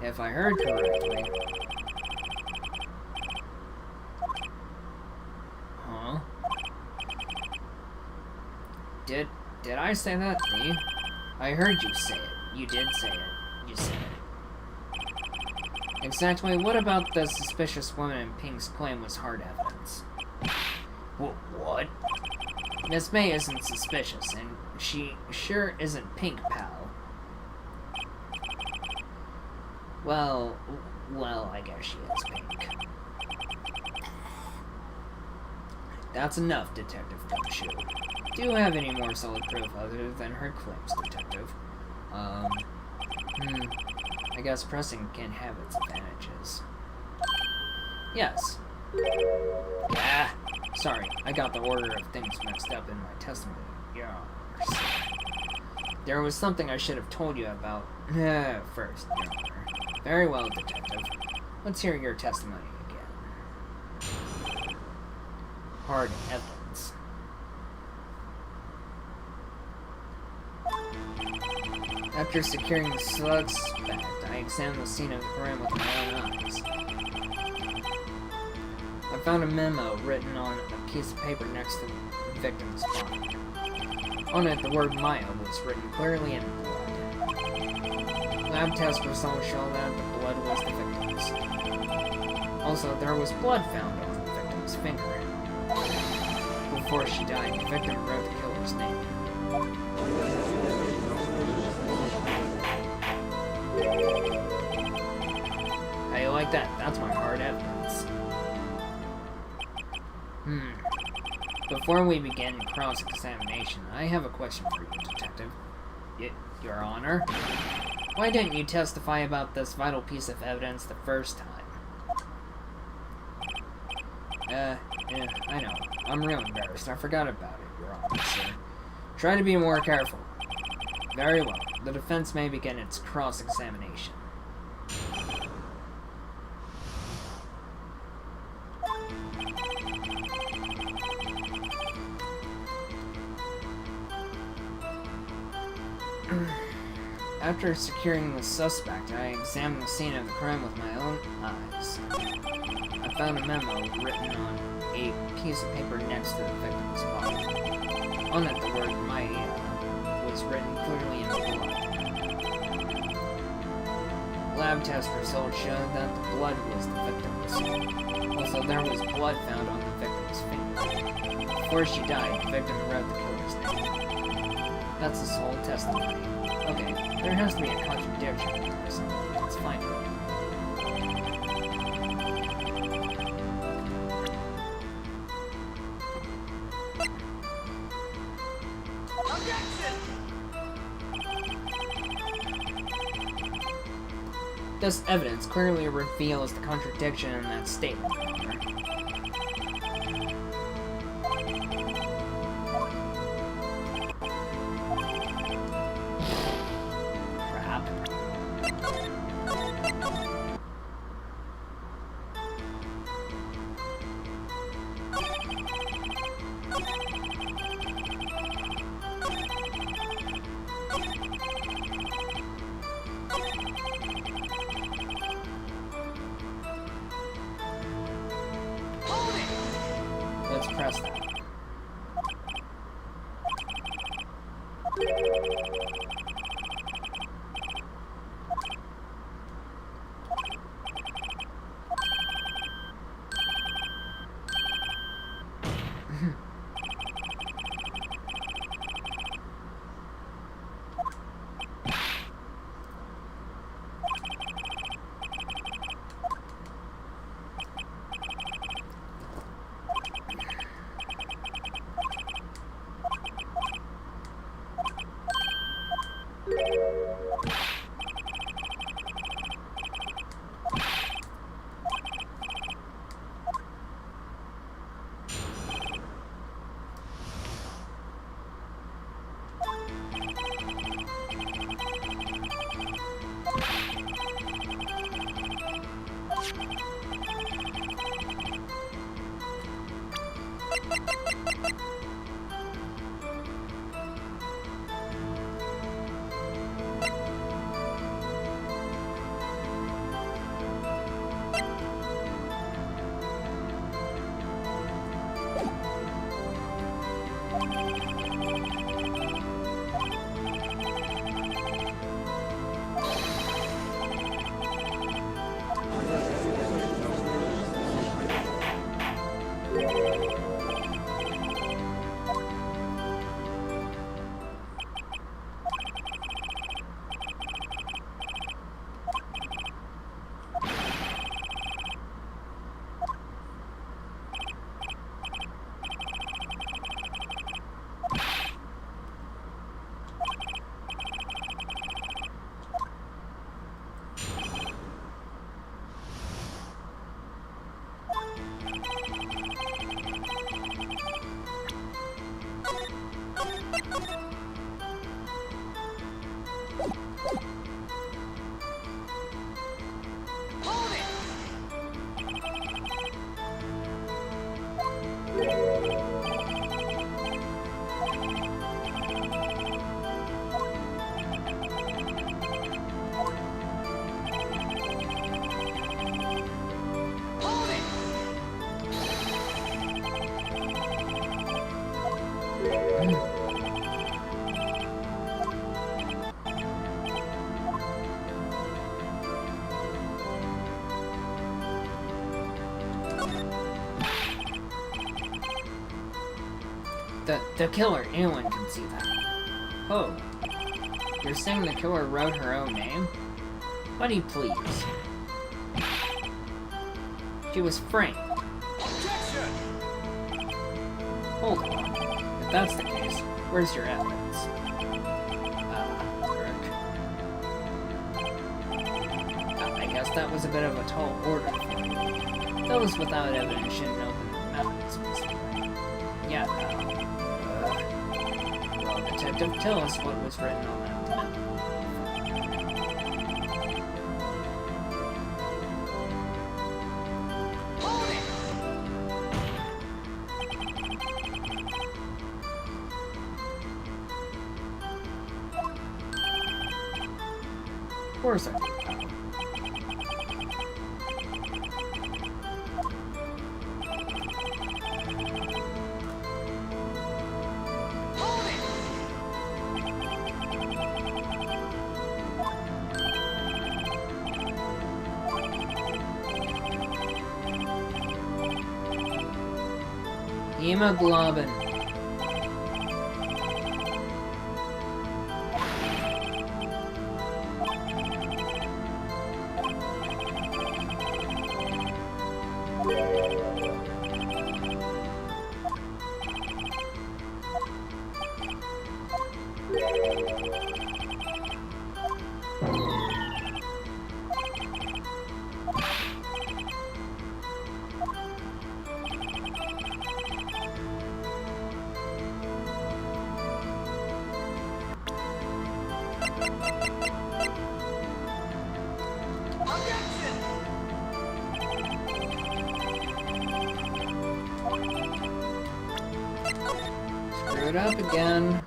If I heard correctly... Huh? Did I say that, Lee? I heard you say it. You did say it. You said it. Exactly what about the suspicious woman in Pink's claim was hard evidence? What? Miss May isn't suspicious, and she sure isn't Pink, pal. Well, I guess she is Pink. That's enough, Detective Gumshoe. Do you have any more solid proof other than her claims, Detective? I guess pressing can have its advantages. Yes. Yeah. Sorry, I got the order of things mixed up in my testimony. Yeah. There was something I should have told you about first, Your Honor. Very well, Detective. Let's hear your testimony again. Hard evidence. After securing the suspect, I examined the scene of the crime with my own eyes. I found a memo written on a piece of paper next to the victim's body. On it, the word Maya was written clearly in blood. Lab test results show that the blood was the victim's. Also, there was blood found on the victim's finger. Before she died, the victim wrote the killer's name. How you like that? That's my hard evidence. Before we begin cross-examination, I have a question for you, Detective. Your Honor? Why didn't you testify about this vital piece of evidence the first time? Yeah, I know. I'm real embarrassed. I forgot about it, Your Honor, sir. Try to be more careful. Very well. The defense may begin its cross-examination. After securing the suspect, I examined the scene of the crime with my own eyes. I found a memo written on a piece of paper next to the victim's body. On it, the word Maya was written clearly in blood. Lab test results showed that the blood was the victim's. Also, there was blood found on the victim's finger. Before she died, the victim wrote the killer's name. That's his whole testimony. Okay, there has to be a contradiction or something. Let's find it. This evidence clearly reveals the contradiction in that statement, Your Honor. Crap. press that. The killer, anyone can see that. Oh, you're saying the killer wrote her own name? Buddy, please. She was framed. Hold on. If that's the case, where's your evidence? Rick. I guess that was a bit of a tall order for you. Those without evidence shouldn't open their mouths, Mr. Yeah, well, Detective, tell us what was written on that memo. Of course I do. Hemoglobin. Screwed up again.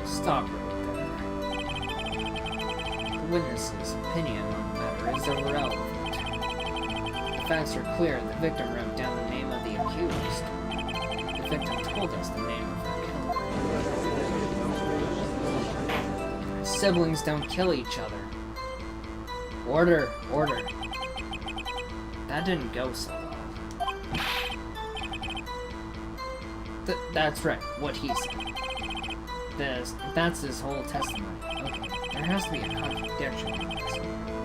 Stop right there. The witness's opinion on the matter is irrelevant. The facts are clear. The victim wrote down the name of the accused. The victim told us the name of her killer. Siblings don't kill each other. Order, order. That didn't go so well. That's right, what he said. That's his whole testimony. Okay, there has to be a contradiction in this.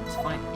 Let's find it.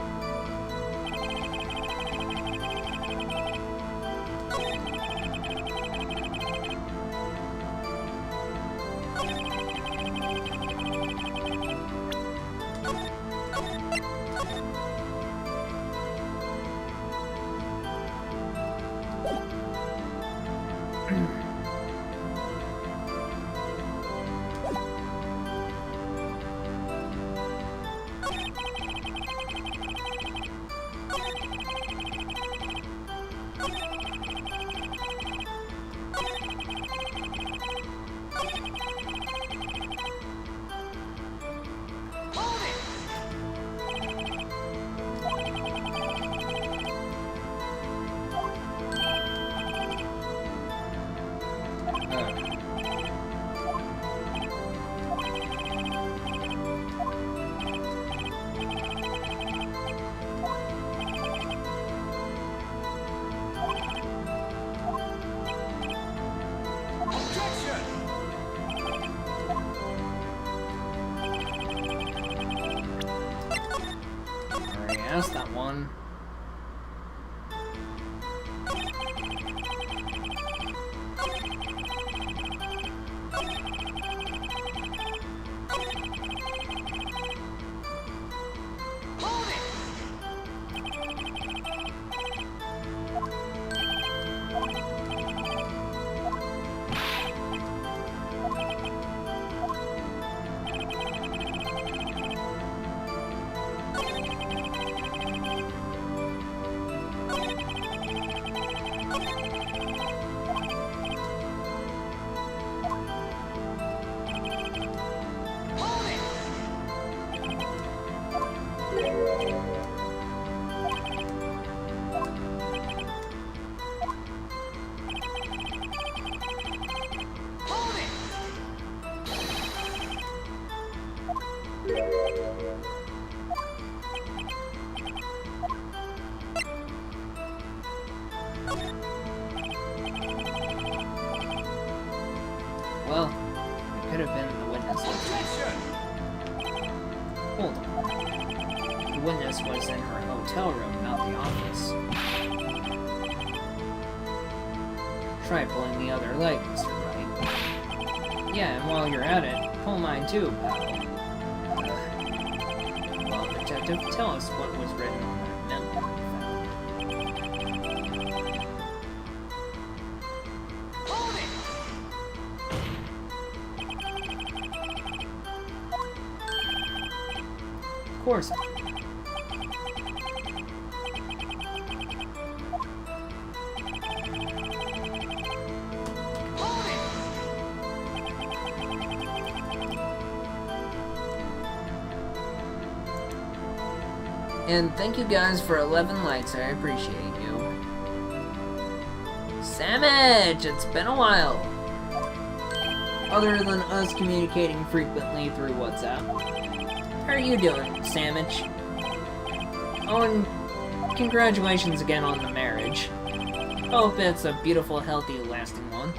Asked that one. Well, it could have been the witness. Hold on. The witness was in her hotel room, not the office. Try pulling the other leg, Mr. Wright. Yeah, and while you're at it, pull mine too, pal. Well, detective, tell us what was written on that memo you found. Of course. And thank you guys for 11 likes, I appreciate you. Samage, it's been a while. Other than us communicating frequently through WhatsApp. How are you doing, Sandwich? Oh, and congratulations again on the marriage. Hope it's a beautiful, healthy, lasting one.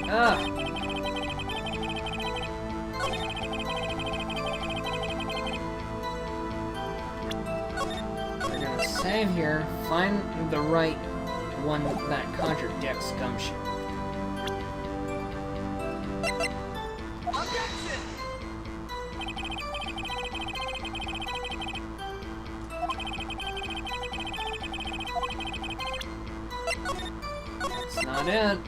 Ugh. We're gonna save here, find the right one that contradicts Gumshoe. That's not it.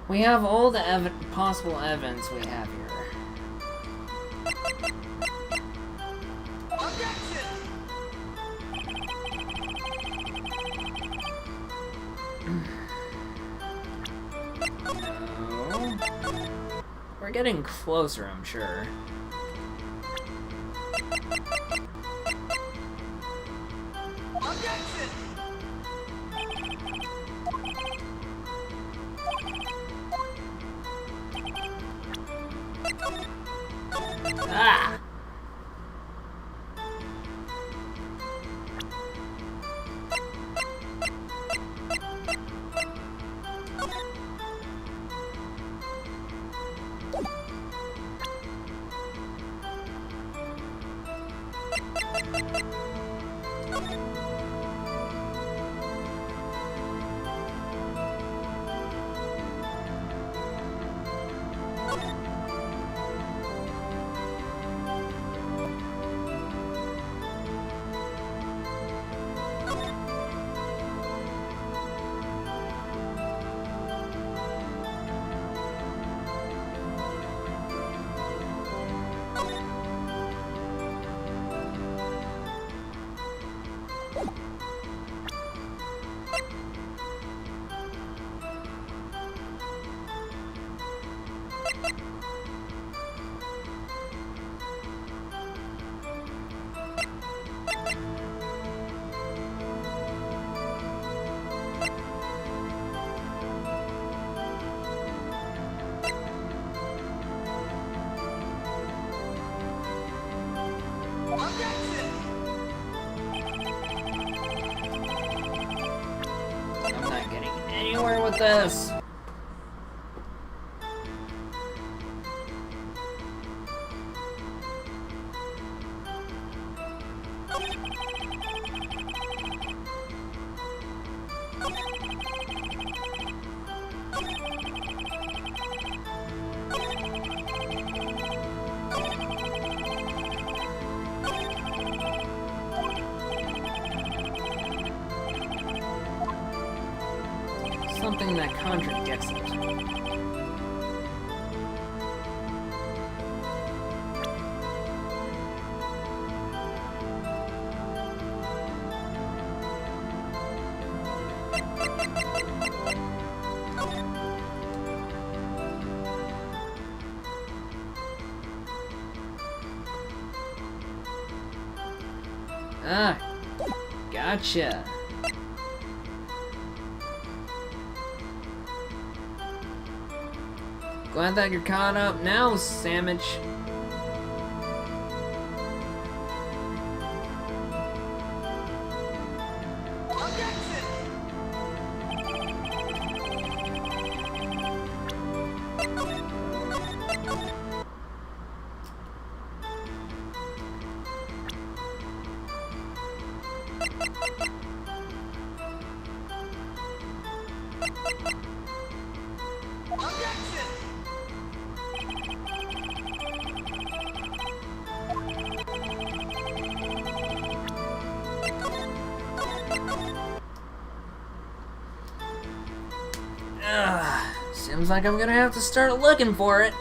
We have all the possible evidence we have here. No. We're getting closer, I'm sure. Ah! I'm not getting anywhere with this. Something that contradicts it. Ah, gotcha. Glad that you're caught up now, Sandwich. Seems like I'm gonna have to start looking for it.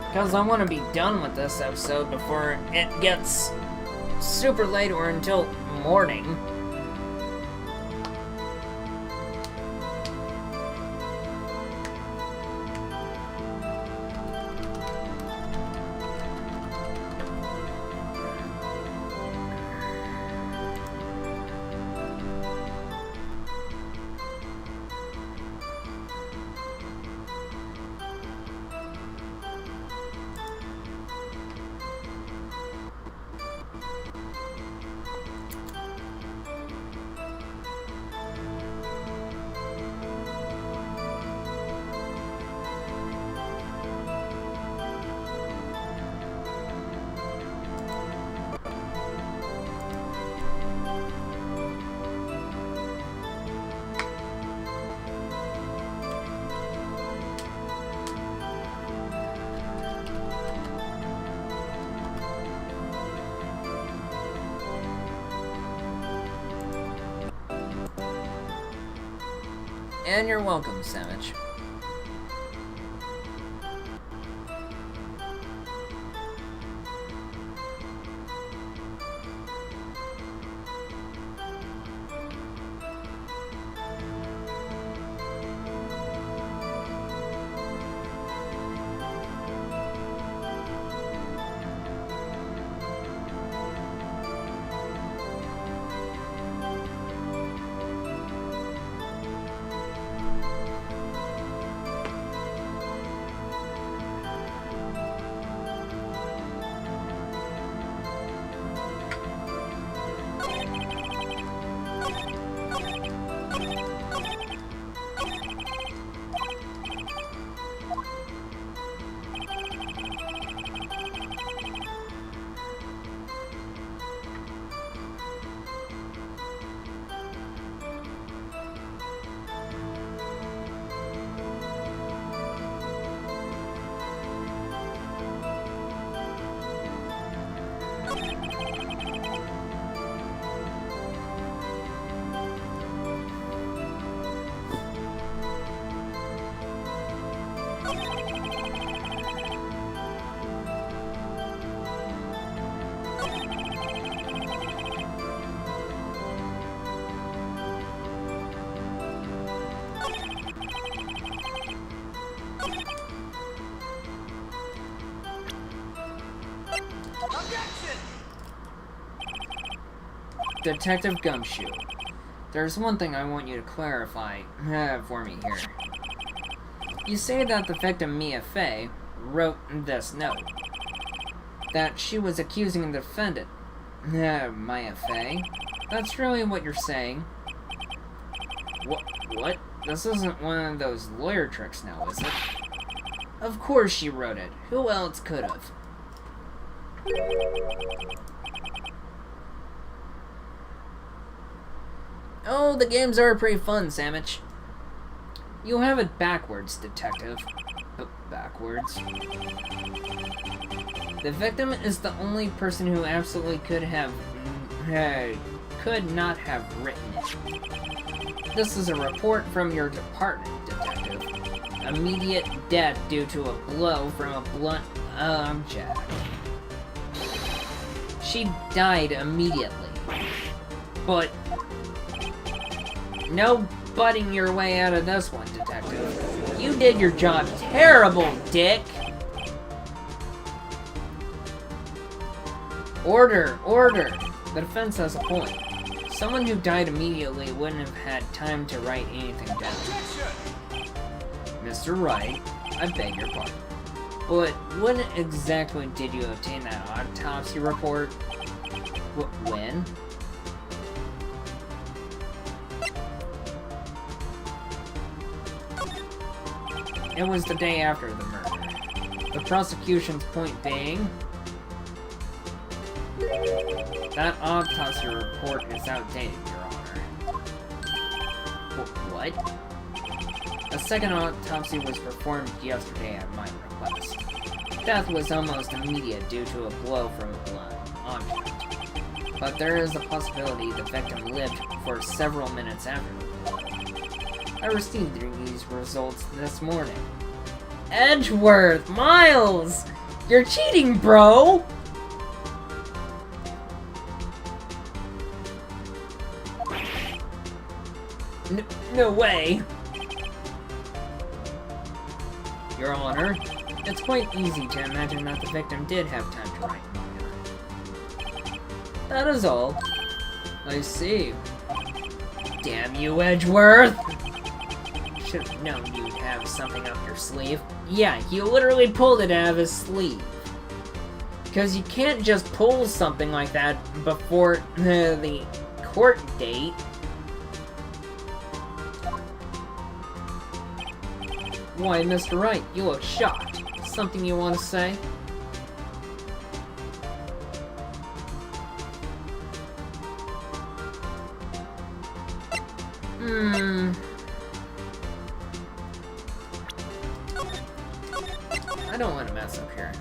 Because I want to be done with this episode before it gets super late or until morning. And you're welcome, Savage. Detective Gumshoe, there's one thing I want you to clarify for me here. You say that the victim, Mia Fey, wrote this note. That she was accusing the defendant, Mia Fey. That's really what you're saying. What? This isn't one of those lawyer tricks now, is it? Of course she wrote it. Who else could have? Oh, the games are pretty fun, Sandwich. You have it backwards, Detective. Backwards? The victim is the only person who absolutely could not have written it. This is a report from your department, Detective. Immediate death due to a blow from a blunt object. She died immediately. But no butting your way out of this one, Detective. You did your job terrible, Dick! Order! The defense has a point. Someone who died immediately wouldn't have had time to write anything down. Mr. Wright, I beg your pardon. But when exactly did you obtain that autopsy report? When? it was the day after the murder. The prosecution's point being that autopsy report is outdated, Your Honor. What? A second autopsy was performed yesterday at my request. Death was almost immediate due to a blow from a blunt object. But there is a possibility the victim lived for several minutes after the blow. I received these results this morning. Edgeworth! Miles! You're cheating, bro! No way! Your Honor, it's quite easy to imagine that the victim did have time to write manga. That is all. I see. Damn you, Edgeworth! Should have known you'd have something up your sleeve. Yeah, he literally pulled it out of his sleeve. Because you can't just pull something like that before the court date. Why, Mr. Wright, you look shocked. Something you want to say? I don't want to mess up here.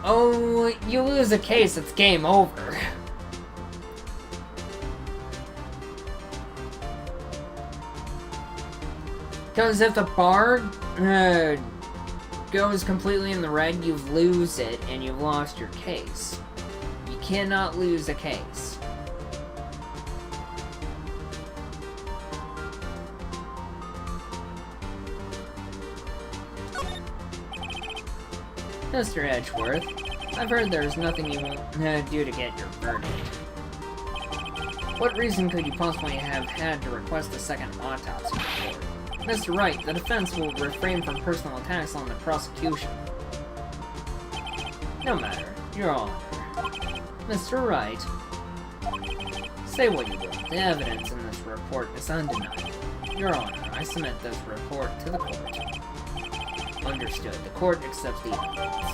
Oh, you lose a case, it's game over. Because if the bar goes completely in the red, you lose it and you've lost your case. You cannot lose a case. Mr. Edgeworth, I've heard there's nothing you won't do to get your verdict. What reason could you possibly have had to request a second autopsy report? Mr. Wright, the defense will refrain from personal attacks on the prosecution. No matter, Your Honor. Mr. Wright, say what you will, the evidence in this report is undeniable. Your Honor, I submit this report to the court. Understood. The court accepts the evidence.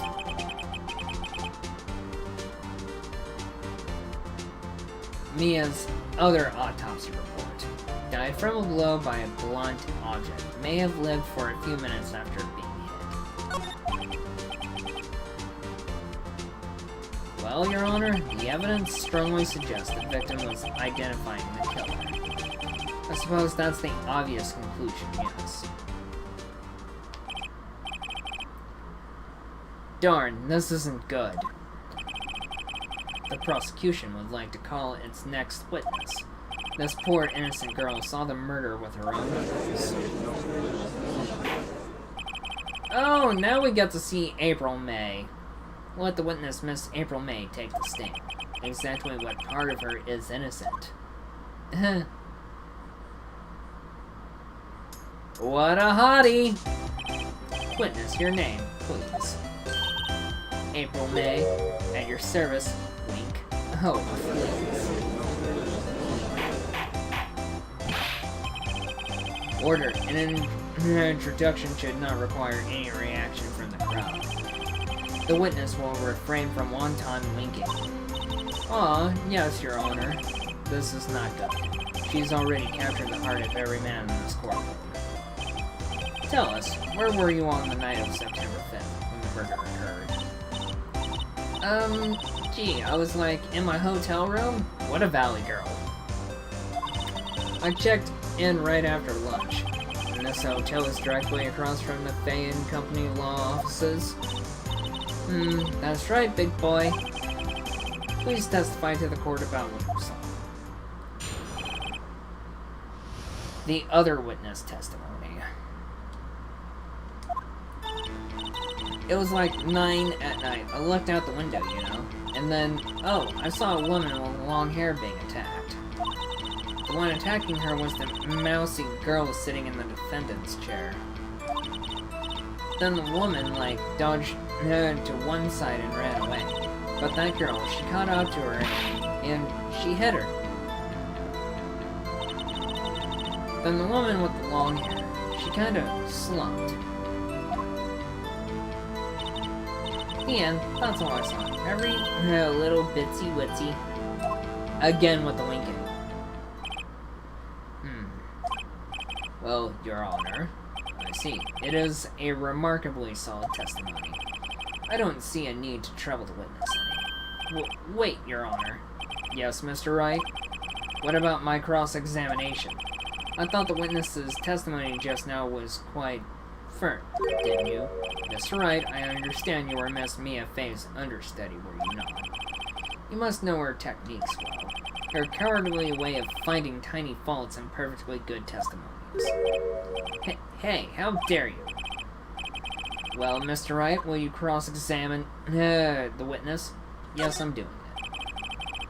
Mia's other autopsy report. Died from a blow by a blunt object. May have lived for a few minutes after being hit. Well, Your Honor, the evidence strongly suggests the victim was identifying the killer. I suppose that's the obvious conclusion, yes. Darn, this isn't good. The prosecution would like to call its next witness. This poor innocent girl saw the murder with her own eyes. Oh, now we get to see April May. Let the witness, Miss April May, take the stand. Exactly what part of her is innocent. What a hottie! Witness, your name, please. April May, at your service, wink. Oh, please. Order. An introduction should not require any reaction from the crowd. The witness will refrain from wanton winking. Aw, yes, Your Honor. This is not good. She's already captured the heart of every man in this courtroom. Tell us, where were you on the night of September 5th, when the murder occurred? Gee, I was like, in my hotel room? What a valley girl. I checked in right after lunch, and this hotel is directly across from the Fay & Company law offices. That's right, big boy. Please testify to the court about what you saw. The other witness testimony. It was like 9 at night. I looked out the window, you know, and then, oh, I saw a woman with long hair being attacked. The one attacking her was the mousy girl sitting in the defendant's chair. Then the woman, like, dodged to one side and ran away. But that girl, she caught up to her and she hit her. Then the woman with the long hair, she kind of slumped. The end. That's all I saw. Every little bitsy witsy. Again with the winking. Well, Your Honor, I see. It is a remarkably solid testimony. I don't see a need to trouble the witness any. Wait, Your Honor. Yes, Mr. Wright? What about my cross-examination? I thought the witness's testimony just now was quite firm, didn't you? Mr. Wright, I understand you were Miss Mia Fey's understudy, were you not? You must know her techniques well. Her cowardly way of finding tiny faults in perfectly good testimonies. Hey, how dare you? Well, Mr. Wright, will you cross-examine the witness? Yes, I'm doing it.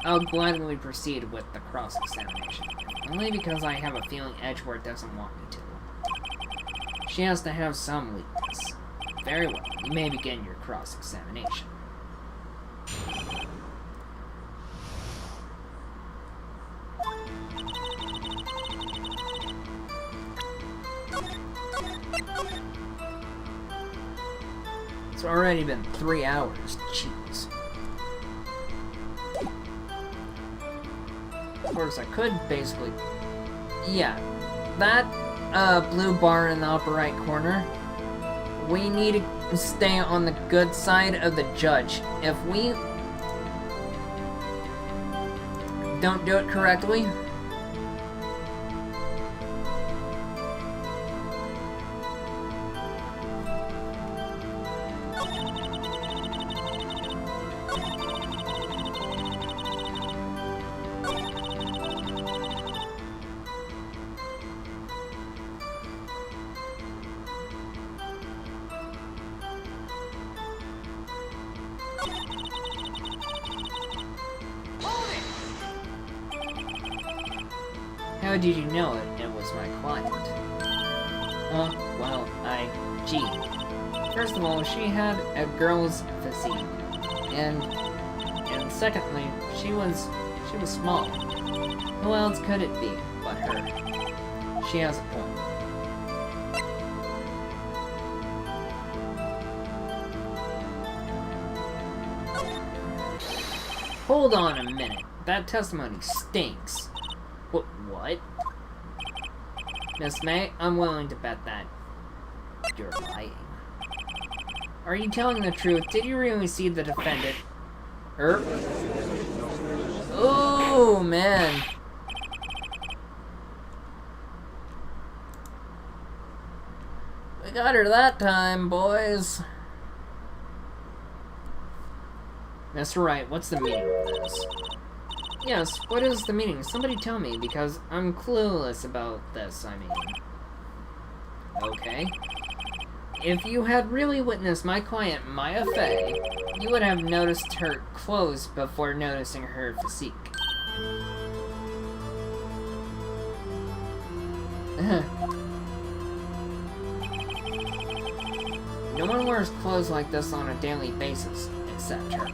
I'll gladly proceed with the cross-examination, only because I have a feeling Edgeworth doesn't want me to. She has to have some weakness. Very well, you may begin your cross-examination. It's already been 3 hours. Jeez. Of course, I could basically... Yeah. That, blue bar in the upper right corner, we need to stay on the good side of the judge. If we don't do it correctly... How did you know it was my client? Well, gee. First of all, she had a girl's physique. And secondly, she was small. Who else could it be but her? She has a point. Hold on a minute. That testimony stinks. What? Miss May, I'm willing to bet that you're lying. Are you telling the truth? Did you really see the defendant? Oh, man. We got her that time, boys. Mr. Wright, what's the meaning of this? Yes, what is the meaning? Somebody tell me, because I'm clueless about this, I mean. Okay. If you had really witnessed my client, Maya Fey, you would have noticed her clothes before noticing her physique. No one wears clothes like this on a daily basis, except her.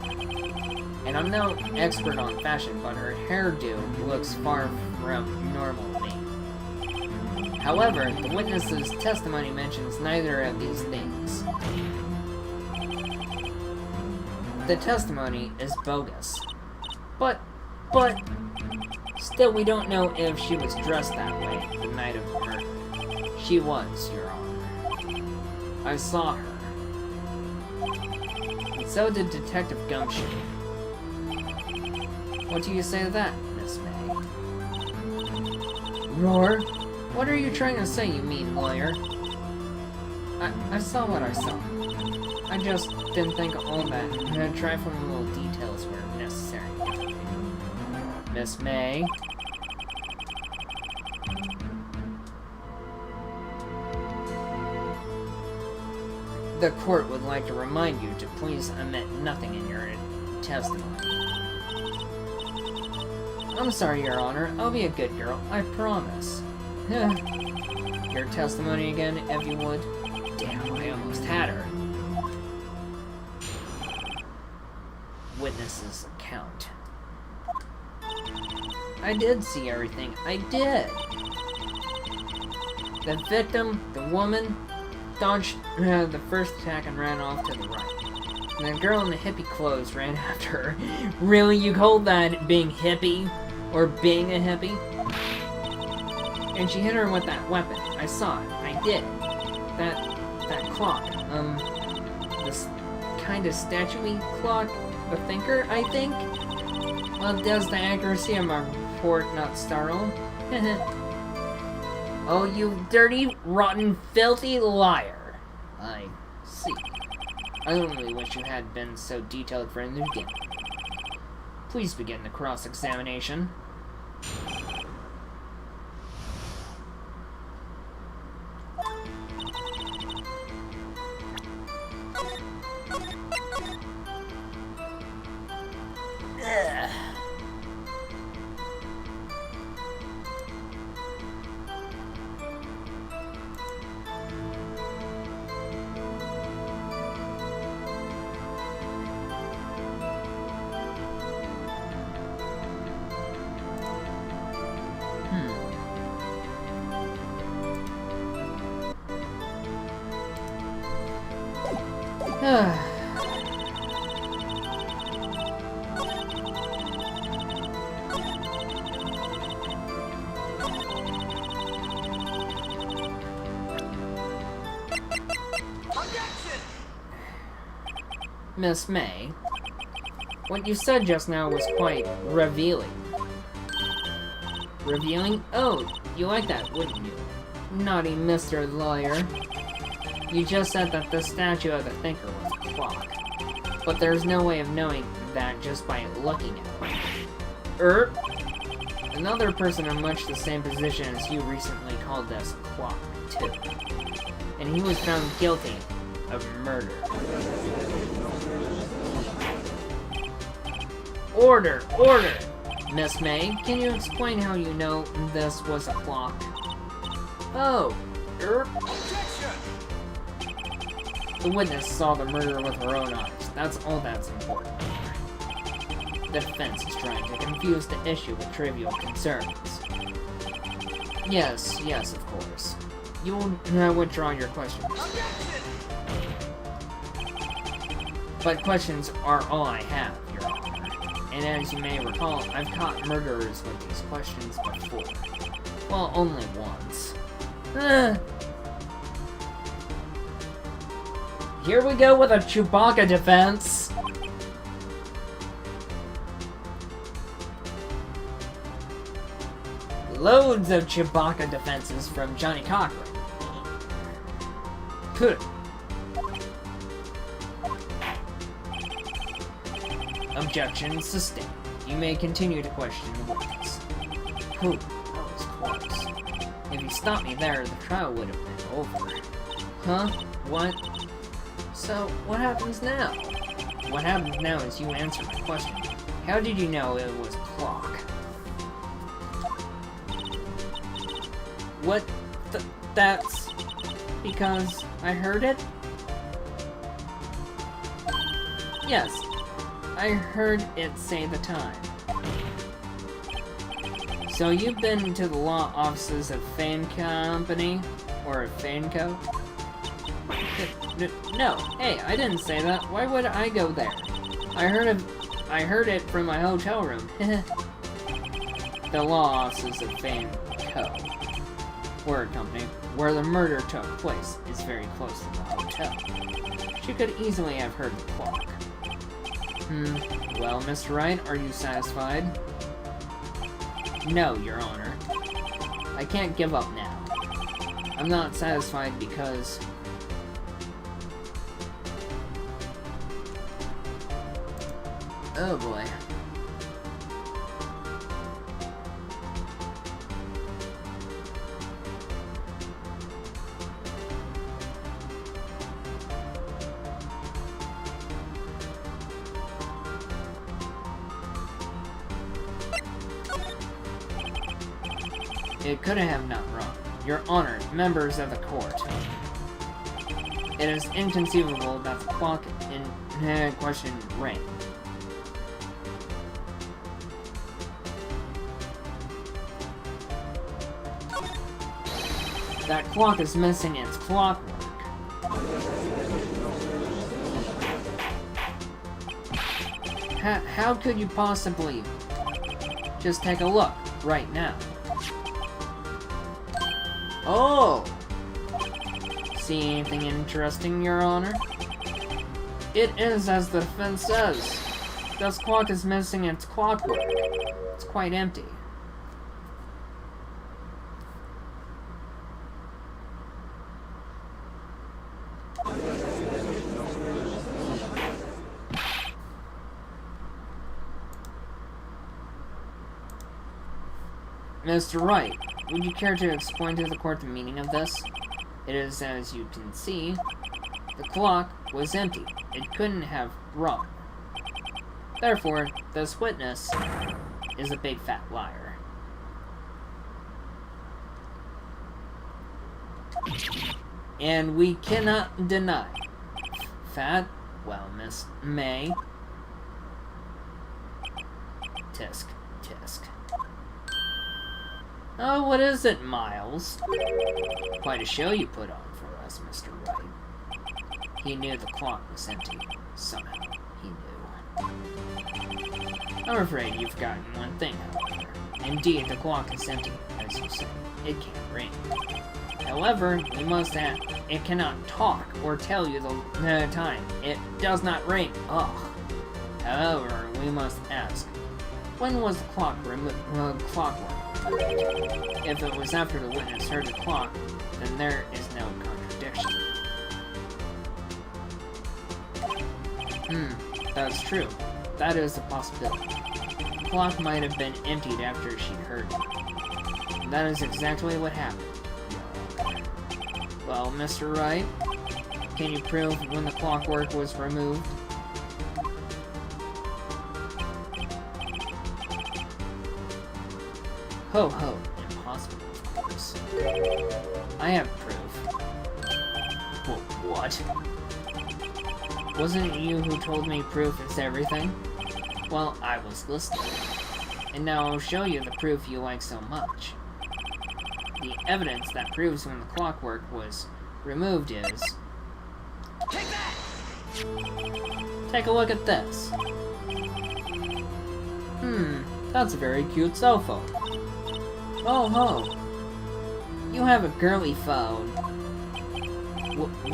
And I'm no expert on fashion, but her hairdo looks far from normal to me. However, the witness's testimony mentions neither of these things. The testimony is bogus. But, still we don't know if she was dressed that way the night of the murder. She was, Your Honor. I saw her. And so did Detective Gumshoe. What do you say to that, Miss May? Roar? What are you trying to say, you mean lawyer? I saw what I saw. I just didn't think all that trifling little details were necessary. Miss May? The court would like to remind you to please omit nothing in your testimony. I'm sorry, Your Honor. I'll be a good girl. I promise. Your testimony again, if you would. Damn, I almost had her. Witness's account. I did see everything. I did. The victim, the woman, dodged the first attack and ran off to the right. And the girl in the hippie clothes ran after her. Really? You call that being hippie? Or being a hippie? And she hit her with that weapon. I saw it. I did. That clock. This kind of statue-y clock. The thinker, I think? Well, does the accuracy of my report not startle? Oh, you dirty, rotten, filthy liar. I see. I only wish you had been so detailed from the beginning. Please begin the cross-examination. Miss May, what you said just now was quite revealing. Revealing? Oh, you like that, wouldn't you? Naughty Mr. Lawyer. You just said that the statue of the thinker was a clock. But there's no way of knowing that just by looking at it. Another person in much the same position as you recently called this a clock, too. And he was found guilty of murder. Order! Order! Miss May, can you explain how you know this was a clock? Oh, the witness saw the murder with her own eyes. That's all that's important. The defense is trying to confuse the issue with trivial concerns. Yes, of course. You will withdraw your question. But questions are all I have, Your Honor. And as you may recall, I've caught murderers with these questions before. Well, only once. Here we go with a Chewbacca defense. Loads of Chewbacca defenses from Johnny Cochran. Good. Objection sustained. You may continue to question the witness. Whew, that was close. If you stopped me there, the trial would have been over. Huh? What? So, what happens now? What happens now is you answer my question. How did you know it was a clock? What? That's... because I heard it? Yes. I heard it say the time. So you've been to the law offices of Fane Company? Or Faneco? No, hey, I didn't say that. Why would I go there? I heard it from my hotel room. The law offices of Faneco. Word company, where the murder took place, is very close to the hotel. She could easily have heard the clock. Well, Mr. Wright, are you satisfied? No, Your Honor. I can't give up now. I'm not satisfied because... oh boy. It couldn't have not wrong. Your Honor, members of the court. It is inconceivable that the clock in question rang. That clock is missing its clockwork. How could you possibly... Just take a look, right now. Oh! See anything interesting, Your Honor? It is as the defense says. This clock is missing its clockwork. It's quite empty. Mr. Wright, would you care to explain to the court the meaning of this? It is, as you can see, the clock was empty. It couldn't have rung. Therefore, this witness is a big fat liar. And we cannot deny. Fat? Well, Miss May. Tisk, tisk. Oh, what is it, Miles? Quite a show you put on for us, Mr. Wright. He knew the clock was empty. Somehow, he knew. I'm afraid you've forgotten one thing, however. Indeed, the clock is empty, as you say. It can't ring. However, we must add, it cannot talk or tell you the time. It does not ring. Ugh. However, we must ask, when was the clock clockwork? If it was after the witness heard the clock, then there is no contradiction. That's true. That is a possibility. The clock might have been emptied after she heard it. That is exactly what happened. Well, Mr. Wright, can you prove when the clockwork was removed? Ho ho, impossible, of course. I have proof. What? Wasn't it you who told me proof is everything? Well, I was listening. And now I'll show you the proof you like so much. The evidence that proves when the clockwork was removed is... Take that! Take a look at this. That's a very cute cell phone. Oh ho! You have a girly phone.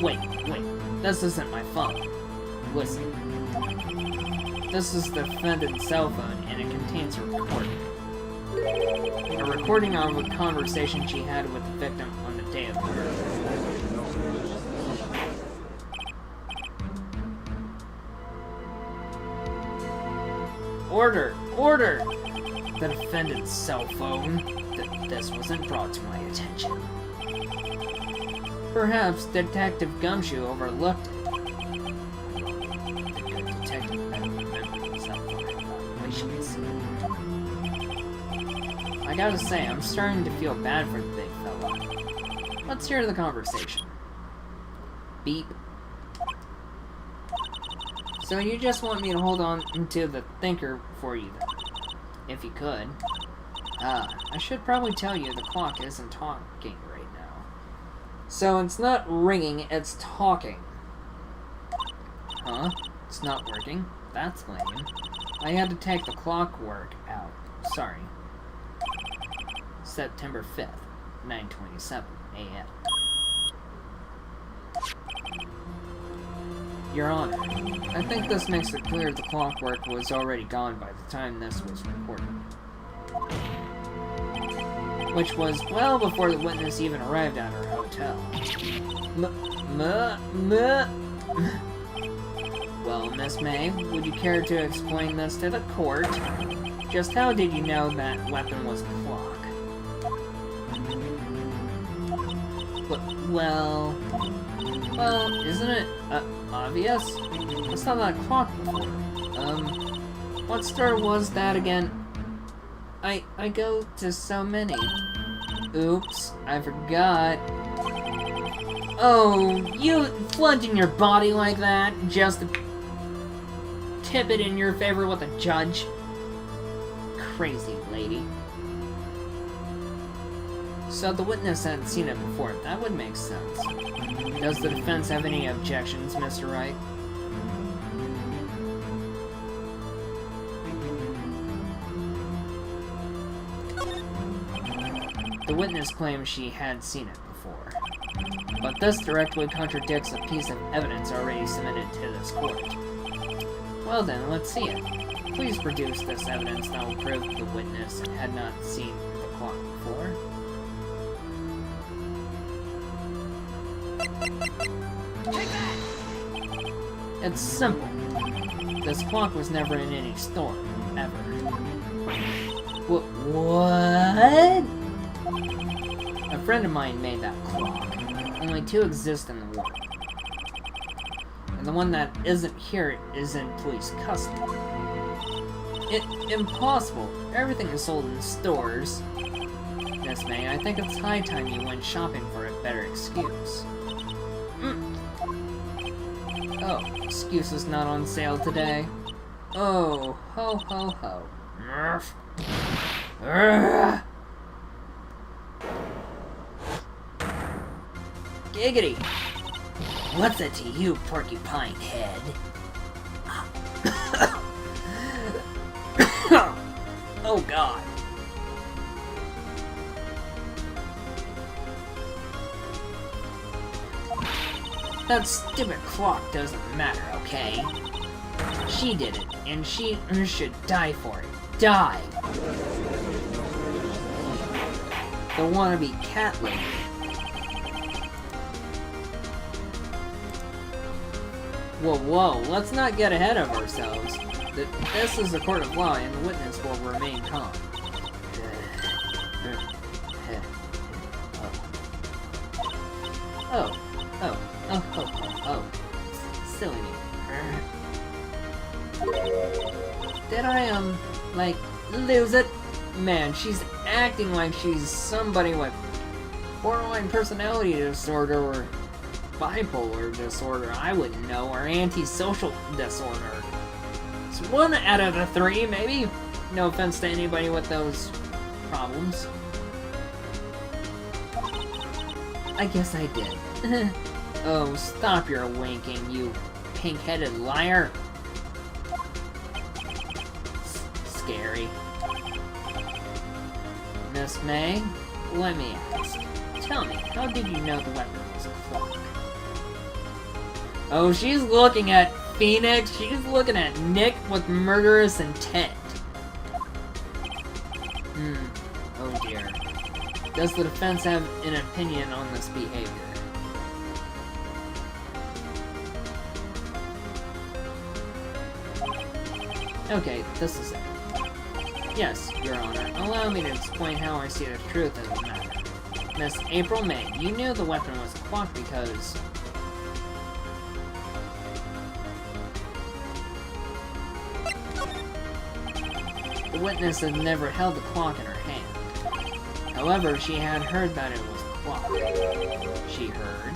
Wait. This isn't my phone. Listen. This is the defendant's cell phone, and it contains a recording. A recording of a conversation she had with the victim on the day of the murder. Order! The defendant's cell phone. This wasn't brought to my attention. Perhaps Detective Gumshoe overlooked it. The good detective better remember the cell phone evaluations. I gotta say, I'm starting to feel bad for the big fella. Let's hear the conversation. Beep. So you just want me to hold on to the thinker for you then? If you could. I should probably tell you the clock isn't talking right now. So it's not ringing, it's talking. Huh? It's not working? That's lame. I had to take the clockwork out. Sorry. September 5th, 9:27 a.m. Your Honor, I think this makes it clear the clockwork was already gone by the time this was recorded. Which was well before the witness even arrived at her hotel. Well, Miss May, would you care to explain this to the court? Just how did you know that weapon was a clock? Well, isn't it obvious? I saw that clock before. What store was that again? I go to so many. Oops, I forgot. Oh, you flunking your body like that just to tip it in your favor with a judge? Crazy lady. So the witness had seen it before. That would make sense. Does the defense have any objections, Mr. Wright? The witness claims she had seen it before. But this directly contradicts a piece of evidence already submitted to this court. Well then, let's see it. Please produce this evidence that will prove the witness had not seen the clock before. It's simple. This clock was never in any store, ever. What? A friend of mine made that clock. Only 2 exist in the world. And the one that isn't here is in police custody. Impossible. Everything is sold in stores. Miss May, I think it's high time you went shopping for a better excuse. Oh, excuse is not on sale today. Oh, ho ho ho. Murph. Giggity! What's it to you, porcupine head? Oh god. That stupid clock doesn't matter, okay? She did it, and she should die for it. Die! The wannabe cat lady. Whoa, let's not get ahead of ourselves. This is a court of law, and the witness will remain calm. Oh. Silly me. Did I, like, lose it? Man, she's acting like she's somebody with borderline personality disorder or bipolar disorder, I wouldn't know, or antisocial disorder. It's 1 out of the 3, maybe? No offense to anybody with those problems. I guess I did. Oh, stop your winking, you pink-headed liar. Scary. Miss May, let me ask. Tell me, how did you know the weapon was a clock? Oh, she's looking at Phoenix. She's looking at Nick with murderous intent. Oh dear. Does the defense have an opinion on this behavior? Okay, this is it. Yes, Your Honor. Allow me to explain how I see the truth in the matter. Miss April May, you knew the weapon was a clock because... the witness had never held the clock in her hand. However, she had heard that it was a clock. She heard...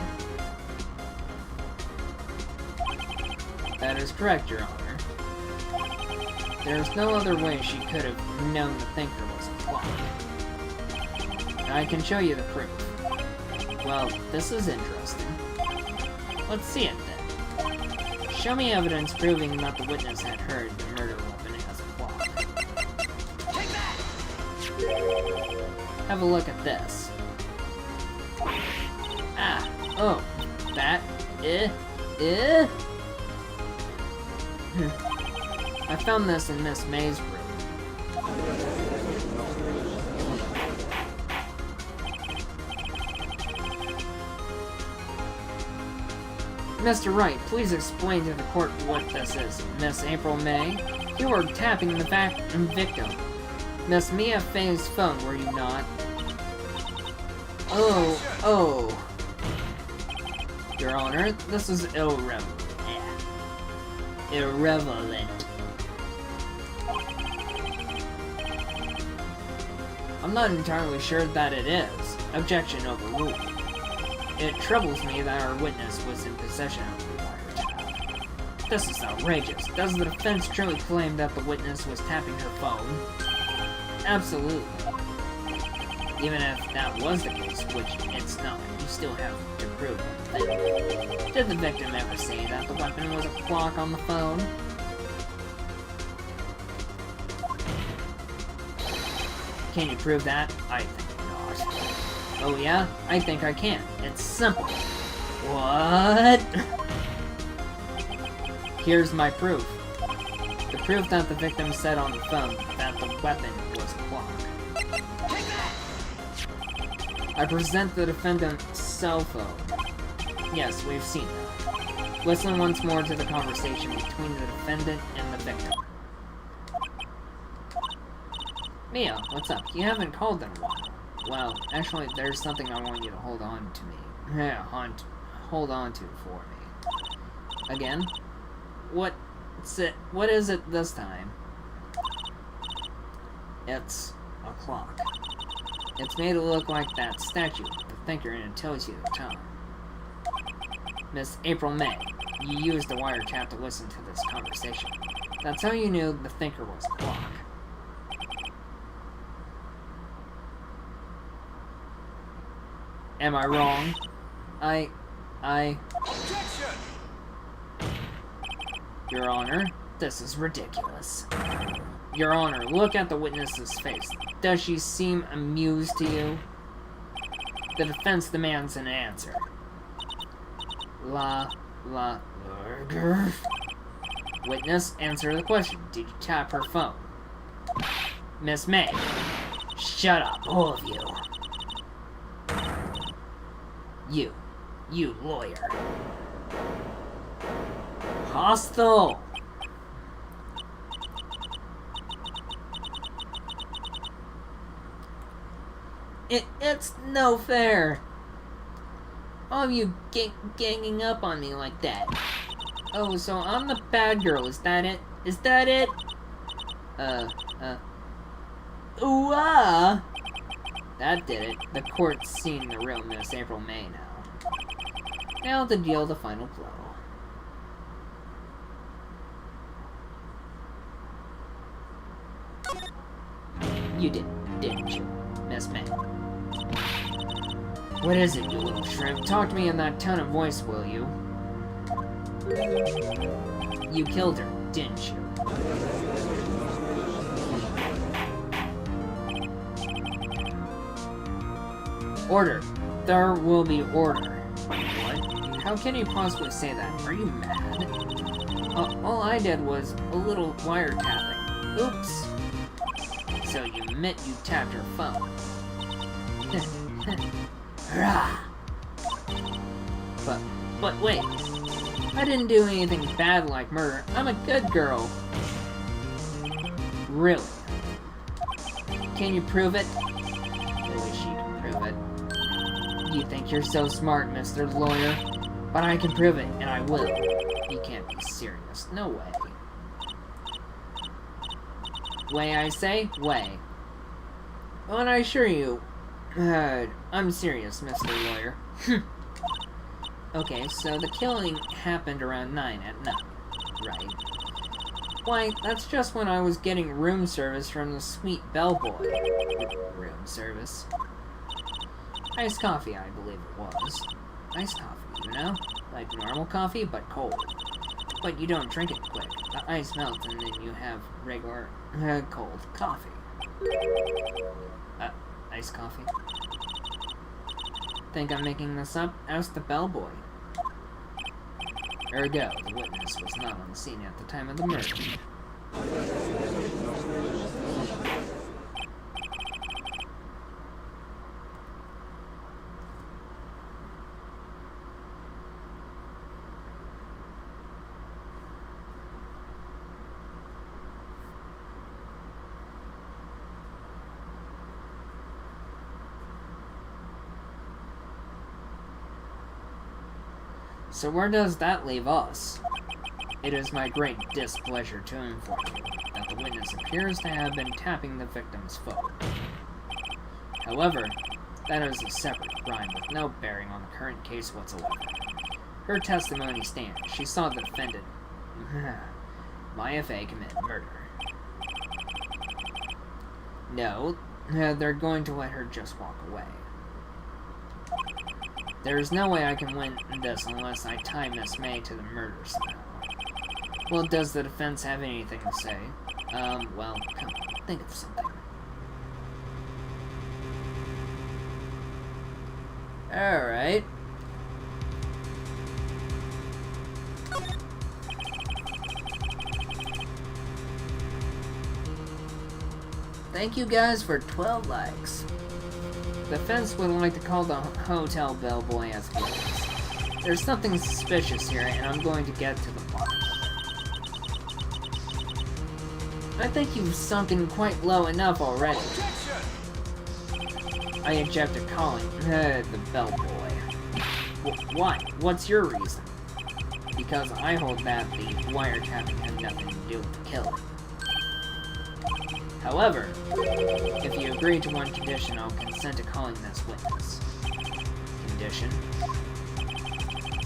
That is correct, Your Honor. There's no other way she could have known the thinker was a clock. I can show you the proof. Well, this is interesting. Let's see it then. Show me evidence proving that the witness had heard the murder weapon as a clock. Have a look at this. Ah, oh, that, I found this in Miss May's room. Mr. Wright, please explain to the court what this is. Miss April May, you were tapping the victim. Miss Mia Fay's phone, were you not? Oh. Your Honor, this is irrelevant. I'm not entirely sure that it is. Objection overruled. It troubles me that our witness was in possession of the wiretap. This is outrageous. Does the defense truly claim that the witness was tapping her phone? Absolutely. Even if that was the case, which it's not, you still have to prove one thing. Did the victim ever say that the weapon was a clock on the phone? Can you prove that? I think not. Oh yeah? I think I can. It's simple. What? Here's my proof. The proof that the victim said on the phone that the weapon was a clock. I present the defendant's cell phone. Yes, we've seen that. Listen once more to the conversation between the defendant and the victim. Mia, what's up? You haven't called in a while. Well, actually, there's something I want you to hold on to me. Hold on to for me. Again? What is it this time? It's a clock. It's made to look like that statue, the thinker, and it tells you the time. Miss April May, you used the wiretap to listen to this conversation. That's how you knew the thinker was a clock. Am I wrong? Objection! Your Honor, this is ridiculous. Your Honor, look at the witness's face. Does she seem amused to you? The defense demands an answer. Witness, answer the question. Did you tap her phone? Miss May. Shut up, all of you. You lawyer. Hostile! It's no fair. All of you ganging up on me like that. Oh, so I'm the bad girl, is that it? Is that it? Ooh-ah! That did it. The court's seen the real Miss April May now. Now to deal the final blow. You didn't you, Miss May? What is it, you little shrimp? Talk to me in that tone of voice, will you? You killed her, didn't you? Order. There will be order. What? How can you possibly say that? Are you mad? All I did was a little wiretapping. Oops. So you admit you tapped her phone. But wait. I didn't do anything bad like murder. I'm a good girl. Really? Can you prove it? I wish you could prove it. You think you're so smart, Mr. Lawyer? But I can prove it, and I will. You can't be serious. No way. Way, I say? Way. Well, and I assure you, I'm serious, Mr. Lawyer. Okay, so the killing happened around 9 at night, right? Why, that's just when I was getting room service from the sweet bellboy. Room service? Iced coffee, I believe it was. Iced coffee, you know? Like normal coffee, but cold. But you don't drink it quick. The ice melts and then you have regular, cold coffee. Iced coffee? Think I'm making this up? Ask the bellboy. Ergo, the witness was not on the scene at the time of the murder. So where does that leave us? It is my great displeasure to inform you that the witness appears to have been tapping the victim's phone. However, that is a separate crime with no bearing on the current case whatsoever. Her testimony stands. She saw the defendant, Maya Fey, commit murder. No, they're going to let her just walk away. There's no way I can win this unless I tie Miss May to the murder somehow. Well, does the defense have anything to say? Well, come on, think of something. Alright. Thank you guys for 12 likes. The defense would like to call the hotel bellboy as witness. There's something suspicious here, and I'm going to get to the bottom of it. I think you've sunken quite low enough already. I object to calling the bellboy. Why? What's your reason? Because I hold that the wiretapping had nothing to do with the killing. However, if you agree to one condition, I'll consent to calling this witness. Condition?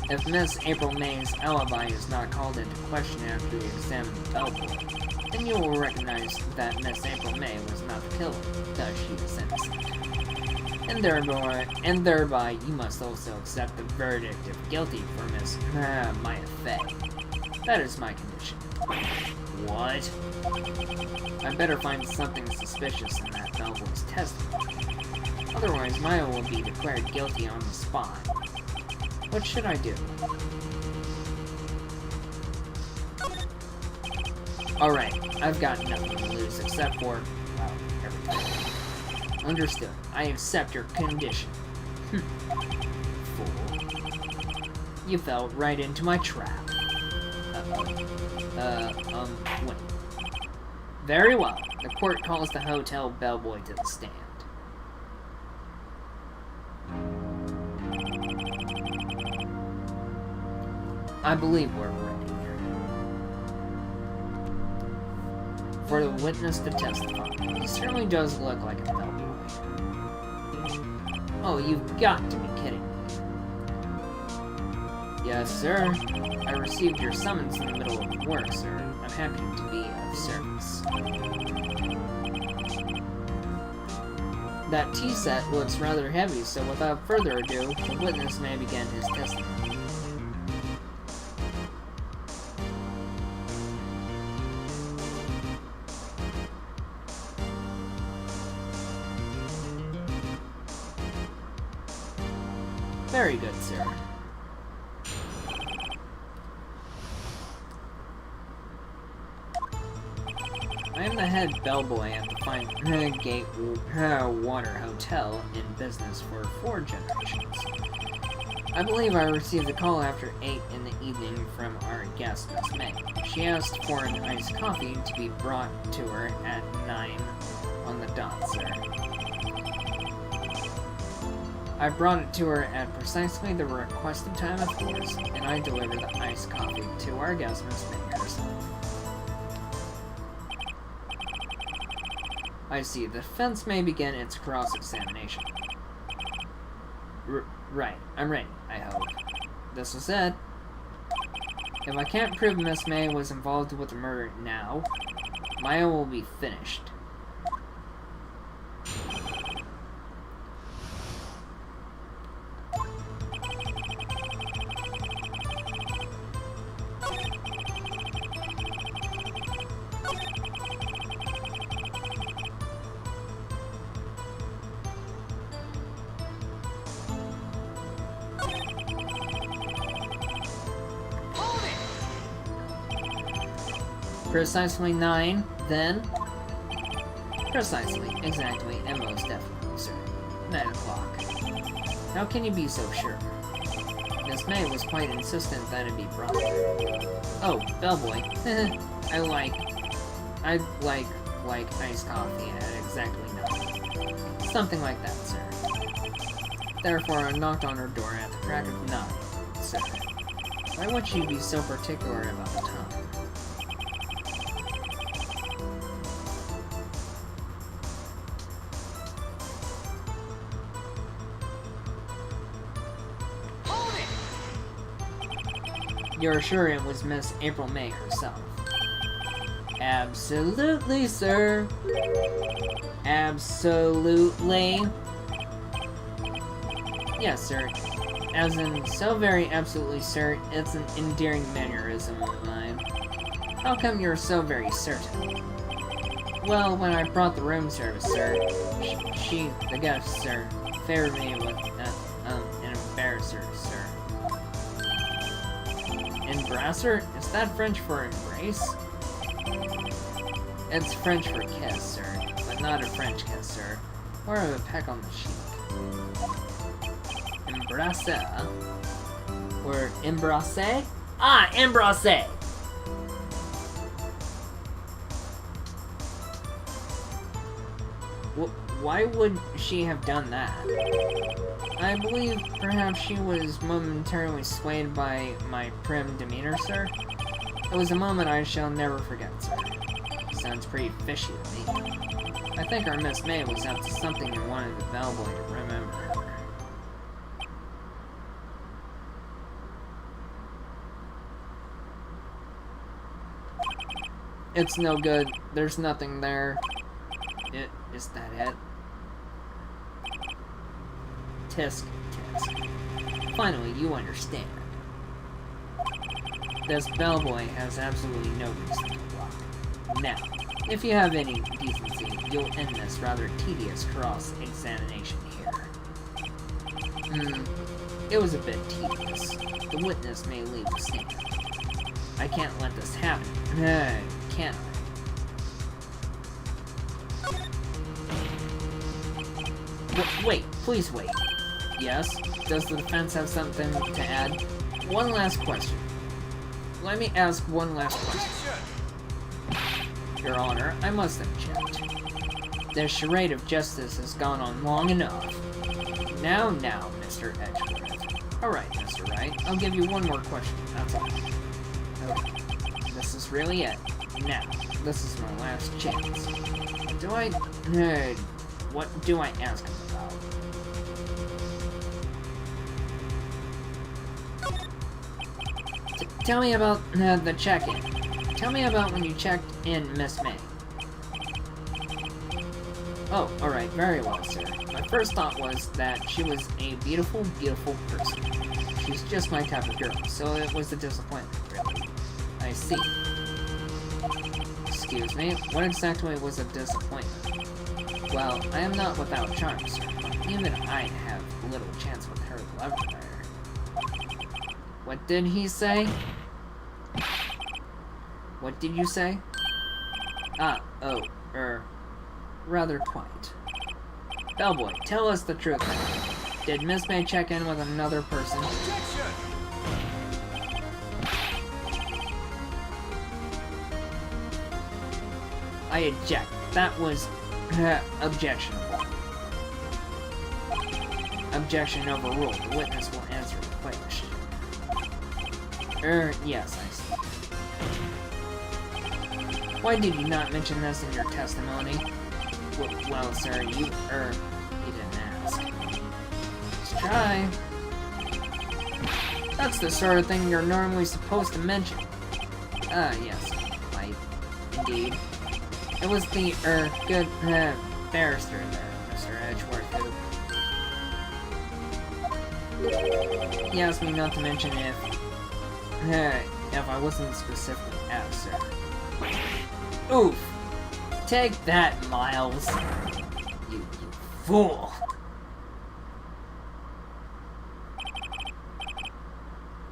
If Miss April May's alibi is not called into question after we examine the bellboy, then you will recognize that Miss April May was not the killer, thus she is innocent. And thereby, you must also accept the verdict of guilty for Miss Maya Fay. That is my condition. What? I better find something suspicious in that bellboy's testimony. Otherwise, Maya will be declared guilty on the spot. What should I do? Alright, I've got nothing to lose except for, well, everything. Understood. I accept your condition. Fool. You fell right into my trap. Wait. Very well. The court calls the hotel bellboy to the stand. I believe we're ready. For the witness to testify. He certainly does look like a bellboy. Oh, you've got to be kidding me. Yes, sir. I received your summons in the middle of work, sir. I'm happy to be of service. That tea set looks rather heavy, so without further ado, the witness may begin his testimony. Very good, sir. I am the head bellboy at the Fine Gate Water Hotel in business for 4 generations. I believe I received a call after 8 in the evening from our guest, Miss May. She asked for an iced coffee to be brought to her at 9 on the dot, sir. I brought it to her at precisely the requested time, of course, and I delivered the iced coffee to our guest, Miss May herself. I see. The defense may begin its cross-examination. Right. I'm ready, I hope. This was it. If I can't prove Miss May was involved with the murder now, Maya will be finished. Precisely 9, then? Precisely, exactly, and most definitely, sir. 9 o'clock. How can you be so sure? Miss May was quite insistent that it be brought here. Oh, bellboy. I like iced coffee at exactly 9. Something like that, sir. Therefore, I knocked on her door at the crack of 9, sir. Why would she be so particular about the time? You're sure it was Miss April May herself? Absolutely, sir. Absolutely. Yes, sir. As in, so very absolutely, sir, it's an endearing mannerism of mine. How come you're so very certain? Well, when I brought the room service, sir, she, the guest, sir, favored me with an embarrasser, sir. Embrasser? Is that French for embrace? It's French for kiss, sir, but not a French kiss, sir. More of a peck on the cheek. Embrasser? Or embrasser? Ah, embrasser! Why would she have done that? I believe perhaps she was momentarily swayed by my prim demeanor, sir. It was a moment I shall never forget, sir. Sounds pretty fishy to me. I think our Miss May was up to something and wanted the bellboy to remember her. It's no good. There's nothing there. Is that it? Tisk, tisk. Finally, you understand. This bellboy has absolutely no reason to lie. Now, if you have any decency, you'll end this rather tedious cross-examination here. It was a bit tedious. The witness may leave the stand. I can't let this happen. Can't I? Wait, please wait. Yes? Does the defense have something to add? One last question. Let me ask one last question. Your Honor, I must object. This charade of justice has gone on long enough. Now, Mr. Edgeworth. Alright, Mr. Wright, I'll give you one more question, that's all. Okay. This is really it. Now, this is my last chance. What do I ask him about? Tell me about the check-in. Tell me about when you checked in Miss May. Oh, alright, very well, sir. My first thought was that she was a beautiful, beautiful person. She's just my type of girl, so it was a disappointment, really. I see. Excuse me, what exactly was a disappointment? Well, I am not without charm, sir, but even I have little chance with her love affair. What did he say? What did you say? Rather quiet. Bellboy, tell us the truth. Did Miss May check in with another person? I eject. That was objectionable. Objection overruled. The witness will answer the question. Yes, I see. Why did you not mention this in your testimony? Well, sir, you didn't ask. Let's try. That's the sort of thing you're normally supposed to mention. Yes, quite. Indeed. It was the, good, barrister there, Mr. Edgeworth, who... He asked me not to mention if I wasn't specifically asked, sir. Oof! Take that, Miles! You fool!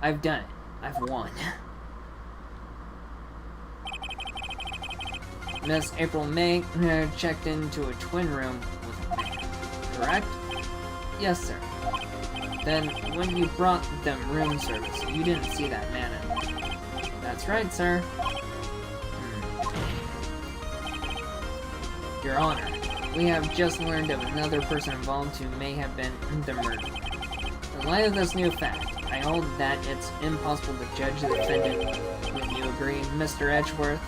I've done it. I've won. Miss April May checked into a twin room with a man, correct? Yes, sir. Then, when you brought them room service, you didn't see that man in there. That's right, sir. Your Honor, we have just learned of another person involved who may have been the murderer. In light of this new fact, I hold that it's impossible to judge the defendant. Would you agree, Mr. Edgeworth?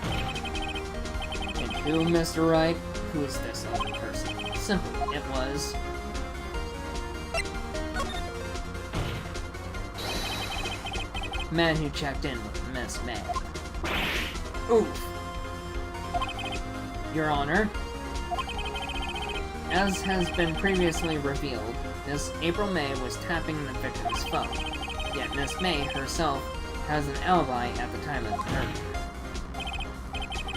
And who, Mr. Wright? Who is this other person? Simple, it was... man who checked in with Miss May. Oof! Your Honor. As has been previously revealed, Miss April May was tapping the victim's phone, yet Miss May herself has an alibi at the time of the murder.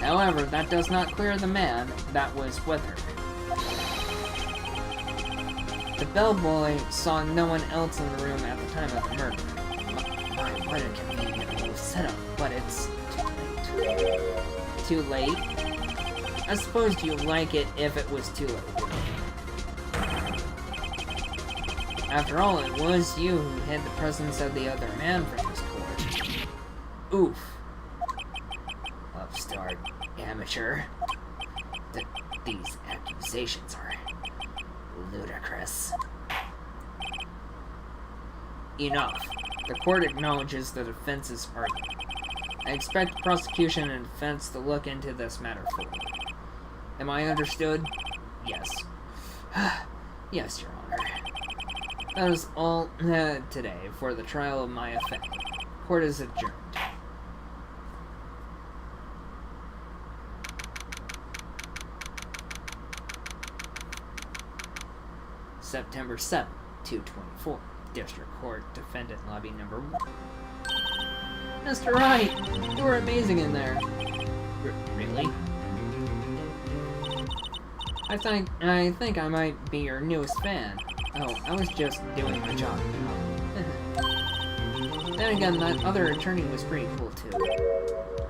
However, that does not clear the man that was with her. The bellboy saw no one else in the room at the time of the murder. What a convenient little setup, but it's too late. Too late? I suppose you'd like it if it was too late. After all, it was you who hid the presence of the other man from this court. Oof. Upstart amateur. These accusations are ludicrous. Enough. The court acknowledges the defense's argument. I expect prosecution and defense to look into this matter fully. Am I understood? Yes. Yes, Your Honor. That is all today for the trial of Maya Fey. Court is adjourned. September 7th, 224. District Court, Defendant Lobby Number 1. Mr. Wright! You were amazing in there. Really? I think I might be your newest fan. Oh, I was just doing my job. Then again, that other attorney was pretty cool too.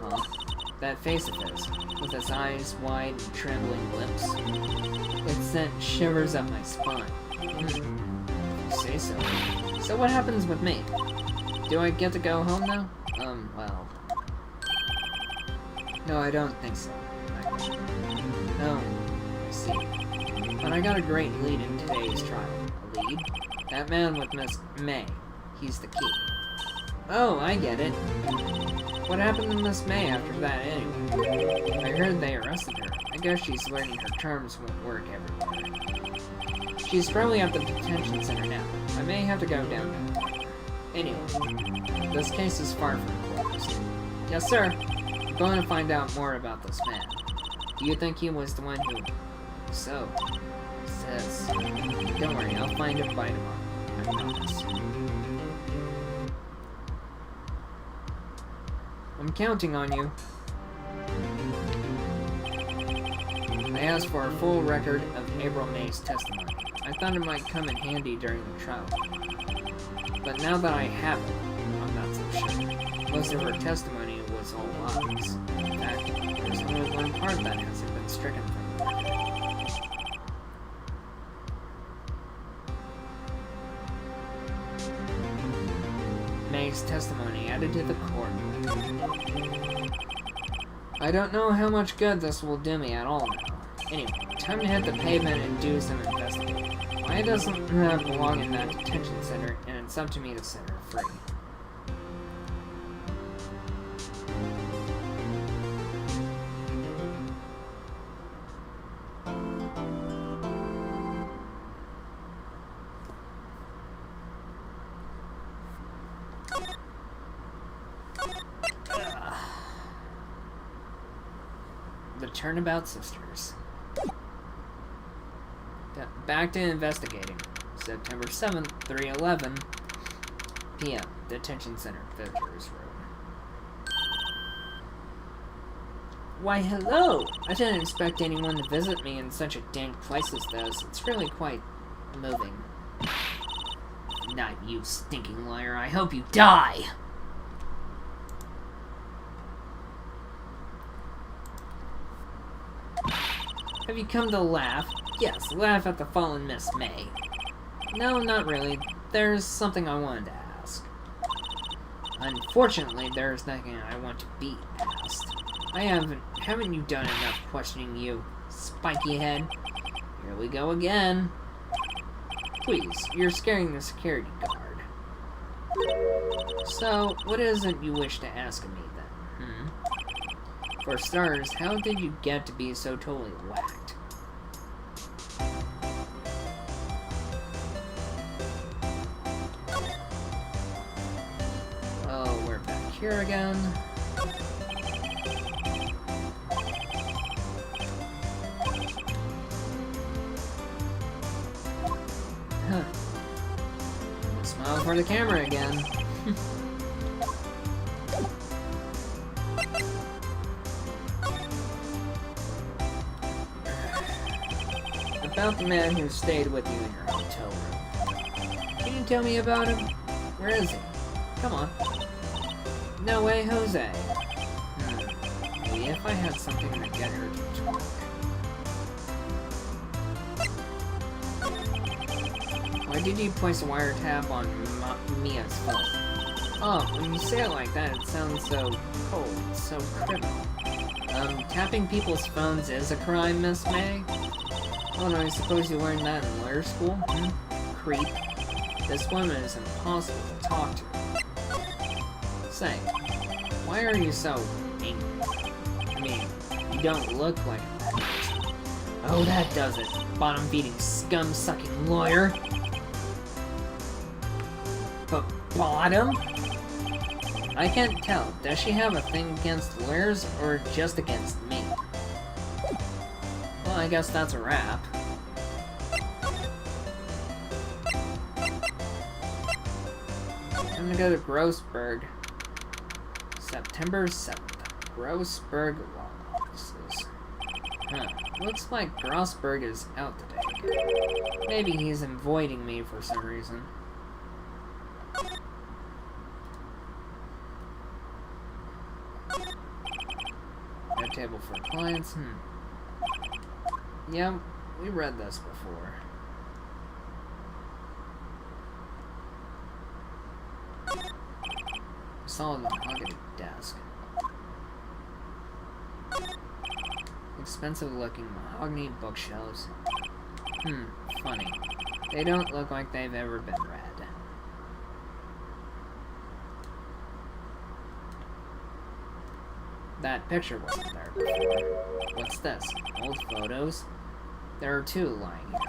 Huh? That face of his, with his eyes wide and trembling lips. It sent shivers up my spine. You say so. So what happens with me? Do I get to go home now? Well... No, I don't think so. No, I see. But I got a great lead in today's trial. A lead? That man with Miss May. He's the key. Oh, I get it. What happened to Miss May after that anyway? I heard they arrested her. I guess she's learning her terms won't work everywhere. She's probably at the detention center now. I may have to go down there. Anyway, this case is far from closed. Yes, sir. I'm going to find out more about this man. Do you think he was the one who... So... says... Don't worry, I'll find him by tomorrow. I promise. I'm counting on you. I asked for a full record of April May's testimony. I thought it might come in handy during the trial. But now that I have it, I'm not so sure. Most of her testimony was all lies. In fact, there's only one part that hasn't been stricken from the record. May's testimony added to the court. I don't know how much good this will do me at all now. Anyway, time to hit the pavement and do some investigating. Maya doesn't belong in that detention center, and it's up to me to set her free. The Turnabout Sisters. Back to investigating. September 7th, 3:11 p.m. Detention Center, Visitors Room. Why, hello! I didn't expect anyone to visit me in such a dank place as this. It's really quite moving. Not you, stinking liar. I hope you die! Have you come to laugh? Yes, laugh at the fallen Miss May. No, not really. There's something I wanted to ask. Unfortunately, there's nothing I want to be asked. Haven't you done enough questioning, you spiky head? Here we go again. Please, you're scaring the security guard. So, what is it you wish to ask of me, then? For starters, how did you get to be so totally whacked? Oh, we're back here again. Huh. Smile for the camera again. About the man who stayed with you in your hotel room. Can you tell me about him? Where is he? Come on. No way, Jose. Maybe if I had something to get her to talk. Why did you place a wiretap on Mia's phone? Oh, when you say it like that, it sounds so cold, so criminal. Tapping people's phones is a crime, Miss May? Oh no, I suppose you learned that in lawyer school? Creep. This woman is impossible to talk to. Say, why are you so angry? I mean, you don't look like a... Oh, that does it. Bottom-feeding, scum-sucking lawyer. But bottom? I can't tell. Does she have a thing against lawyers or just against me? Well, I guess that's a wrap. I'm gonna go to Grossberg. September 7th. Grossberg Law Offices. Huh. Looks like Grossberg is out today. Maybe he's avoiding me for some reason. Red table for clients. Yeah, we read this before. Solid mahogany desk. Expensive looking mahogany bookshelves. Funny. They don't look like they've ever been read. That picture wasn't there before. What's this? Old photos? There are two lying here.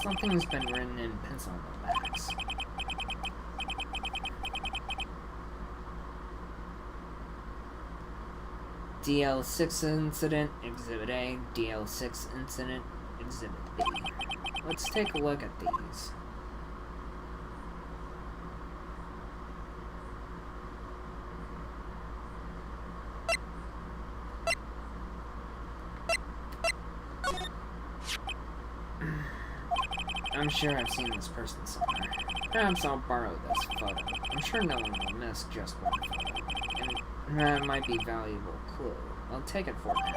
Something's been written in pencil on the backs. DL6 Incident, Exhibit A, DL6 Incident, Exhibit B. Let's take a look at these. I'm sure I've seen this person somewhere. Perhaps I'll borrow this photo. I'm sure no one will miss just one photo. And that might be a valuable clue. I'll take it for now.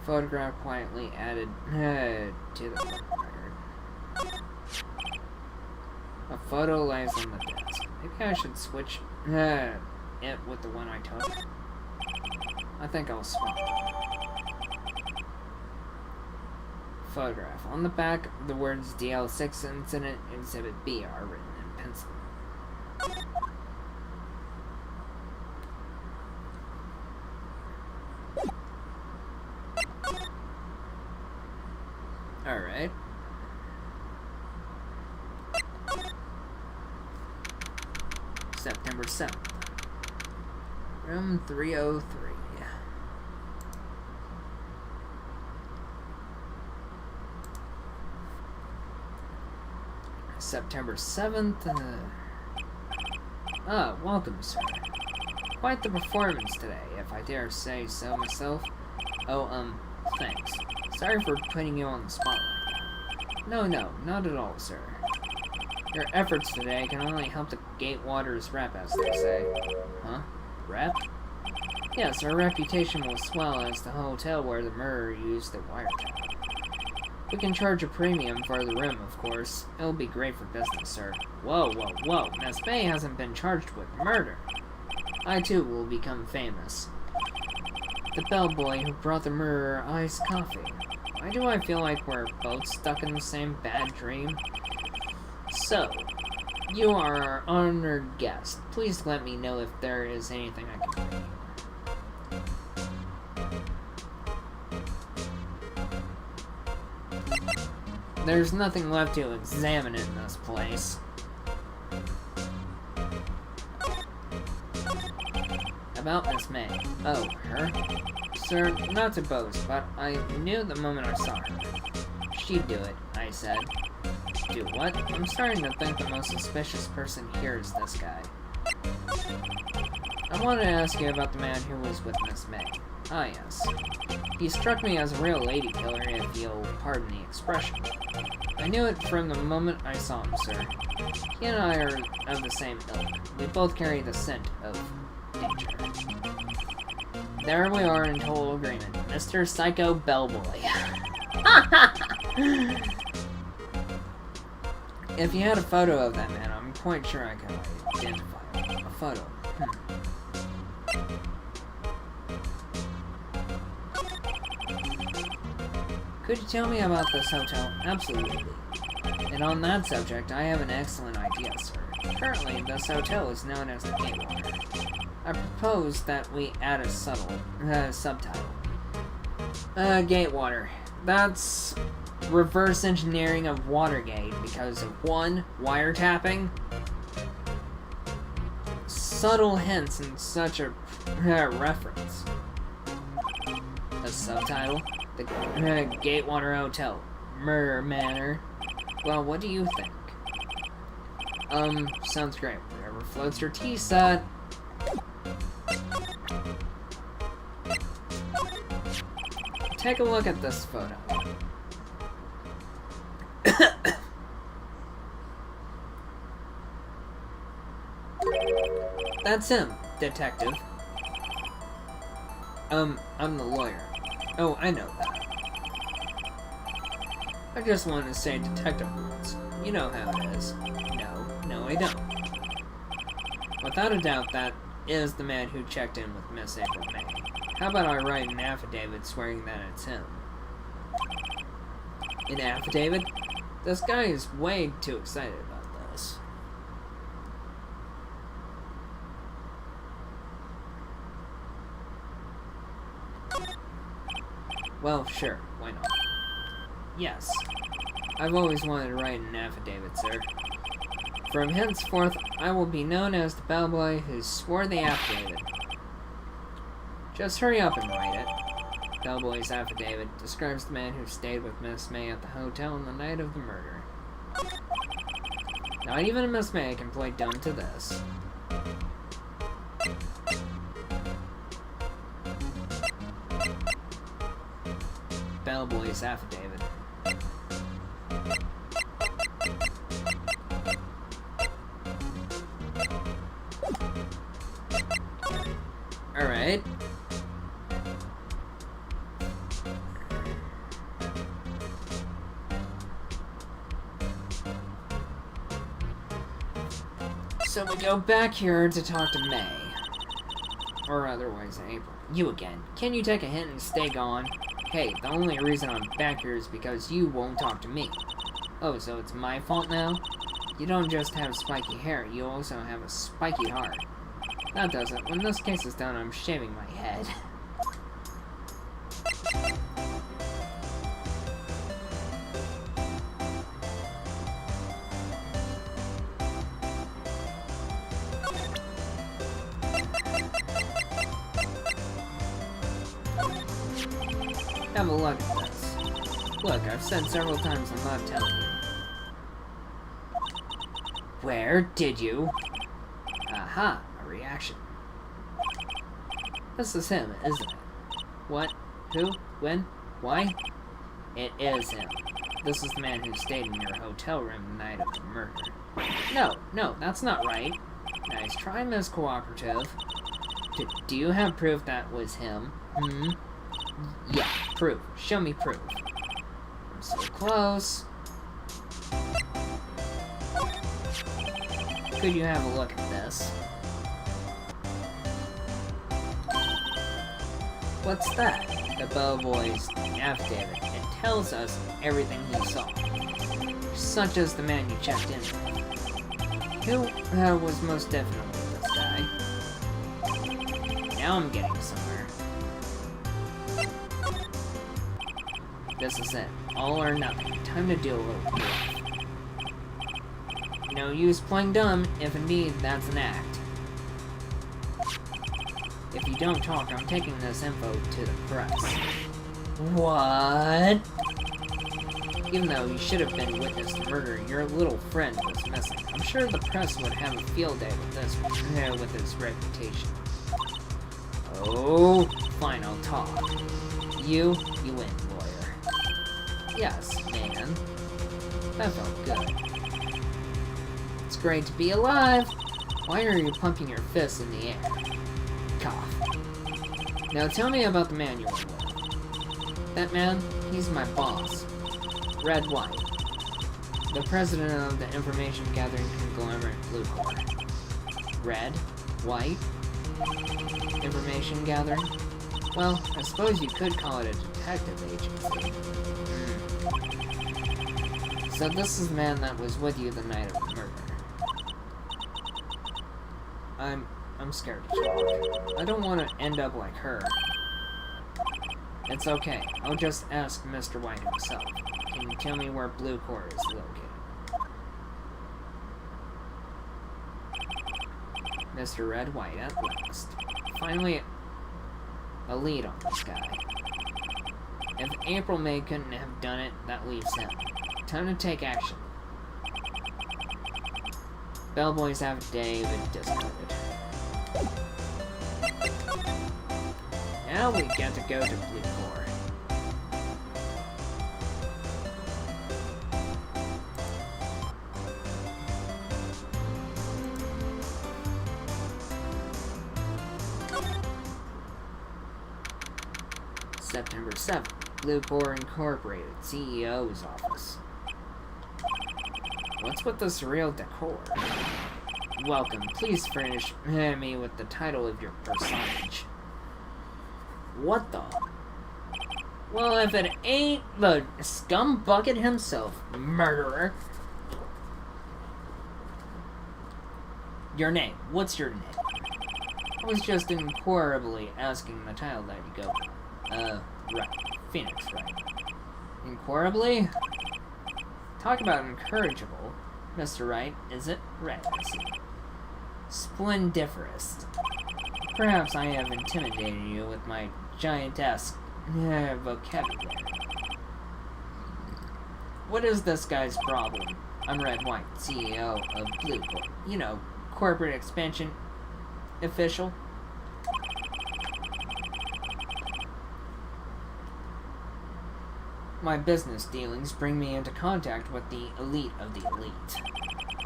Photograph quietly added to the photo record. A photo lays on the desk. Maybe I should switch it with the one I took. I think I'll swap it. Photograph. On the back, the words DL6 Incident Exhibit B are written in pencil. Alright. September 7th. Room 303. September 7th. Welcome, sir. Quite the performance today, if I dare say so myself. Oh, thanks. Sorry for putting you on the spot like that. No, not at all, sir. Your efforts today can only help the Gatewaters rep, as they say. Huh? Rep? Yes, our reputation will swell as the hotel where the murderer used the wiretap. We can charge a premium for the room, of course. It'll be great for business, sir. Whoa. Miss May hasn't been charged with murder. I, too, will become famous. The bellboy who brought the murderer iced coffee. Why do I feel like we're both stuck in the same bad dream? So, you are our honored guest. Please let me know if there is anything I can bring you. There's nothing left to examine in this place. About Miss May. Oh, her? Sir, not to boast, but I knew the moment I saw her. she'd do it, I said. Do what? I'm starting to think the most suspicious person here is this guy. I wanted to ask you about the man who was with Miss May. Ah, yes. He struck me as a real lady killer, if you'll pardon the expression. I knew it from the moment I saw him, sir. He and I are of the same ilk. We both carry the scent of danger. There we are in total agreement. Mr. Psycho Bellboy. If you had a photo of that man, I'm quite sure I could identify him. A photo. Could you tell me about this hotel? Absolutely. And on that subject, I have an excellent idea, sir. Currently, this hotel is known as the Gatewater. I propose that we add a subtitle. Gatewater. That's reverse engineering of Watergate because of 1. Wiretapping. Subtle hints in such a reference. A subtitle? The Gatewater Hotel. Murder Manor. Well, what do you think? Sounds great. Whatever floats your teasot. Take a look at this photo. That's him, detective. I'm the lawyer. Oh, I know that. I just wanted to say detective once. You know how it is. No, I don't. Without a doubt, that is the man who checked in with Miss April May. How about I write an affidavit swearing that it's him? An affidavit? This guy is way too excited about this. Well, sure, why not? Yes. I've always wanted to write an affidavit, sir. From henceforth, I will be known as the bellboy who swore the affidavit. Just hurry up and write it. Bellboy's affidavit describes the man who stayed with Miss May at the hotel on the night of the murder. Not even Miss May can play dumb to this. Bellboy's affidavit. Alright. So we go back here to talk to May. Or otherwise April. You again. Can you take a hint and stay gone? Hey, the only reason I'm back here is because you won't talk to me. Oh, so it's my fault now? You don't just have spiky hair, you also have a spiky heart. That does it. When this case is done, I'm shaving my head. Have a look at this. Look, I've said several times I'm not telling you. Where did you? Aha, a reaction. This is him, isn't it? What? Who? When? Why? It is him. This is the man who stayed in your hotel room the night of the murder. No, that's not right. Nice try, Miss Cooperative. Do you have proof that was him? Yeah, proof. Show me proof. I'm so close. Could you have a look at this? What's that? The bellboy's affidavit. It tells us everything he saw. Such as the man you checked in with. Who was most definitely this guy? Now I'm getting somewhere. This is it. All or nothing. Time to do a little bluff. No use playing dumb, if indeed that's an act. If you don't talk, I'm taking this info to the press. What? Even though he should have been witness to murder, your little friend was missing. I'm sure the press would have a field day with this, with his reputation. Oh, fine, I'll talk. You win, lawyer. Yes, man. That felt good. It's great to be alive. Why are you pumping your fists in the air? Cough. Now tell me about the man you were with. That man, he's my boss. Red White. The president of the information gathering conglomerate Blue Corps. Red? White? Information gathering? Well, I suppose you could call it a detective agency. So this is the man that was with you the night of the murder. I'm scared to talk. I don't want to end up like her. It's okay. I'll just ask Mr. White himself. Can you tell me where Blue Corps is located? Mr. Red White at last. Finally, a lead on this guy. If April May couldn't have done it, that leaves him. Time to take action. Bellboy's affidavit discarded. Now we get to go to Blue Corps. September 7th, Blue Corps Incorporated, CEO's office. What's with the surreal decor? Welcome, please furnish me with the title of your personage. What the? Well, if it ain't the scumbucket himself, murderer. Your name, what's your name? I was just inquirably asking the title that you go by. Right. Phoenix, right. Inquirably? Talk about incorrigible. Mr. Wright, is it? Right, I see. Splendiferous. Perhaps I have intimidated you with my giantesque vocabulary. What is this guy's problem? I'm Red White, CEO of Blue Corps. You know, corporate expansion official. My business dealings bring me into contact with the elite of the elite.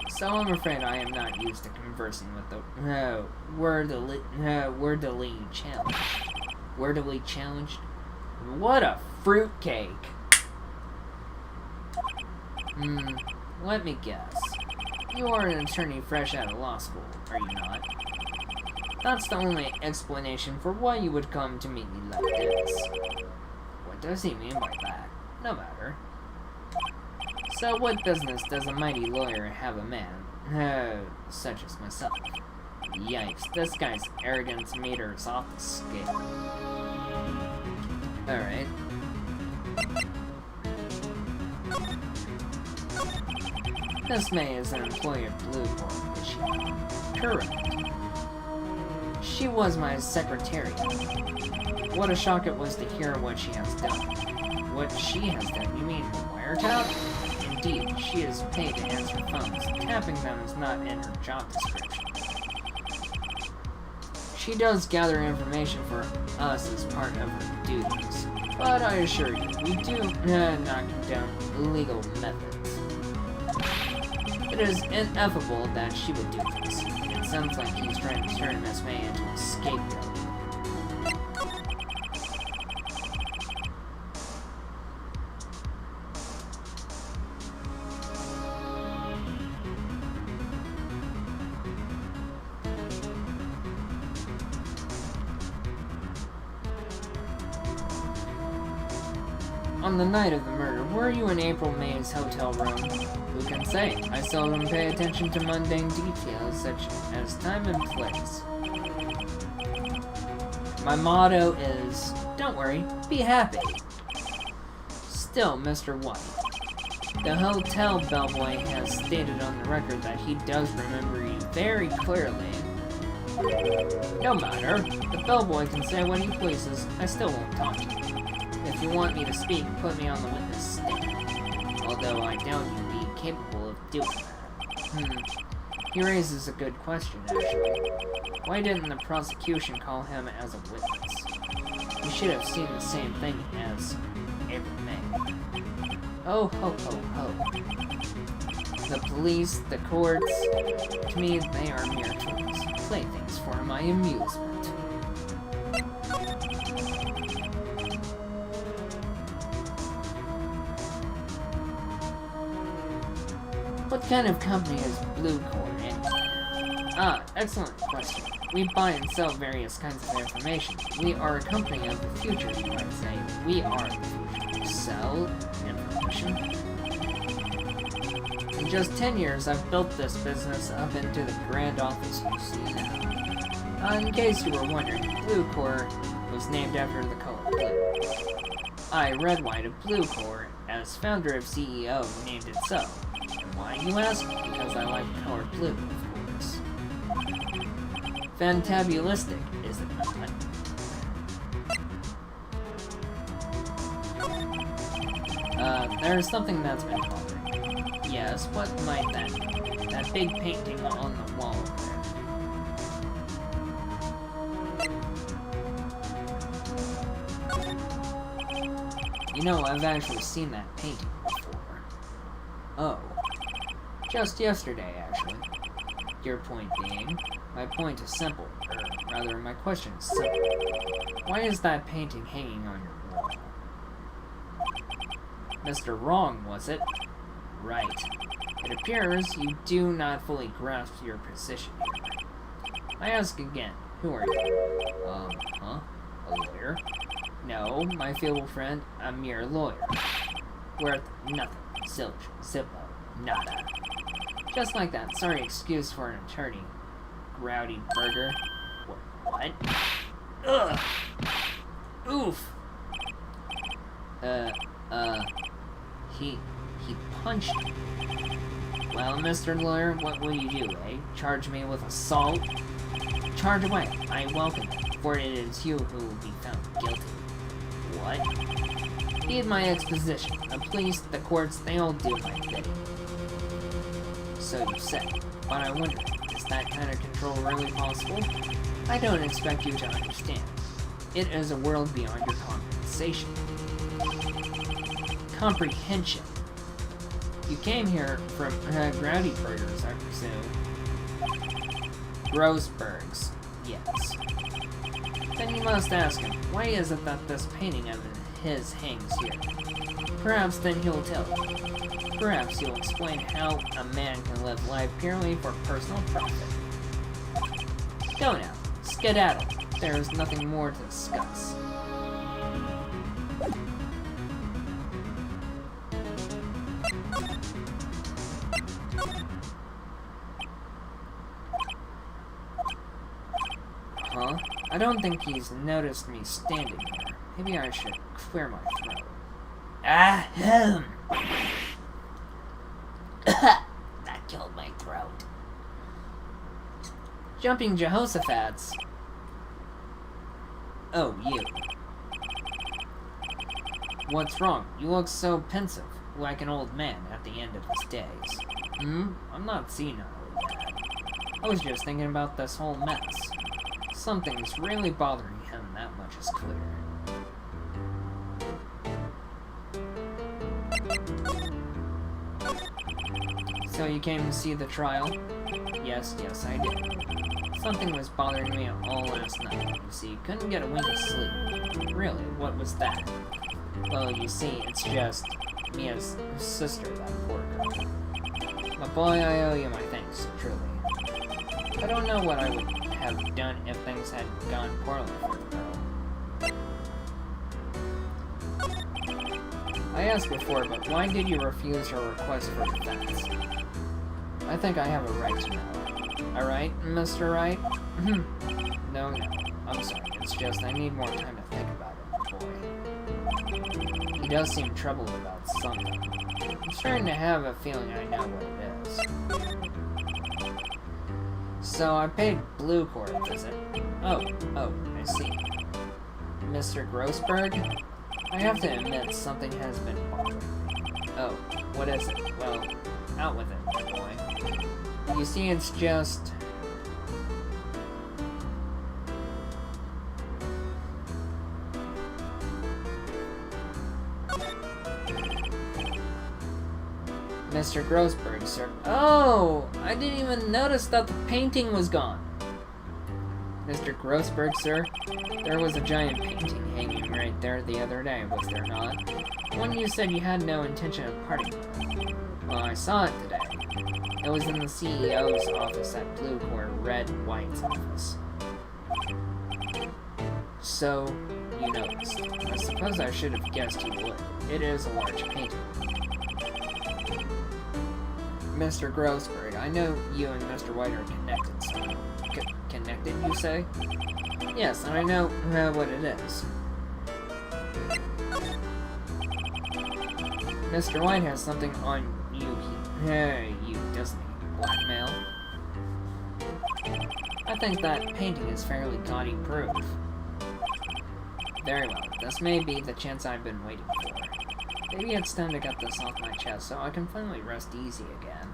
So I'm afraid I am not used to conversing with the wordily challenged. Wordily challenged? What a fruitcake! Let me guess. You are an attorney fresh out of law school, are you not? That's the only explanation for why you would come to meet me like this. What does he mean by that? No matter. So what business does a mighty lawyer have a man, such as myself? Yikes, this guy's arrogance meter's off the scale. Alright. Miss May is an employee of Blue Corps, is she? Correct. She was my secretary. What a shock it was to hear what she has done. What she has done? You mean wiretap? Indeed, she is paid to answer phones. Tapping them is not in her job description. She does gather information for us as part of her duties. But I assure you, we do not condone illegal methods. It is ineffable that she would do this. It sounds like he's trying to turn Miss May into a scapegoat. On the night of the murder, were you in April May's hotel room? Who can say? I seldom pay attention to mundane details such as time and place. My motto is, don't worry, be happy. Still, Mr. White, the hotel bellboy has stated on the record that he does remember you very clearly. No matter, the bellboy can say what he pleases, I still won't talk to you. If you want me to speak, put me on the witness stand. although I doubt you'd be capable of doing that. He raises a good question, actually. Why didn't the prosecution call him as a witness? You should have seen the same thing as April May. Oh, ho, ho, ho. The police, the courts, to me, they are mere tools, playthings for my amusement. What kind of company is Blue Core anyway? Ah, excellent question. We buy and sell various kinds of information. We are a company of the future, you might say. We are the future. Sell information? In just 10 years, I've built this business up into the grand office you see now. In case you were wondering, Blue Core was named after the color blue. I, Red White of Blue Core, as founder of CEO, named it so. Why, you ask? Because I like the color blue, of course. Fantabulistic, is it not? There's something that's been bothering me. Yes, what might that be? That big painting on the wall there. You know, I've actually seen that painting before. Oh. Just yesterday, actually. Your point being, my point is simple, or rather, my question is simple. Why is that painting hanging on your wall? Mr. Wrong, was it? Right. It appears you do not fully grasp your position here. I ask again, who are you? A lawyer? No, my feeble friend, a mere lawyer. Worth nothing. Zilch. Zippo. Nada. Just like that. Sorry excuse for an attorney. Rowdy burger. What? Ugh! Oof! He punched me. Well, Mr. Lawyer, what will you do, eh? Charge me with assault? Charge away. I welcome it, for it is you who will be found guilty. What? Heed my exposition. The police, the courts, they all do my bidding. So you say. But I wonder, is that kind of control really possible? I don't expect you to understand. It is a world beyond your compensation. Comprehension. You came here from Growdy Burgers, I presume. Grossbergs, yes. Then you must ask him, why is it that this painting of his hangs here? Perhaps then he'll tell you. Perhaps he'll explain how a man can live life purely for personal profit. Go now, skedaddle. There is nothing more to discuss. Huh? I don't think he's noticed me standing here. Maybe I should clear my throat. Ahem! That killed my throat. Jumping Jehoshaphat's. Oh, you. What's wrong? You look so pensive, like an old man at the end of his days. I'm not senile yet. I was just thinking about this whole mess. Something's really bothering him, that much is clear. So you came to see the trial? Yes, I did. Something was bothering me all last night. You see, couldn't get a wink of sleep. Really, what was that? Well, you see, it's just Mia's sister, that poor girl. But boy, I owe you my thanks, truly. I don't know what I would have done if things had gone poorly for the girl. I asked before, but why did you refuse her request for defense? I think I have a right to know. Alright, Mr. Wright? No, I'm sorry. It's just I need more time to think about it, boy. He does seem troubled about something. I'm starting to have a feeling I know what it is. So I paid Blue Core a visit. Oh, I see. Mr. Grossberg? I have to admit something has been bothering me. Oh, what is it? Well, out with it, my boy. You see, it's just... Mr. Grossberg, sir. Oh! I didn't even notice that the painting was gone. Mr. Grossberg, sir, there was a giant painting hanging right there the other day, was there not? One you said you had no intention of parting with. Well, I saw it today. It was in the CEO's office at Blue or Red White's office. So, you noticed. I suppose I should have guessed you would. It is a large painting. Mr. Grossberg, I know you and Mr. White are connected, so... Connected, you say? Yes, and I know what it is. Mr. White has something on you, you Disney blackmail. I think that painting is fairly gaudy proof. Very well, this may be the chance I've been waiting for. Maybe it's time to get this off my chest so I can finally rest easy again.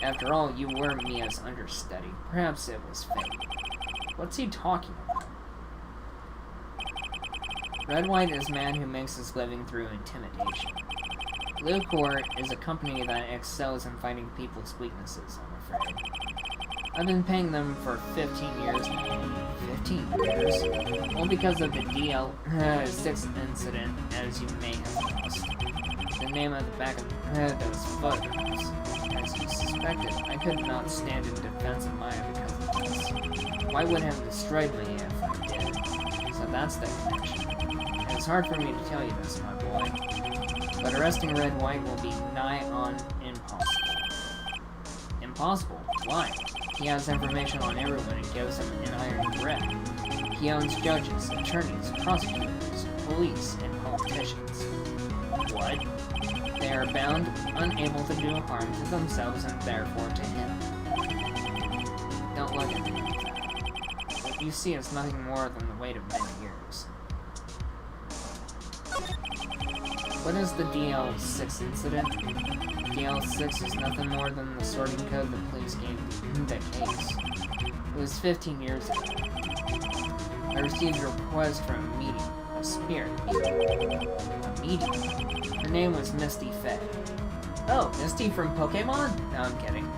After all, you were Mia's understudy. Perhaps it was fate. What's he talking about? Red White is a man who makes his living through intimidation. Blue Corps is a company that excels in fighting people's weaknesses, I'm afraid. I've been paying them for 15 years now. 15 years? All because of the DL6 incident, as you may have noticed. The name at the back of those photographs. As you suspected, I could not stand in defense of Maya because of this. Why would have destroyed me if I did? So that's the connection. And it's hard for me to tell you this, my boy. But arresting Red White will be nigh on impossible. Impossible? Why? He has information on everyone and gives him an iron grip. He owns judges, attorneys, prosecutors, police, and politicians. What? They are bound, unable to do harm to themselves and therefore to him. Don't look at me like that. What you see is nothing more than the weight of many years. What is the DL6 incident? DL6 is nothing more than the sorting code the police gave the case. It was 15 years ago. I received a request for a meeting. A spirit meeting. A meeting? Her name was Misty Faye. Oh, Misty from Pokemon? No, I'm kidding.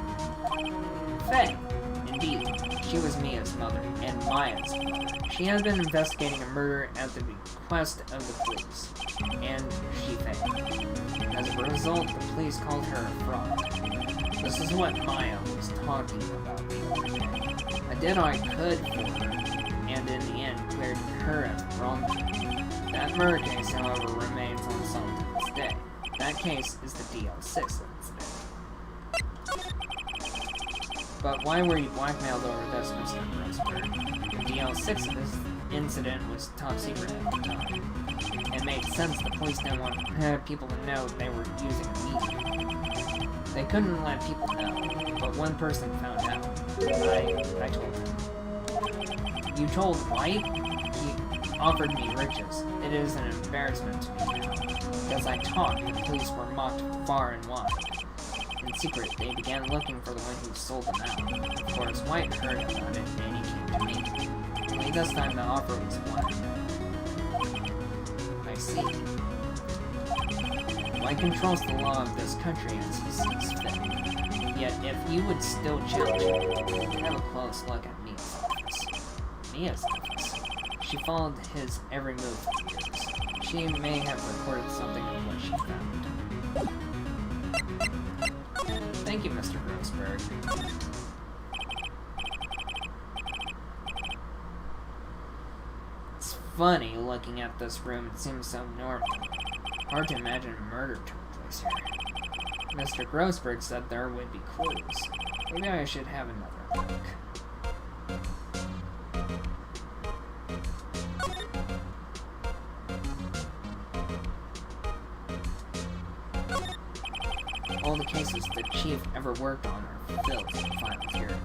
Faye. Indeed. She was Mia's mother, and Maya's mother. She had been investigating a murder at the request of the police, and she failed. As a result, the police called her a fraud. This is what Maya was talking about the other day. I did all I could for her, and in the end cleared her as wrongdoer. That murder case, however, remains unsolved to this day. That case is the DL6 incident. But why were you blackmailed over this, Mr. Grossberg? The DL6 incident was top secret at the time. It made sense the police didn't want people to know they were using a meeting. They couldn't let people know, but one person found out. I told him. You told White? He offered me riches. It is an embarrassment to me now. As I talked, the police were mocked far and wide. In secret, they began looking for the one who sold them out. Of course, White heard about it, and he came to me. Only this time the offer was one. I see. White controls the law of this country as he sees fit. Yet, if you would still challenge him, have a close look at Mia's office. Mia's office? She followed his every move for years. She may have recorded something of what she found. Thank you, Mr. Grossberg. It's funny looking at this room. It seems so normal. Hard to imagine a murder took place here. Mr. Grossberg said there would be clues. Maybe I should have another look. All the cases the chief ever worked on are filled in files here.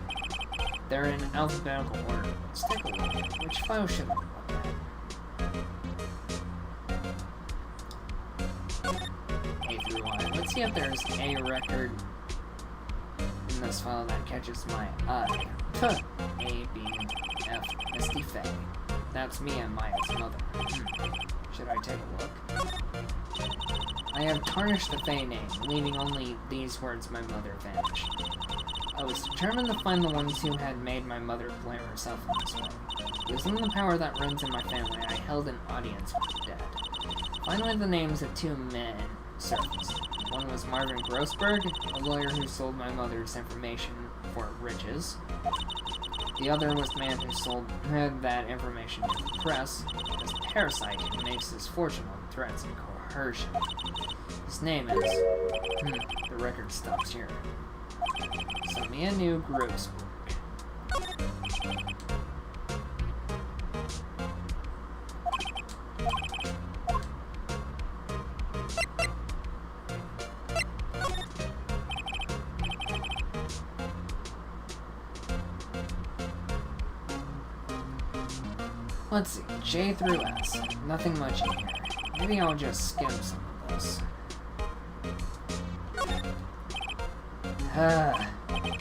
They're in alphabetical order. Let's take a look. Which file should we look at? A through see if there's a record in this file that catches my eye. A, B, F, Misty Faye. That's me and Maya's mother. Should I take a look? I have tarnished the Faye name, leaving only these words: my mother vanished. I was determined to find the ones who had made my mother blame herself in this way. Using the power that runs in my family, I held an audience with the dead. Finally, the names of two men surfaced. One was Marvin Grossberg, a lawyer who sold my mother's information for riches. The other was the man who sold that information to the press, this parasite who makes his fortune on threats and coercion. His name is... the record stops here. Saminu Grossberg. Let's see, J through S. Nothing much in here. Maybe I'll just skim some of this.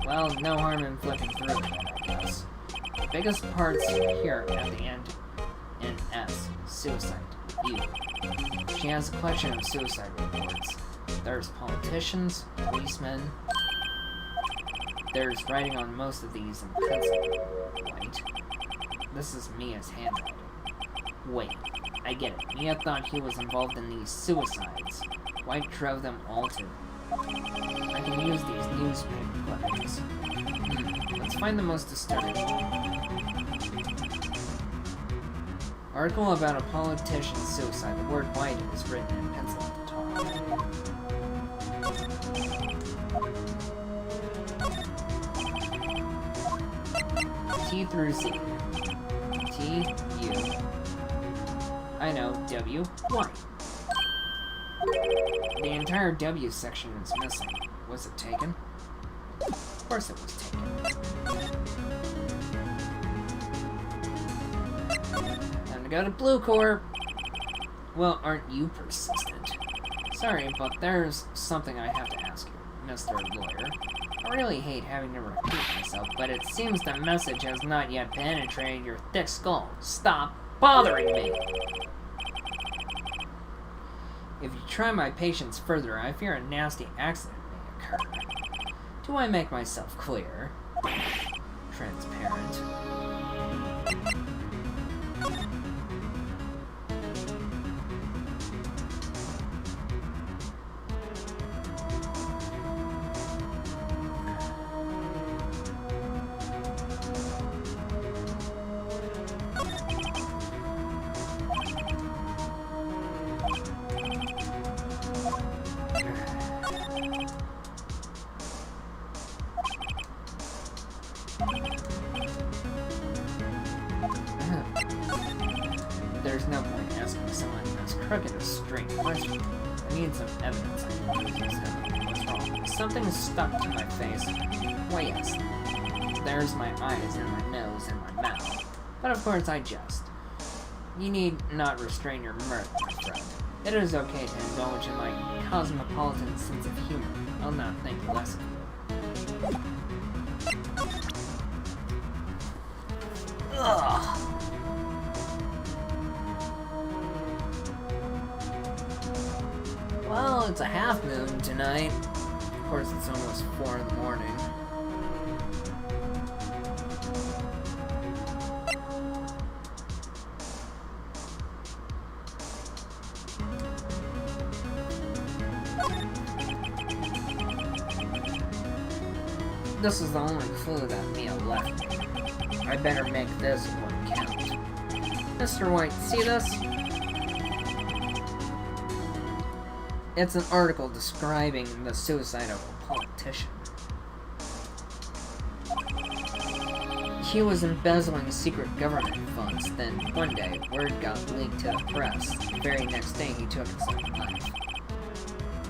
Well, no harm in flipping through it, I guess. The biggest parts here at the end in S. Suicide. U. She has a collection of suicide reports. There's politicians, policemen. There's writing on most of these in pencil. Right? This is Mia's handwriting. Wait, I get it. Mia thought he was involved in these suicides. White drove them all to... I can use these newspaper clippings. Let's find the most disturbing. Article about a politician's suicide. The word white is written in pencil at the top. T through Z. T, U. I know, W, Y. The entire W section is missing. Was it taken? Of course it was taken. Time to go to Blue Corp. Well, aren't you persistent? Sorry, but there's something I have to ask you, Mr. Lawyer. I really hate having to repeat myself, but it seems the message has not yet penetrated your thick skull. Stop bothering me! If you try my patience further, I fear a nasty accident may occur. Do I make myself clear? Transparent. There's no point asking someone as crooked a straight question. I need some evidence I can use. What's wrong? Something stuck to my face. Why, yes. There's my eyes and my nose and my mouth. But of course I jest. You need not restrain your mirth, my friend. It is okay to indulge in my cosmopolitan sense of humor. I'll not think less of you. Ugh. Well, it's a half moon tonight. Of course, it's almost 4 in the morning. This is the only clue that Mia left me. I better make this one count. Mr. White, see this? It's an article describing the suicide of a politician. He was embezzling secret government funds, then one day, word got leaked to the press. The very next day, he took his own life.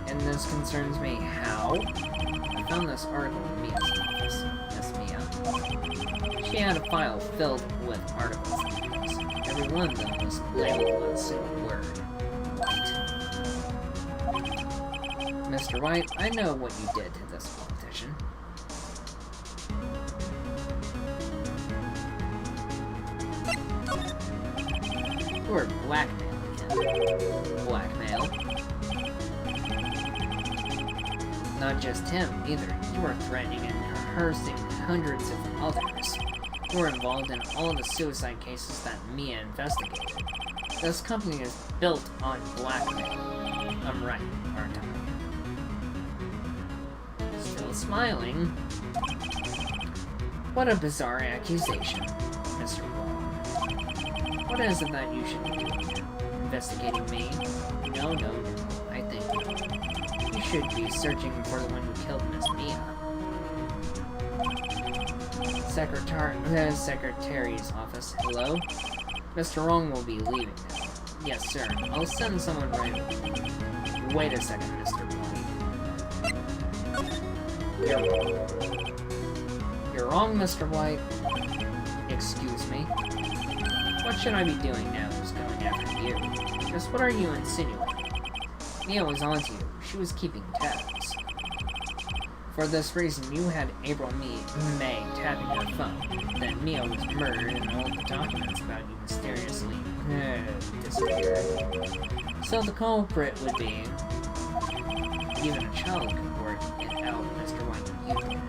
And this concerns me how? I found this article in Mia's office. Miss Mia. She had a file filled with articles like this. Every one of them was labeled with a single word. Mr. Wright, I know what you did to this politician. You were blackmailing him. Blackmail? Not just him, either. You were threatening and coercing hundreds of others. You were involved in all the suicide cases that Mia investigated. This company is built on blackmail. I'm right, aren't I? Still smiling. What a bizarre accusation, Mr. Wong. What is it that you should be doing? Investigating me? No, I think you should be searching for the one who killed Miss Mia. Secretary's office. Hello? Mr. Wrong will be leaving now. Yes, sir. I'll send someone right away. Wait a second, Mr. White. You're wrong. You're wrong, Mr. White. Excuse me. What should I be doing now who's going after you? Just what are you insinuating? Mia was onto you. She was keeping tabs. For this reason, you had April May tapping your phone. Then Mia was murdered and all the documents about you mysteriously disappeared. So the culprit would be... Even a child could work it out, Mr. White, you did.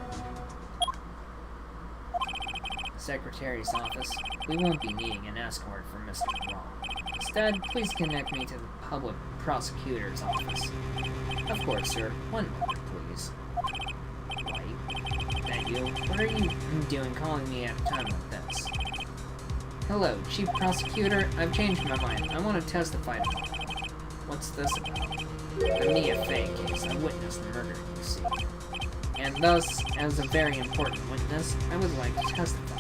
Secretary's office. We won't be needing an escort for Mr. Wrong. Instead, please connect me to the public prosecutor's office. Of course, sir. One moment, please. White? That you? What are you doing calling me at a time like this? Hello, Chief Prosecutor. I've changed my mind. I want to testify tomorrow. What's this about? The Mia Fey case. I witnessed the murder, you see. And thus, as a very important witness, I would like to testify.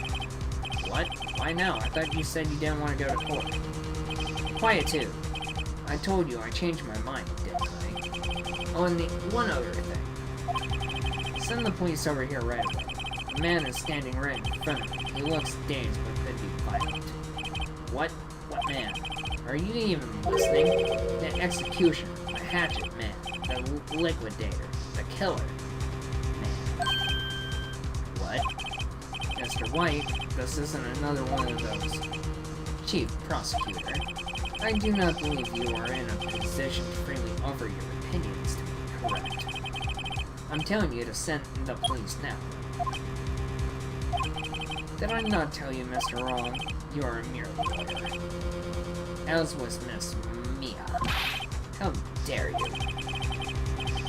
What? Why now? I thought you said you didn't want to go to court. Quiet too. I told you I changed my mind, didn't I? Oh, and the one other thing. Send the police over here right away. The man is standing right in front of me. He looks dazed but could be violent. What? What man? Are you even listening? The executioner, the hatchet man, the liquidator, the killer. Man. What? Mr. White, this isn't another one of those. Chief Prosecutor, I do not believe you are in a position to freely offer your opinions to me, correct? I'm telling you to send the police now. Did I not tell you, Mr. Wrong? You are a mere lawyer. As was Miss Mia. How dare you?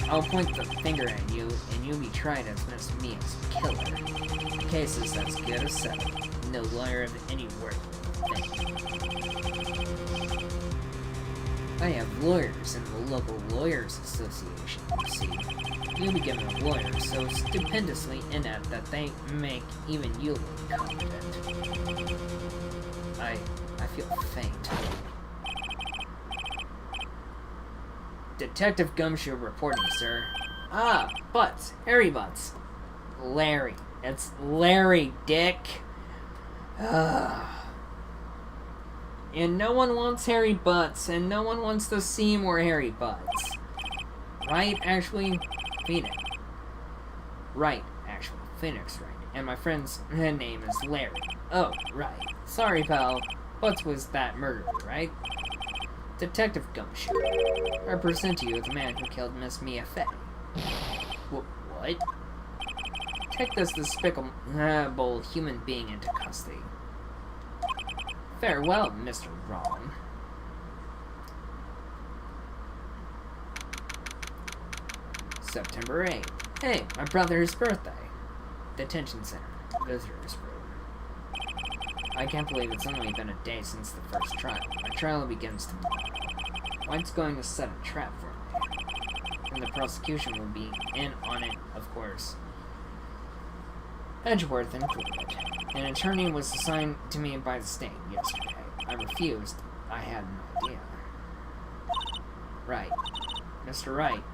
I'll point the finger at you, and you'll be tried as Miss Mia's killer. The case is as good as settled. No lawyer of any worth will think. I have lawyers in the local Lawyers Association, you see. You'll be given a lawyer so stupendously inept that they make even you look competent. I feel faint. Detective Gumshoe reporting, sir. Ah, Butts. Harry Butts. Larry. It's Larry, dick. And no one wants Harry Butts, and no one wants to see more Harry Butts. Right, actually? Phoenix. Right, actually. Phoenix, right. And my friend's name is Larry. Oh, right. Sorry, pal. Butts was that murderer, right? Detective Gumshoe. I present to you the man who killed Miss Mia Fey. What? Take this despicable human being into custody. Farewell, Mr. Wrong. September 8th. Hey, my brother's birthday. Detention center. Visitor's room. I can't believe it's only been a day since the first trial. My trial begins tomorrow. White's going to set a trap for me. And the prosecution will be in on it, of course. Edgeworth included. An attorney was assigned to me by the state yesterday. I refused. I had no idea. Right. Mr. Wright.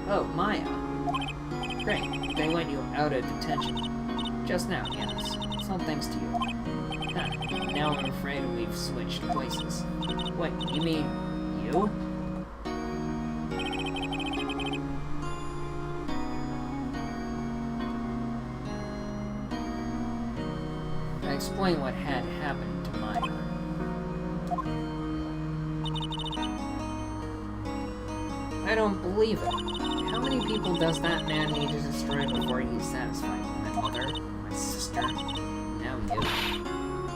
Oh, Maya. Great. They let you out of detention. Just now, yes. It's all thanks to you. Huh. Now I'm afraid we've switched places. What, you mean you? explain what had happened to Maya. I don't believe it. How many people does that man need to destroy before he's satisfied? My mother, my sister, now you.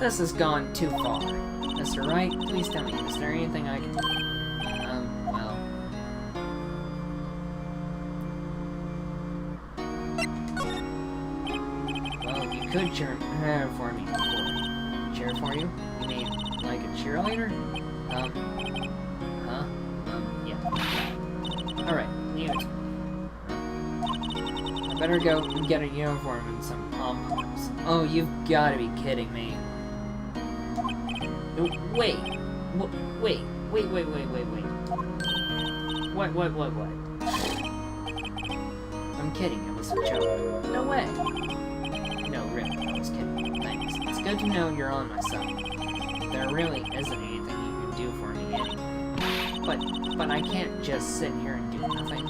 This has gone too far. Mr. Wright, please tell me, is there anything I can do? Well... Well, you could cheer for me before. Cheer for you? You mean, like a cheerleader? Yeah. Alright, leave it to me. I better go and get a uniform and some pom-poms. Oh, you've gotta be kidding me. Wait. Wait. What? I'm kidding, it was a joke. No way. No, really, I was kidding. Thanks. It's good to know you're on my side. There really isn't anything you can do for me anyway. But I can't just sit here and do nothing.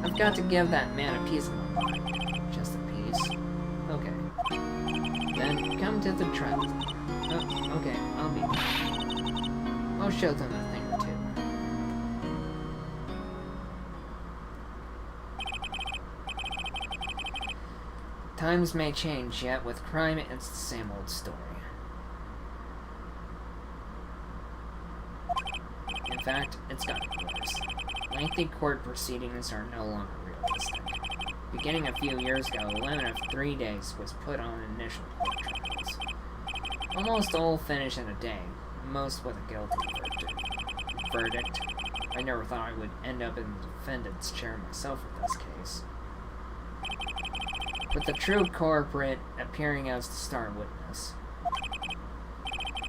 I've got to give that man a piece of my mind. Just a piece? Okay. Then come to the trial. Oh, okay, I'll be there. I'll show them a thing or two. Times may change, yet with crime, it's the same old story. In fact, it's gotten worse. Lengthy court proceedings are no longer realistic. Beginning a few years ago, a limit of 3 days was put on initial court trials. Almost all finish in a day, most with a guilty verdict. I never thought I would end up in the defendant's chair myself with this case. With the true culprit appearing as the star witness.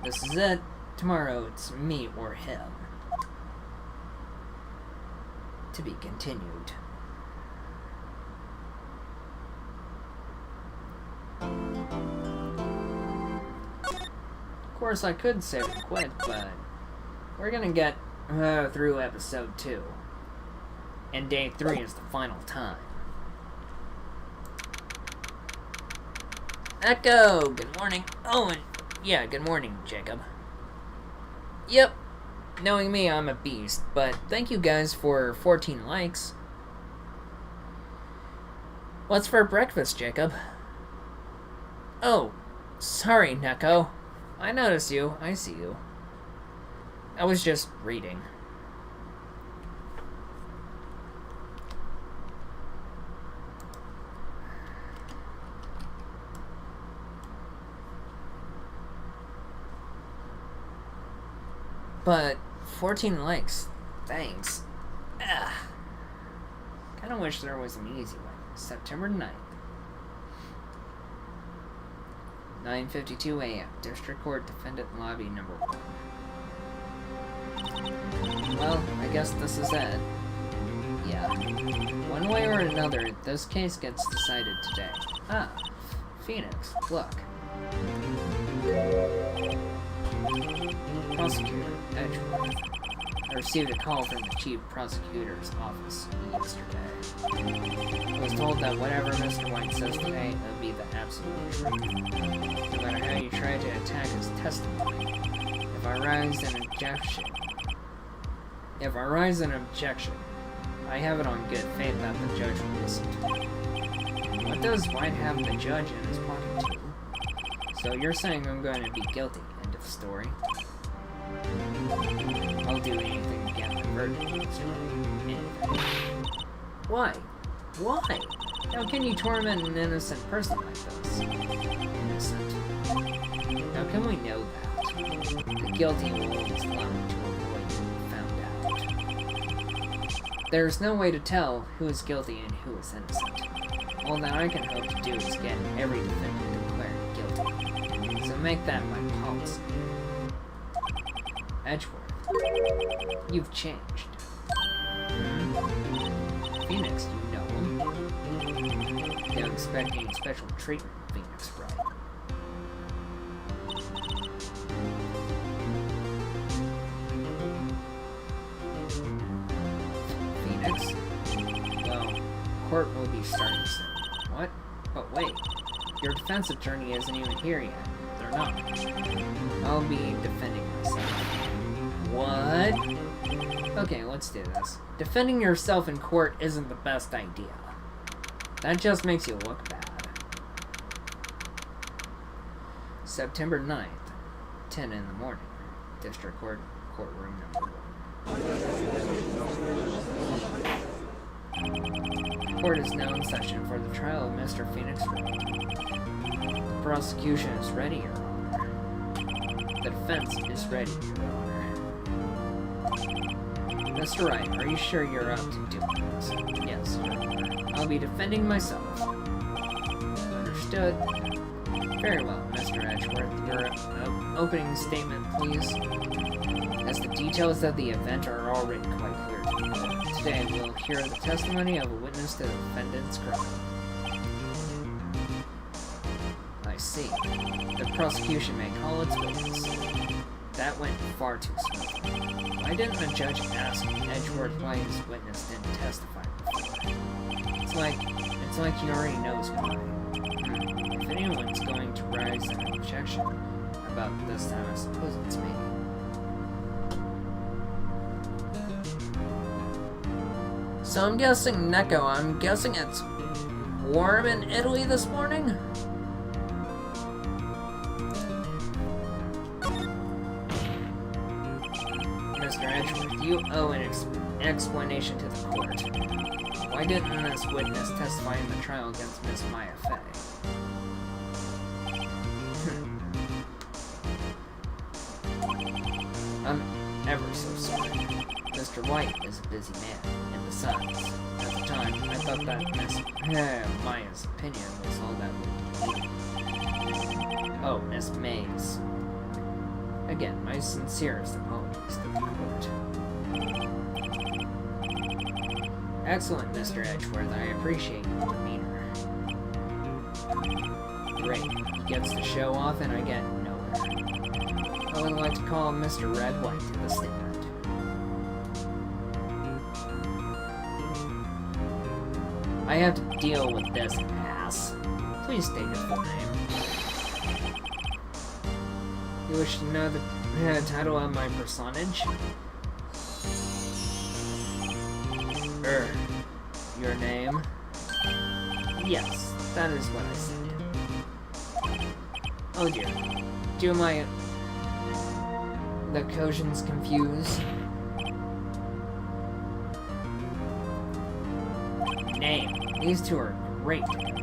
This is it. Tomorrow it's me or him. To be continued. Of course, I could save and quit, but we're gonna get through episode 2. And day 3 is the final time. Echo! Good morning. Oh, and yeah, good morning, Jacob. Yep. Knowing me, I'm a beast, but thank you guys for 14 likes. What's for breakfast, Jacob? Oh, sorry, Neko. I noticed you. I see you. I was just reading. But 14 likes. Thanks. Ugh. Kinda wish there was an easy way. September 9th. 9:52 a.m. District Court Defendant Lobby number 1. Well, I guess this is it. Yeah. One way or another, this case gets decided today. Ah. Phoenix. Look. Prosecutor Edgeworth. I received a call from the Chief Prosecutor's office yesterday. I was told that whatever Mr. White says today will be the absolute truth. No matter how you try to attack his testimony. If I raise an objection, I have it on good faith that the judge will listen to me. What does White have the judge in his pocket to? So you're saying I'm going to be guilty. End of story. I'll do anything to get my verdict, Mr. Wright. Anything. Why? Why? How can you torment an innocent person like this? Innocent. How can we know that? The guilty will always lie to avoid being found out. There's no way to tell who is guilty and who is innocent. All that I can hope to do is get every defendant declared guilty. So make that my policy. Edgeworth, you've changed. Phoenix, you know him. Don't expect any special treatment, Phoenix, right? Phoenix? Well, court will be starting soon. What? But wait, your defense attorney isn't even here yet. or not. I'll be defending myself. What? Okay, let's do this. Defending yourself in court isn't the best idea. That just makes you look bad. September 9th, 10 in the morning. District Court, courtroom number 1. Court is now in session for the trial of Mr. Phoenix Wright. The prosecution is ready, Your Honor. The defense is ready, Your Honor. Mr. Wright, are you sure you're up to doing this? Yes, Your Honor. I'll be defending myself. Understood. Very well, Mr. Edgeworth. Your opening statement, please. As the details of the event are already quite clear to me. Today we'll hear the testimony of a witness to the defendant's crime. I see. The prosecution may call its witness. That went far too smoothly. Why didn't the judge ask Edgeworth why his witness didn't testify before? It's like he already knows why. If anyone's going to raise an objection about this time, I suppose it's me. So I'm guessing Neko. I'm guessing it's warm in Italy this morning? Mr. Edgeworth, you owe an explanation to the court. Why didn't this witness testify in the trial against Miss Maya Fey? I'm ever so sorry. Mr. White is a busy man, and besides, at the time, I thought that Miss Maya's opinion was all that we needed. Oh, Miss May's. Again, my sincerest apologies to the court. Excellent, Mr. Edgeworth. I appreciate your demeanor. Great. He gets to show off, and I get nowhere. I would like to call Mr. Red White to the stand. I have to deal with this ass. Please state your full name. You wish to know the title of my personage? Your name? Yes, that is what I said. Oh dear. Do the Kojans confused? Name. These two are great together.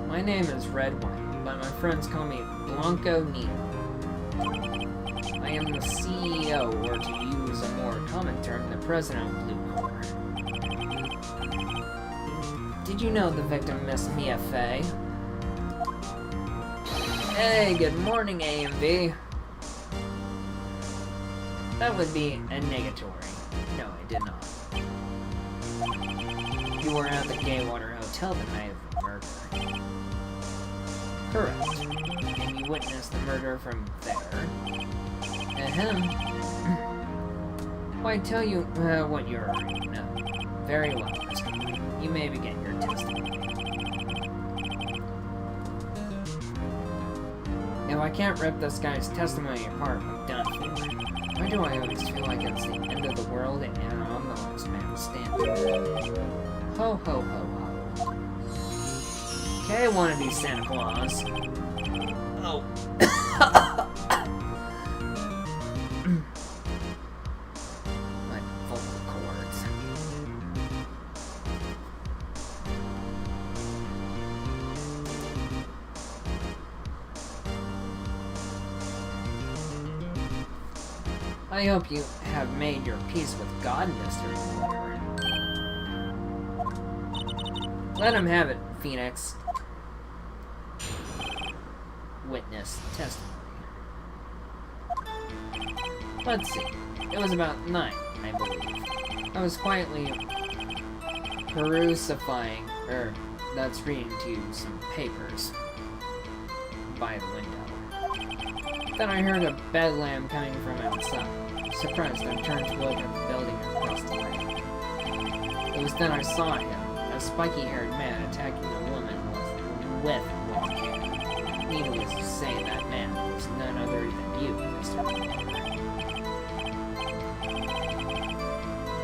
My name is Red White, but my friends call me Blanco Nino. I am the CEO, or to use a more common term, the president of Blue Corps. Did you know the victim, Miss Mia Fey? Hey, good morning, A and B. That would be a negatory. No, I did not. You were at the Gaywater Hotel the night of the murder. Correct. And you witnessed the murder from there. Ahem. Why tell you what you already know? Very well, Mr. White. You may begin your testimony. If I can't rip this guy's testimony apart, I'm done for. Why do I always feel like it's the end of the world and I'm the last man standing? Ho ho ho ho. Okay, I want to be Santa Claus. Oh. My vocal cords. I hope you have made your peace with God, Mr. Lawyer. Let him have it, Phoenix. Witness testimony. Let's see. It was about 9, I believe. I was quietly that's reading to you some papers by the window. Then I heard a bedlam coming from outside. Surprised, I turned to look at the building across the way. It was then I saw him, a spiky-haired man attacking a woman with long hair. Needless to say, that man was none other than you, Mr. Reporter.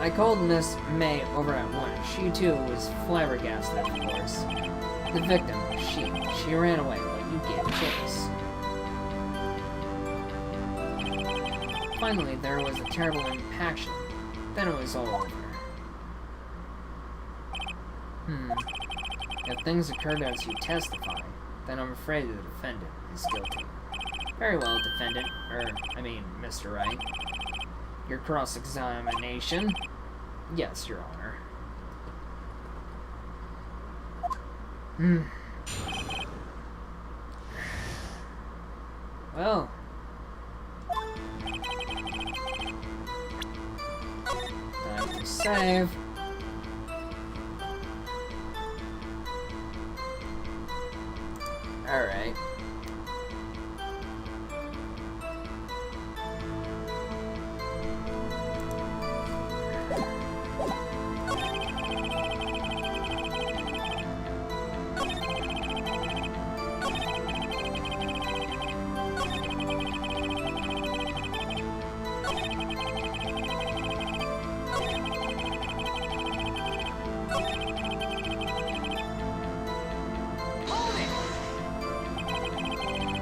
I called Miss May over at 1. She, too, was flabbergasted, of course. The victim, she ran away, but you gave chase. Finally, there was a terrible impaction. Then it was all over. If things occurred as you testify, then I'm afraid the defendant is guilty. Very well, defendant. Mr. Wright. Your cross-examination? Yes, Your Honor. Well. Time to save. Alright.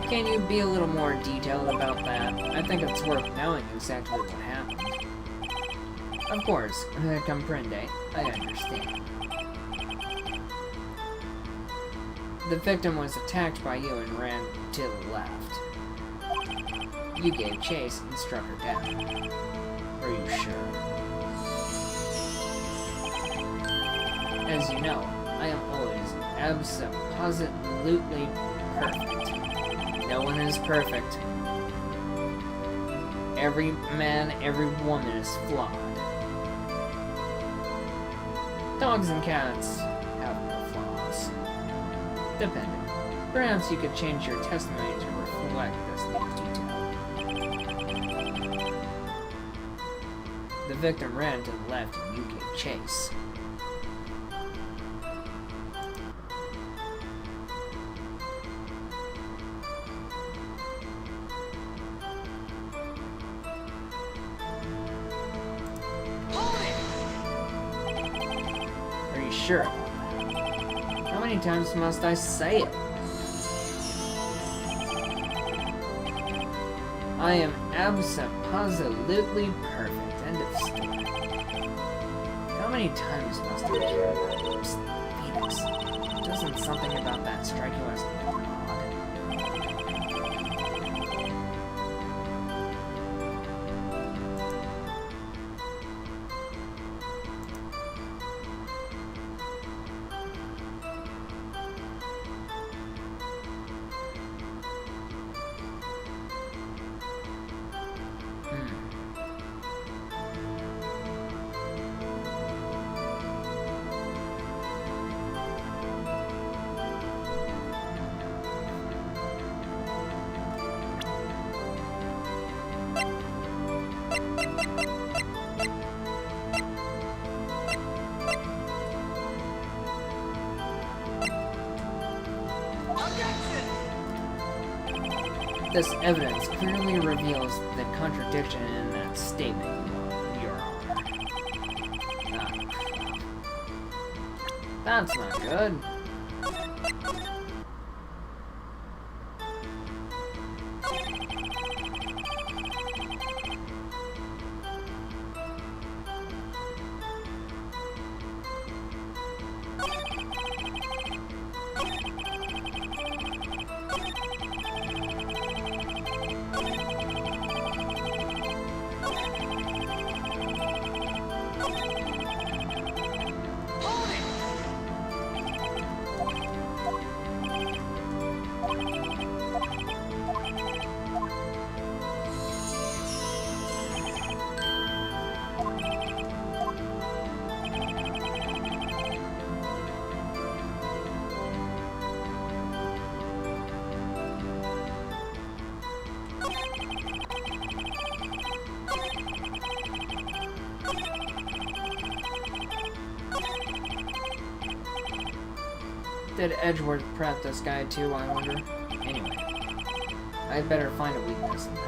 Can you be a little more detailed about that? I think it's worth knowing exactly what happened. Of course, comprende. I understand. The victim was attacked by you and ran to the left. You gave chase and struck her down. Are you sure? As you know, I am always absolutely perfect. No one is perfect. Every man, every woman is flawed. Dogs and cats have no flaws. Depending. Perhaps you could change your testimony to reflect this new detail. The victim ran to the left and you gave chase. Sure. How many times must I say it? I am absolutely perfect. End of story. How many times must I hear about Phoenix? Doesn't something about that strike you as odd? This evidence clearly reveals the contradiction in that statement, Your Honor. That's not good. Did Edgeworth prep this guy too, I wonder? Anyway. I'd better find a weakness in there.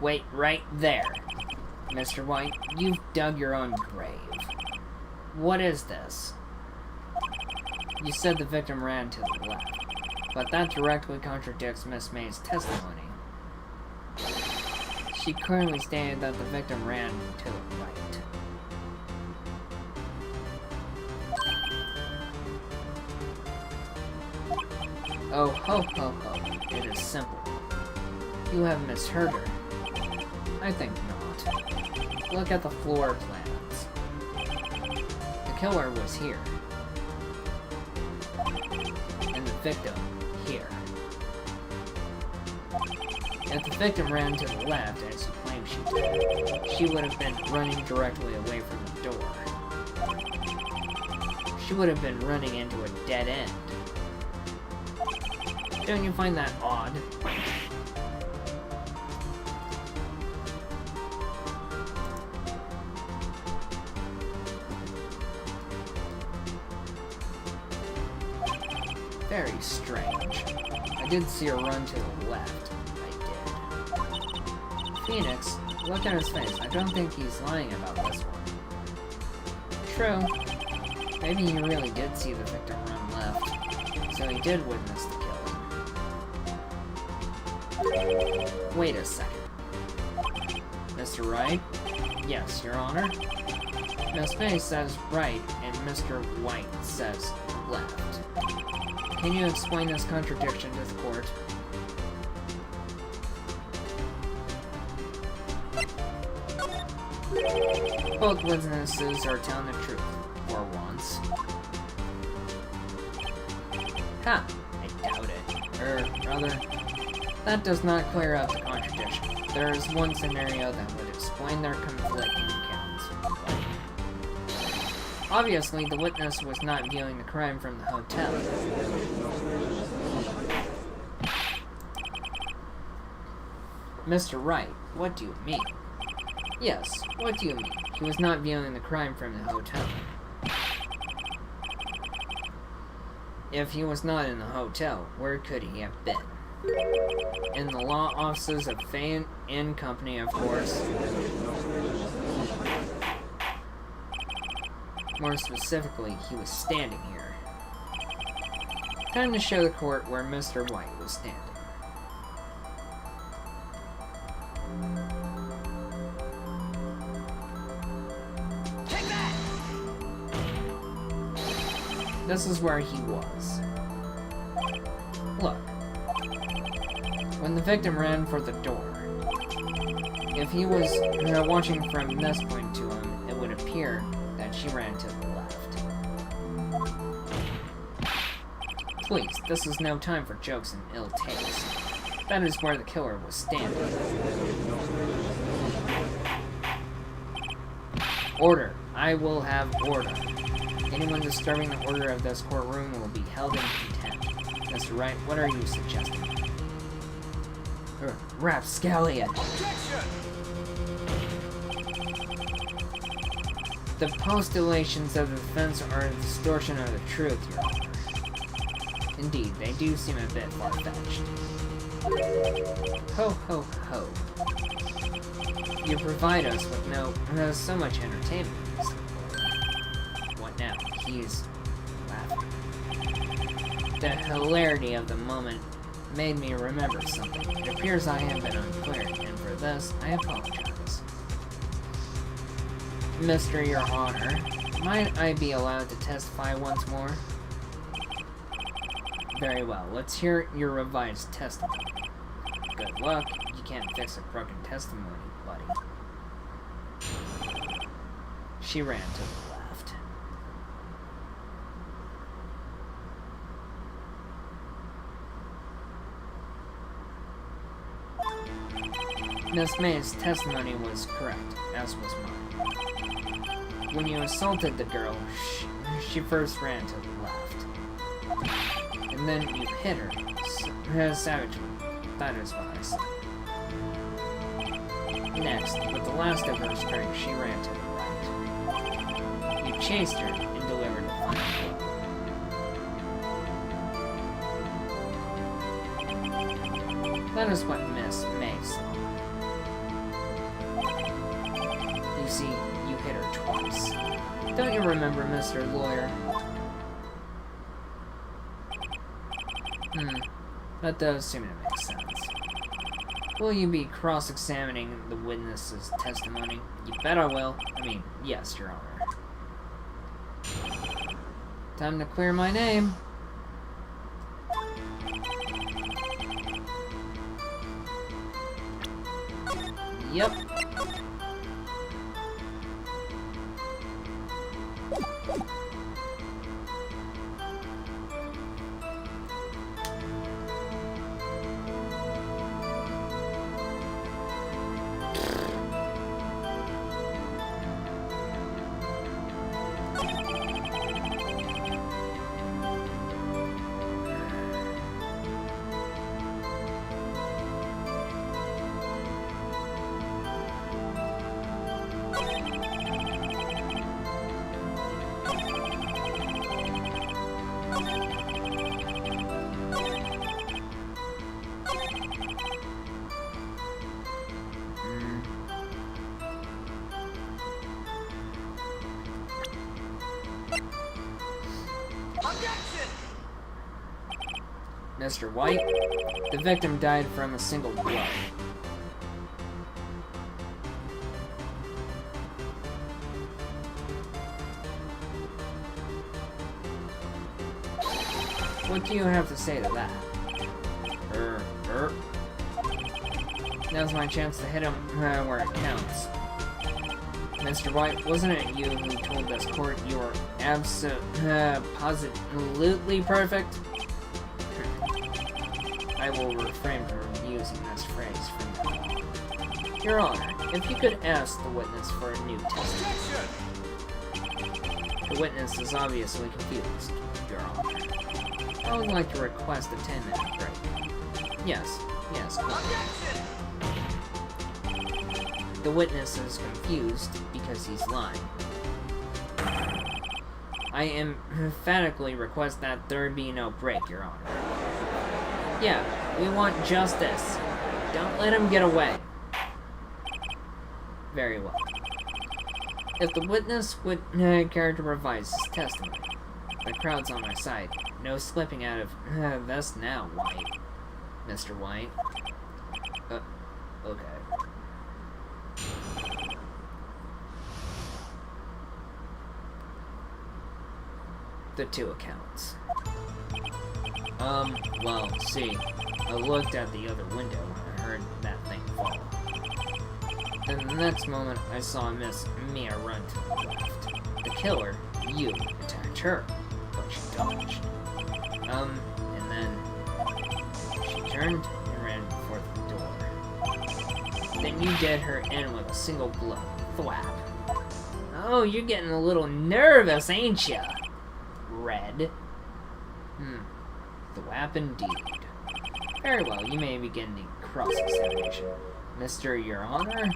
Wait right there. Mr. White, you've dug your own grave. What is this? You said the victim ran to the left, but that directly contradicts Miss May's testimony. She clearly stated that the victim ran to the right. Oh, ho, ho, ho. It is simple. You have misheard her. I think not. Look at the floor plans. The killer was here. And the victim here. If the victim ran to the left, as you claim she did, she would have been running directly away from the door. She would have been running into a dead end. Don't you find that odd? Very strange. I did see her run to the left. I did. Phoenix, look at his face. I don't think he's lying about this one. True. Maybe he really did see the victim run left, so he did witness the killing. Wait a second. Mr. Wright? Yes, Your Honor? Miss May says right, and Mr. White says left. Can you explain this contradiction to the court? Both witnesses are telling the truth, for once. Ha! I doubt it. Rather, that does not clear up the contradiction. There is one scenario that would explain their conflicting accounts. Obviously, the witness was not viewing the crime from the hotel. Mr. Wright, what do you mean? Yes, what do you mean? He was not viewing the crime from the hotel. If he was not in the hotel, where could he have been? In the law offices of Faye and Company, of course. More specifically, he was standing here. Time to show the court where Mr. White was standing. Take that! This is where he was. Look. When the victim ran for the door, if he was watching from this point to him, it would appear that she ran to the left. Please, this is no time for jokes and ill taste. That is where the killer was standing. Order. I will have order. Anyone disturbing the order of this courtroom will be held in contempt. Mr. Wright, what are you suggesting? Rapscallion. The postulations of the defense are a distortion of the truth, Your Honor. Indeed, they do seem a bit far-fetched. Ho ho ho. You provide us with so much entertainment. What now? He's laughing. The hilarity of the moment made me remember something. It appears I have been unclear, and for this, I apologize. Mr. Your Honor, might I be allowed to testify once more? Very well, let's hear your revised testimony. Good luck, you can't fix a broken testimony, buddy. She ran to the left. Miss May's testimony was correct, as was mine. When you assaulted the girl, she first ran to the left. And then you hit her savagely. That is what I said. Next, with the last of her strength, she ran to the right. You chased her and delivered the final blow. That is what Miss May saw. You see, you hit her twice. Don't you remember, Mr. Lawyer? That does seem to make sense. Will you be cross-examining the witness's testimony? You bet I will. I mean, yes, Your Honor. Time to clear my name. Yep. Mr. White, the victim died from a single blow. What do you have to say to that? Now's my chance to hit him where it counts. Mr. White, wasn't it you who told this court you were positively perfect? I will refrain from using this phrase from now on. Your Honor, if you could ask the witness for a new testimony. The witness is obviously confused, Your Honor. I would like to request a 10-minute break. Yes, come on. The witness is confused because he's lying. I emphatically request that there be no break, Your Honor. Yeah, we want justice. Don't let him get away. Very well. If the witness would care to revise his testimony, the crowd's on my side. No slipping out of this now, White. Mr. White. Okay. The two accounts. Well, see, I looked at the other window when I heard that thing fall. Then the next moment, I saw Miss Mia run to the left. The killer, you, attacked her, but she dodged. And then she turned and ran for the door. Then you did her in with a single blow. Thwap. Oh, you're getting a little nervous, ain't ya? Red. Thwap indeed. Very well, you may begin the cross-examination. Mr. Your Honor?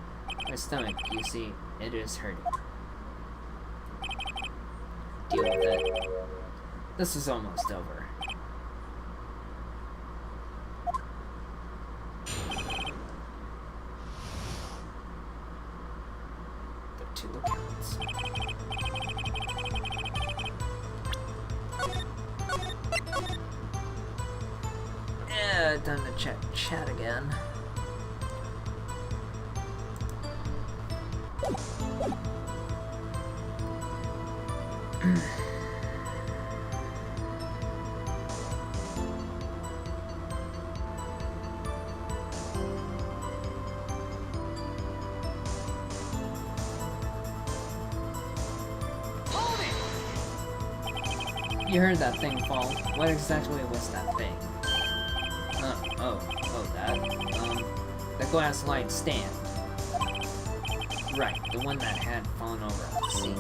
My stomach, you see, it is hurting. Deal with it. This is almost over. 2 accounts. Time to check chat again. You heard that thing fall. What exactly was that thing? That. The glass light stand. Right, the one that had fallen over at the sea.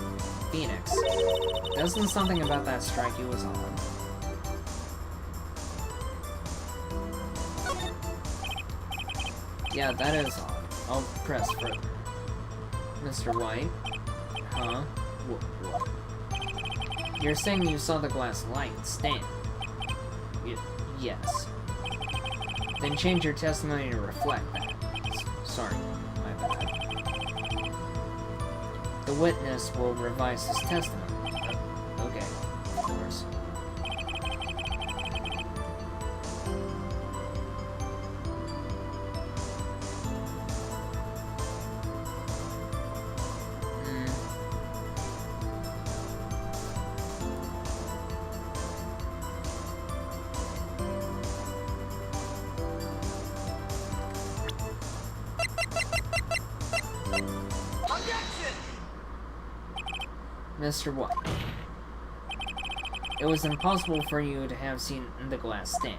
Phoenix. Doesn't something about that strike you as odd? Yeah, that is odd. I'll press further. Mr. White? Huh? What? You're saying you saw the glass light stand? Yes. Then change your testimony to reflect that. Sorry, my bad. The witness will revise his testimony. Okay, of course. Mr. White. It was impossible for you to have seen the glass stand.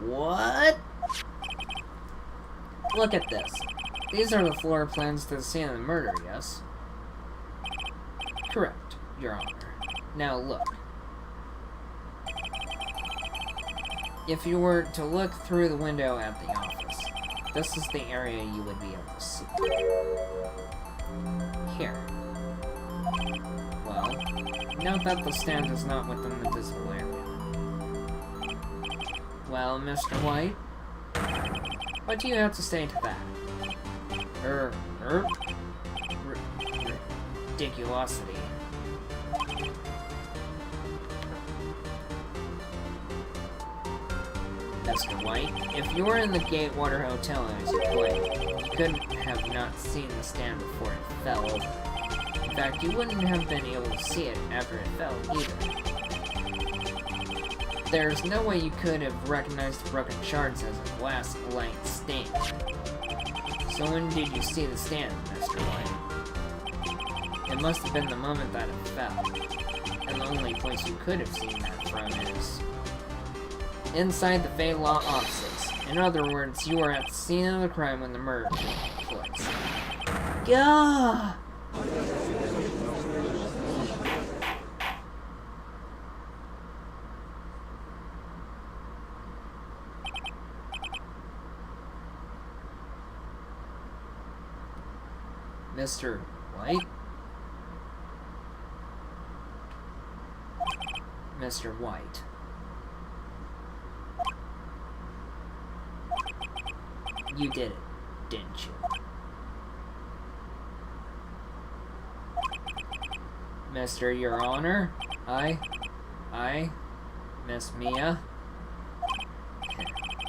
What? Look at this. These are the floor plans to the scene of the murder, yes? Correct, Your Honor. Now look. If you were to look through the window at the office, this is the area you would be able to see. Here. Well, note that the stand is not within the visible area. Well, Mr. White, what do you have to say to that? Ridiculosity. Mr. White, if you were in the Gatewater Hotel as you played, you couldn't have not seen the stand before it fell over. In fact, you wouldn't have been able to see it after it fell either. There's no way you could have recognized the broken shards as a glass light stand. So when did you see the stand, Mr. White? It must have been the moment that it fell. And the only place you could have seen that from is inside the Fate Law offices. In other words, you were at the scene of the crime when the murder took place. Gah! Mr. White? Mr. White. You did it, didn't you? Mr. Your Honor? I, Miss Mia.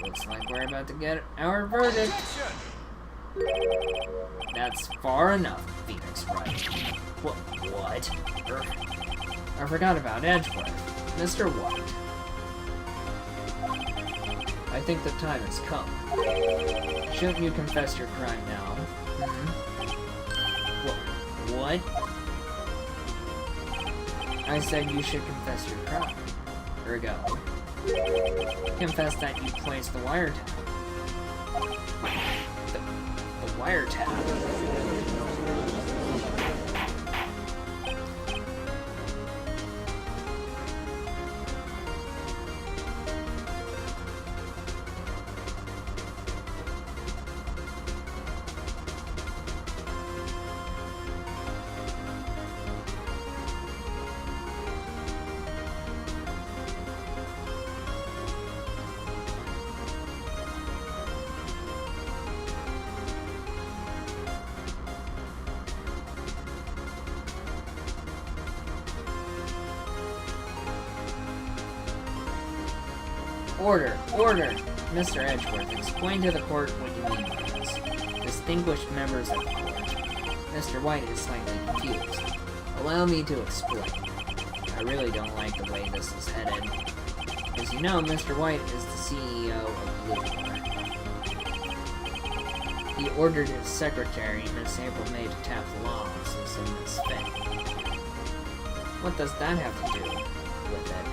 Looks like we're about to get our verdict. That's far enough, Phoenix Wright. What? I forgot about Edgeworth. Mr. White. I think the time has come. Shouldn't you confess your crime now? What? I said you should confess your crime. Ergo. Confess that you placed the wiretap. The wiretap? Order! Order! Mr. Edgeworth, explain to the court what you mean by this. Distinguished members of the court. Mr. White is slightly confused. Allow me to explain. I really don't like the way this is headed. As you know, Mr. White is the CEO of Blue. He ordered his secretary, Miss April May, to tap the law offices in Miss Fay. What does that have to do with it?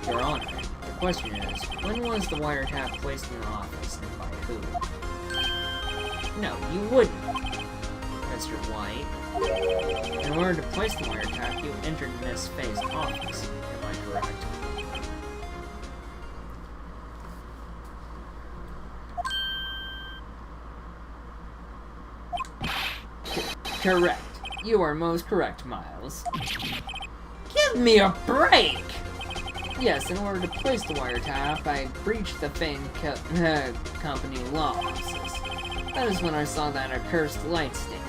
Your Honor, the question is, when was the wiretap placed in the office and by who? No, you wouldn't, Mr. White. In order to place the wiretap, you entered Miss Fay's office. Am I correct? Correct. You are most correct, Miles. Give me a break! Yes, in order to place the wiretap, I breached the Fane Company law offices. That is when I saw that accursed light stand.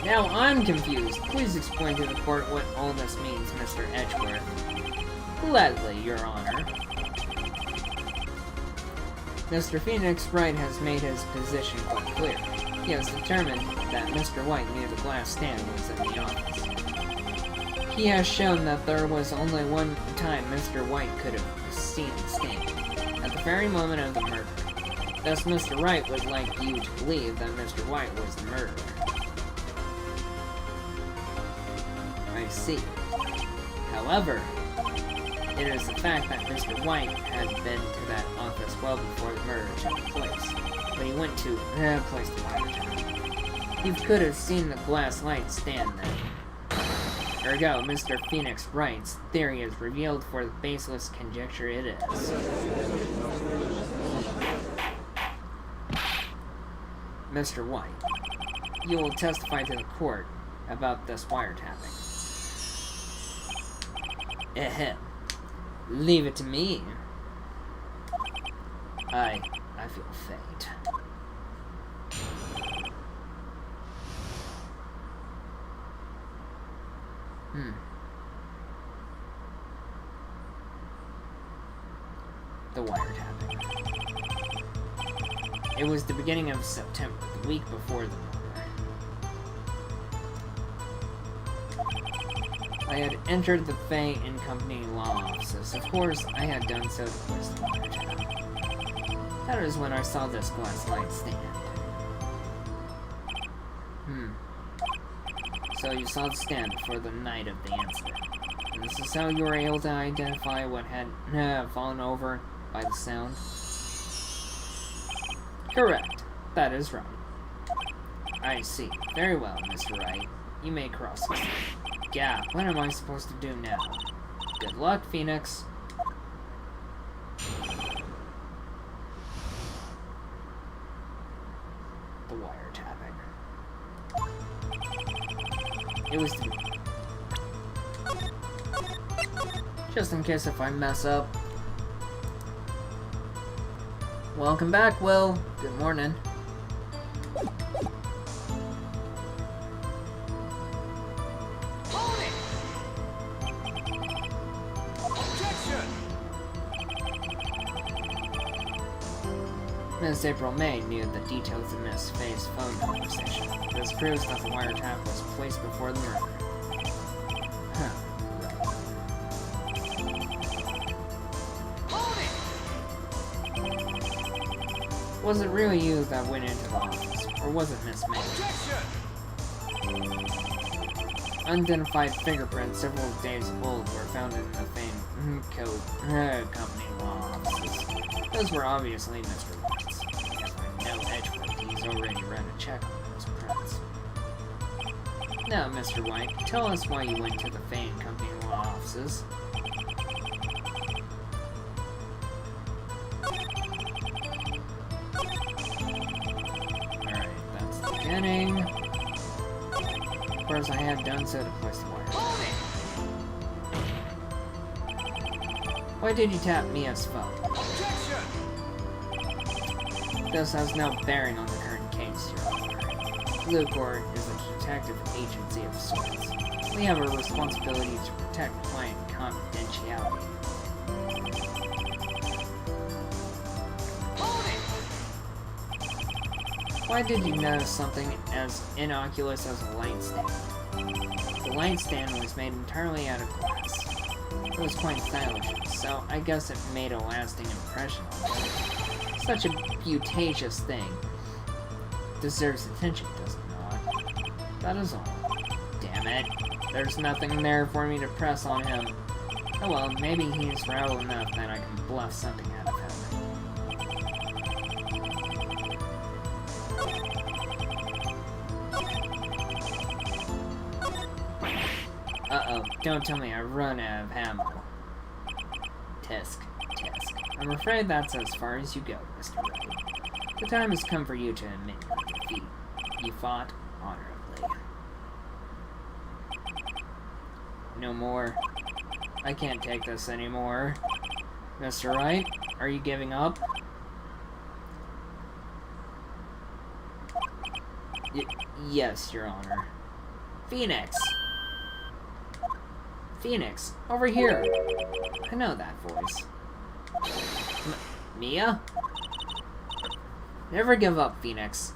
Now I'm confused. Please explain to the court what all this means, Mr. Edgeworth. Gladly, Your Honor. Mr. Phoenix Wright has made his position quite clear. He has determined that Mr. White knew the glass stand was in the office. He has shown that there was only one time Mr. White could have seen the stand, at the very moment of the murder. Thus, Mr. Wright would like you to believe that Mr. White was the murderer. I see. However, it is the fact that Mr. White had been to that office well before the murder took place, but he went to place the wiretap. You could have seen the glass light stand then. Ergo, Mr. Phoenix Wright's theory is revealed for the baseless conjecture it is. Mr. White, you will testify to the court about this wiretapping. Ahem. Leave it to me. I feel faint. The wiretapping. It was the beginning of September, the week before the murder. I had entered the Fay and Company law offices. Of course, I had done so to place the wiretap. That is when I saw this glass light stand. So you saw the stand before the night of the incident. And this is how you were able to identify what had fallen over by the sound? Correct. That is right. I see. Very well, Mr. Wright. You may cross the street. Yeah, what am I supposed to do now? Good luck, Phoenix. The wiretapping. It was the... Just in case if I mess up. Welcome back, Will. Good morning. Miss April May knew the details of Miss Fay's phone conversation. This proves that the wiretap was placed before the murder. Was it really you that went into the office, or was it Miss May? Unidentified fingerprints several days old were found in the Fame Company law offices. Those were obviously Mr. White's. If I know Edgeworth, he's already run a check on those prints. Now, Mr. White, tell us why you went to the Fame Company law offices. Alright, that's the beginning. Of course, I have done so to place the wire. Why did you tap Mia's phone? This has no bearing on the current case, Your Honor. Blue Court is a detective agency of sorts. We have a responsibility to protect client confidentiality. Why did you notice something as innocuous as a light stand? The light stand was made entirely out of glass. It was quite stylish, so I guess it made a lasting impression on me. Such a beautacious thing. Deserves attention, does it not? That is all. Damn it. There's nothing there for me to press on him. Oh well, maybe he's rattled enough that I can bluff something out of him. Uh-oh, don't tell me I've run out of ammo. Tisk. I'm afraid that's as far as you go, Mr. Wright. The time has come for you to admit your defeat. You fought honorably. No more. I can't take this anymore. Mr. Wright, are you giving up? Yes, Your Honor. Phoenix! Phoenix, over here! I know that voice. Mia? Never give up, Phoenix.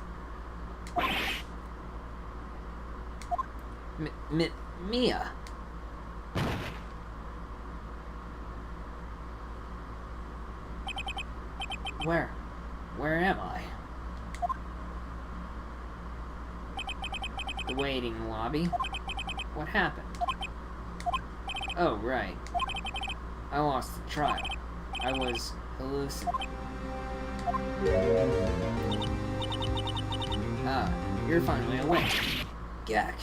Mia? Where am I? The waiting lobby? What happened? Oh, right. I lost the trial. I was hallucinating. Ah, you're finally awake. Gak.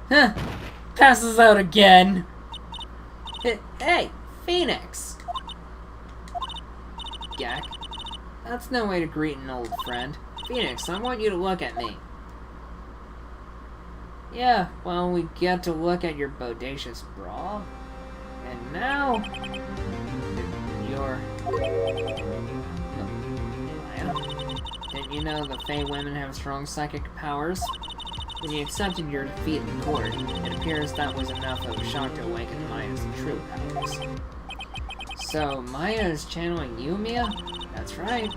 Huh! Passes out again! Hey, Phoenix! Gak. That's no way to greet an old friend. Phoenix, I want you to look at me. Yeah, well, we get to look at your bodacious bra. And now... you're... Maya? Didn't you know the Fae women have strong psychic powers? When you accepted your defeat in court, it appears that was enough of a shock to awaken Maya's true powers. So, Maya is channeling you, Mia? That's right.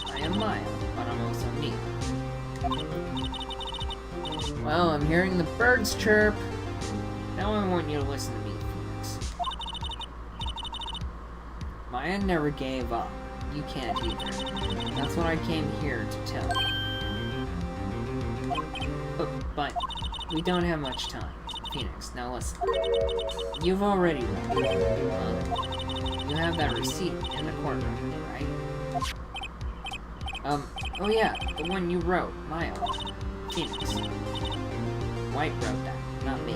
I am Maya, but I'm also Mia. Well, I'm hearing the birds chirp. Now I want you to listen to me, Phoenix. Maya never gave up. You can't either. That's what I came here to tell you. But we don't have much time. Phoenix, now listen. You've already won. You have that receipt in the corner, right? Oh yeah, the one you wrote, Maya. Phoenix. White wrote that, not me.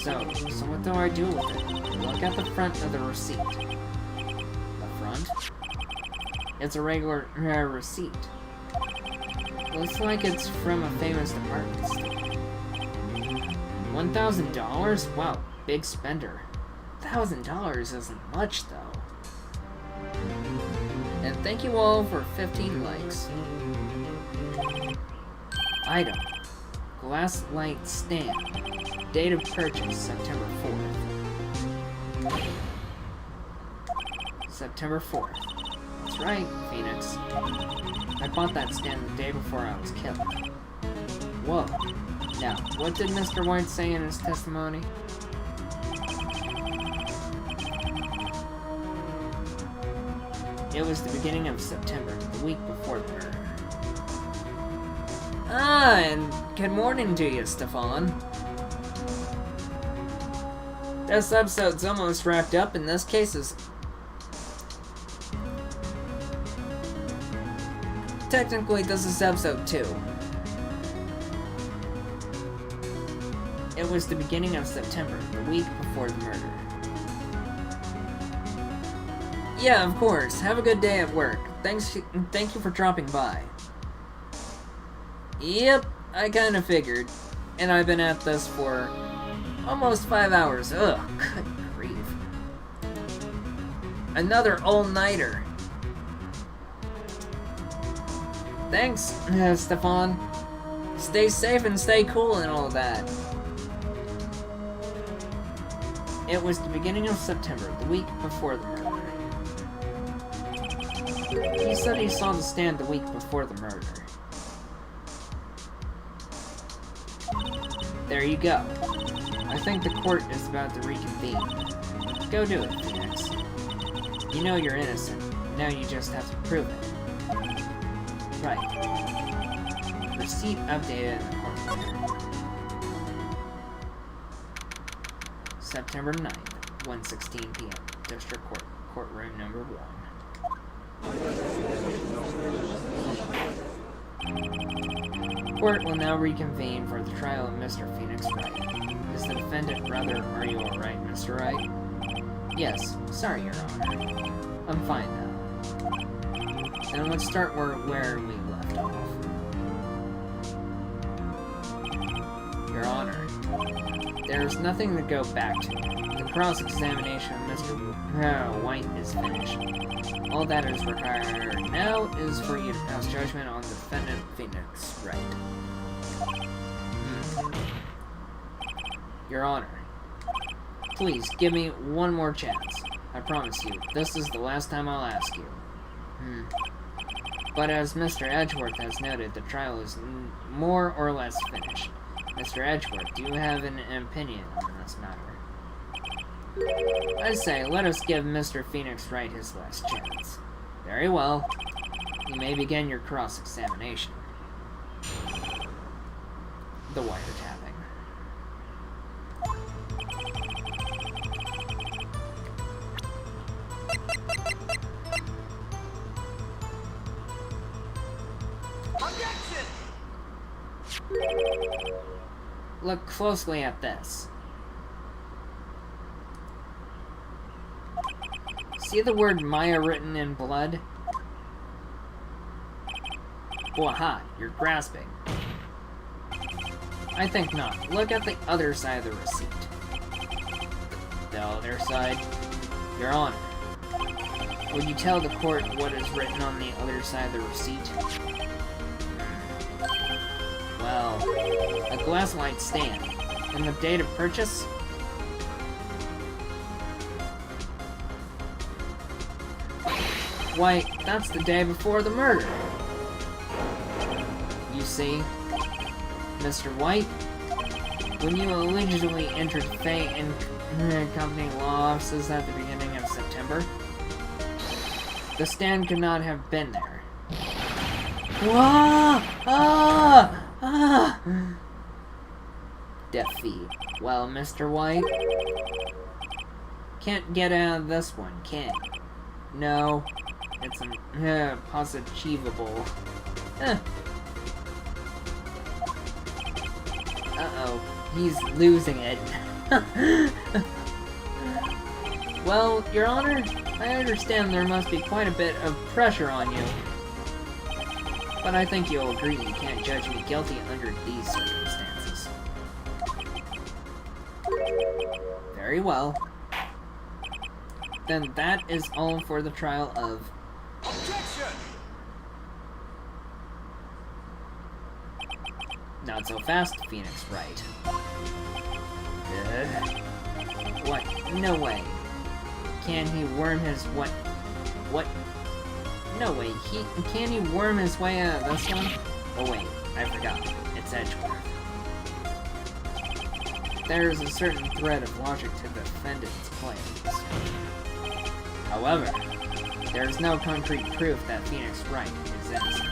So what do I do with it? Look at the front of the receipt. The front? It's a regular receipt. Looks like it's from a famous department store. $1,000? Wow, big spender. $1,000 isn't much, though. And thank you all for 15 likes. Item. Glass light stand. Date of purchase, September 4th. September 4th. That's right, Phoenix. I bought that stand the day before I was killed. Whoa. Now, what did Mr. White say in his testimony? It was the beginning of September, the week before the murder. Ah, and good morning to you, Stefan. This episode's almost wrapped up, and this case is... Technically, this is episode 2. It was the beginning of September, the week before the murder. Yeah, of course. Have a good day at work. Thank you for dropping by. Yep, I kinda figured. And I've been at this for almost 5 hours. Ugh, good grief. Another all-nighter. Thanks, Stefan. Stay safe and stay cool and all that. It was the beginning of September, the week before the murder. He said he saw the stand the week before the murder. There you go. I think the court is about to reconvene. Go do it, Phoenix. You know you're innocent. Now you just have to prove it. Right. Receipt updated in the court record. September 9th, 1:16 p.m. District Court, courtroom number 1. Court will now reconvene for the trial of Mr. Phoenix Wright. Is the defendant brother, are you alright, Mr. Wright? Yes, sorry, Your Honor. I'm fine now. Then let's start where we left off. Your Honor, there's nothing to go back to. The cross-examination of Mr. White is finished. All that is required now is for you to pass judgment on the defendant Phoenix Wright. Your Honor, please give me one more chance. I promise you, this is the last time I'll ask you. But as Mr. Edgeworth has noted, the trial is more or less finished. Mr. Edgeworth, do you have an opinion on this matter? I say, let us give Mr. Phoenix Wright his last chance. Very well. You may begin your cross-examination. The wiretapping. Objection! Look closely at this. See the word Maya written in blood? Aha, you're grasping. I think not. Look at the other side of the receipt. The other side? Your Honor, would you tell the court what is written on the other side of the receipt? Well, a glass light stand. And the date of purchase? Why, that's the day before the murder. You see, Mr. White, when you allegedly entered Fay and Company law offices at the beginning of September, the stand could not have been there. Wah! Ah! Ah! Defeat. Well, Mr. White, can't get out of this one, can you? No, it's positivable. Uh-oh, he's losing it. Well, Your Honor, I understand there must be quite a bit of pressure on you. But I think you'll agree you can't judge me guilty under these circumstances. Very well. Then that is all for the trial of... Objection! Not so fast, Phoenix Wright. What? No way. Can he worm his what? What? No way. Can he worm his way out of this one? Oh wait, I forgot. It's Edgeworth. There is a certain thread of logic to the defendant's claims. However, there is no concrete proof that Phoenix Wright is innocent.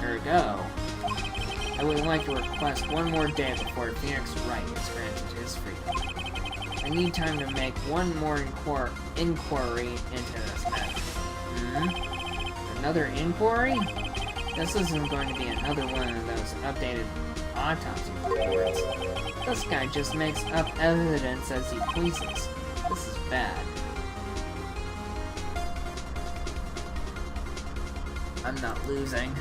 Ergo, I would like to request one more day before Phoenix Wright is granted his freedom. I need time to make one more inquiry into this matter. Another inquiry? This isn't going to be another one of those updated autopsy reports. This guy just makes up evidence as he pleases. This is bad. I'm not losing.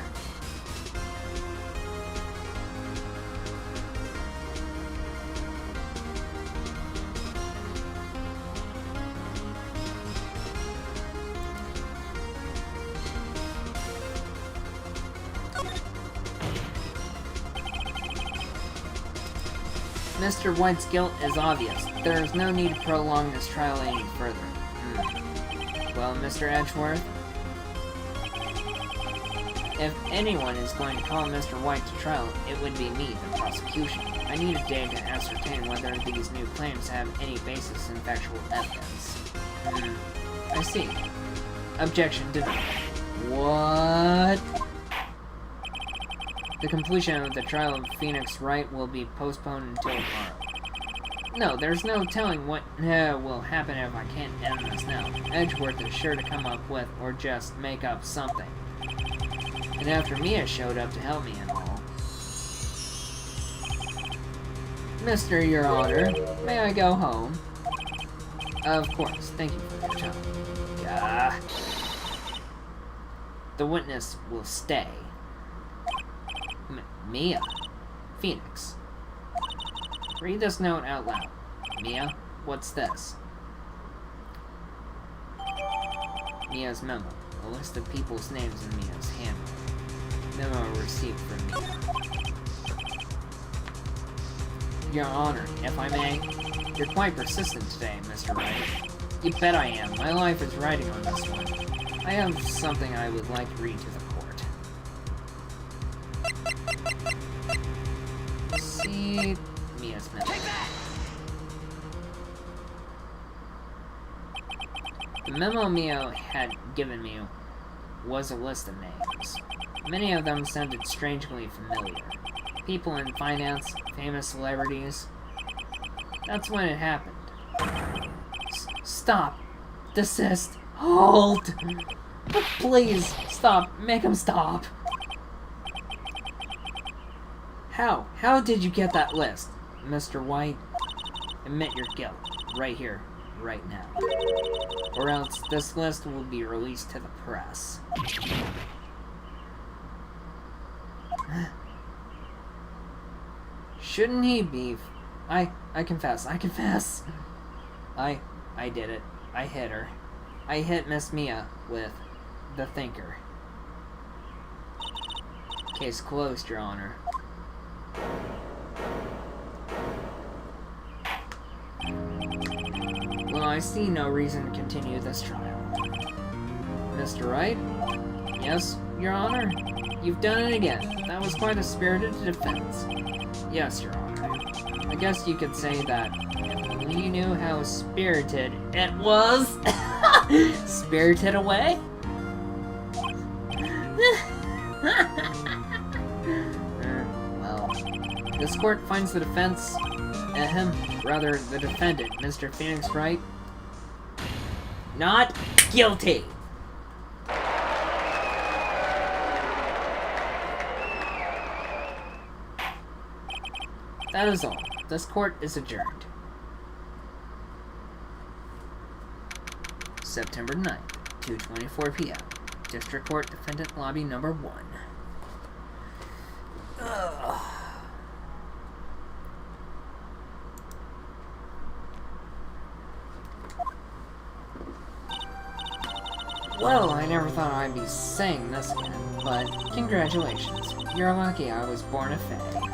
Mr. White's guilt is obvious. There is no need to prolong this trial any further. Well, Mr. Edgeworth, if anyone is going to call Mr. White to trial, it would be me, the prosecution. I need a day to ascertain whether these new claims have any basis in factual evidence. I see. Objection denied. What? The completion of the trial of Phoenix Wright will be postponed until tomorrow. No, there's no telling what will happen if I can't end this now. Edgeworth is sure to come up with, or just make up something. And after Mia showed up to help me and all. Mr. Your Honor, may I go home? Of course, thank you for your time. The witness will stay. Mia. Phoenix. Read this note out loud. Mia, what's this? Mia's memo. A list of people's names in Mia's handwriting. Memo received from Mia. Your Honor, if I may, you're quite persistent today, Mr. Wright. You bet I am. My life is riding on this one. I have something I would like to read to the court. See Mia's memo. The memo Mia had given me was a list of names. Many of them sounded strangely familiar. People in finance, famous celebrities. That's when it happened. Stop. Desist. Hold. Please, stop. Make him stop. How? How did you get that list? Mr. White, admit your guilt. Right here. Right now. Or else this list will be released to the press. Shouldn't he be... I confess. I confess. I did it. I hit her. I hit Miss Mia with the thinker. Case closed, Your Honor. Well, I see no reason to continue this trial. Mr. Wright? Yes, Your Honor? You've done it again. That was quite a spirited defense. Yes, Your Honor. I guess you could say that if only you knew how spirited it was. Spirited away? Well, this court finds the defense, rather the defendant, Mr. Phoenix Wright, not guilty. That is all. This court is adjourned. September 9th, 2:24 p.m. District Court Defendant Lobby Number 1. Ugh. Well, I never thought I'd be saying this again, but congratulations. You're lucky I was born a fae.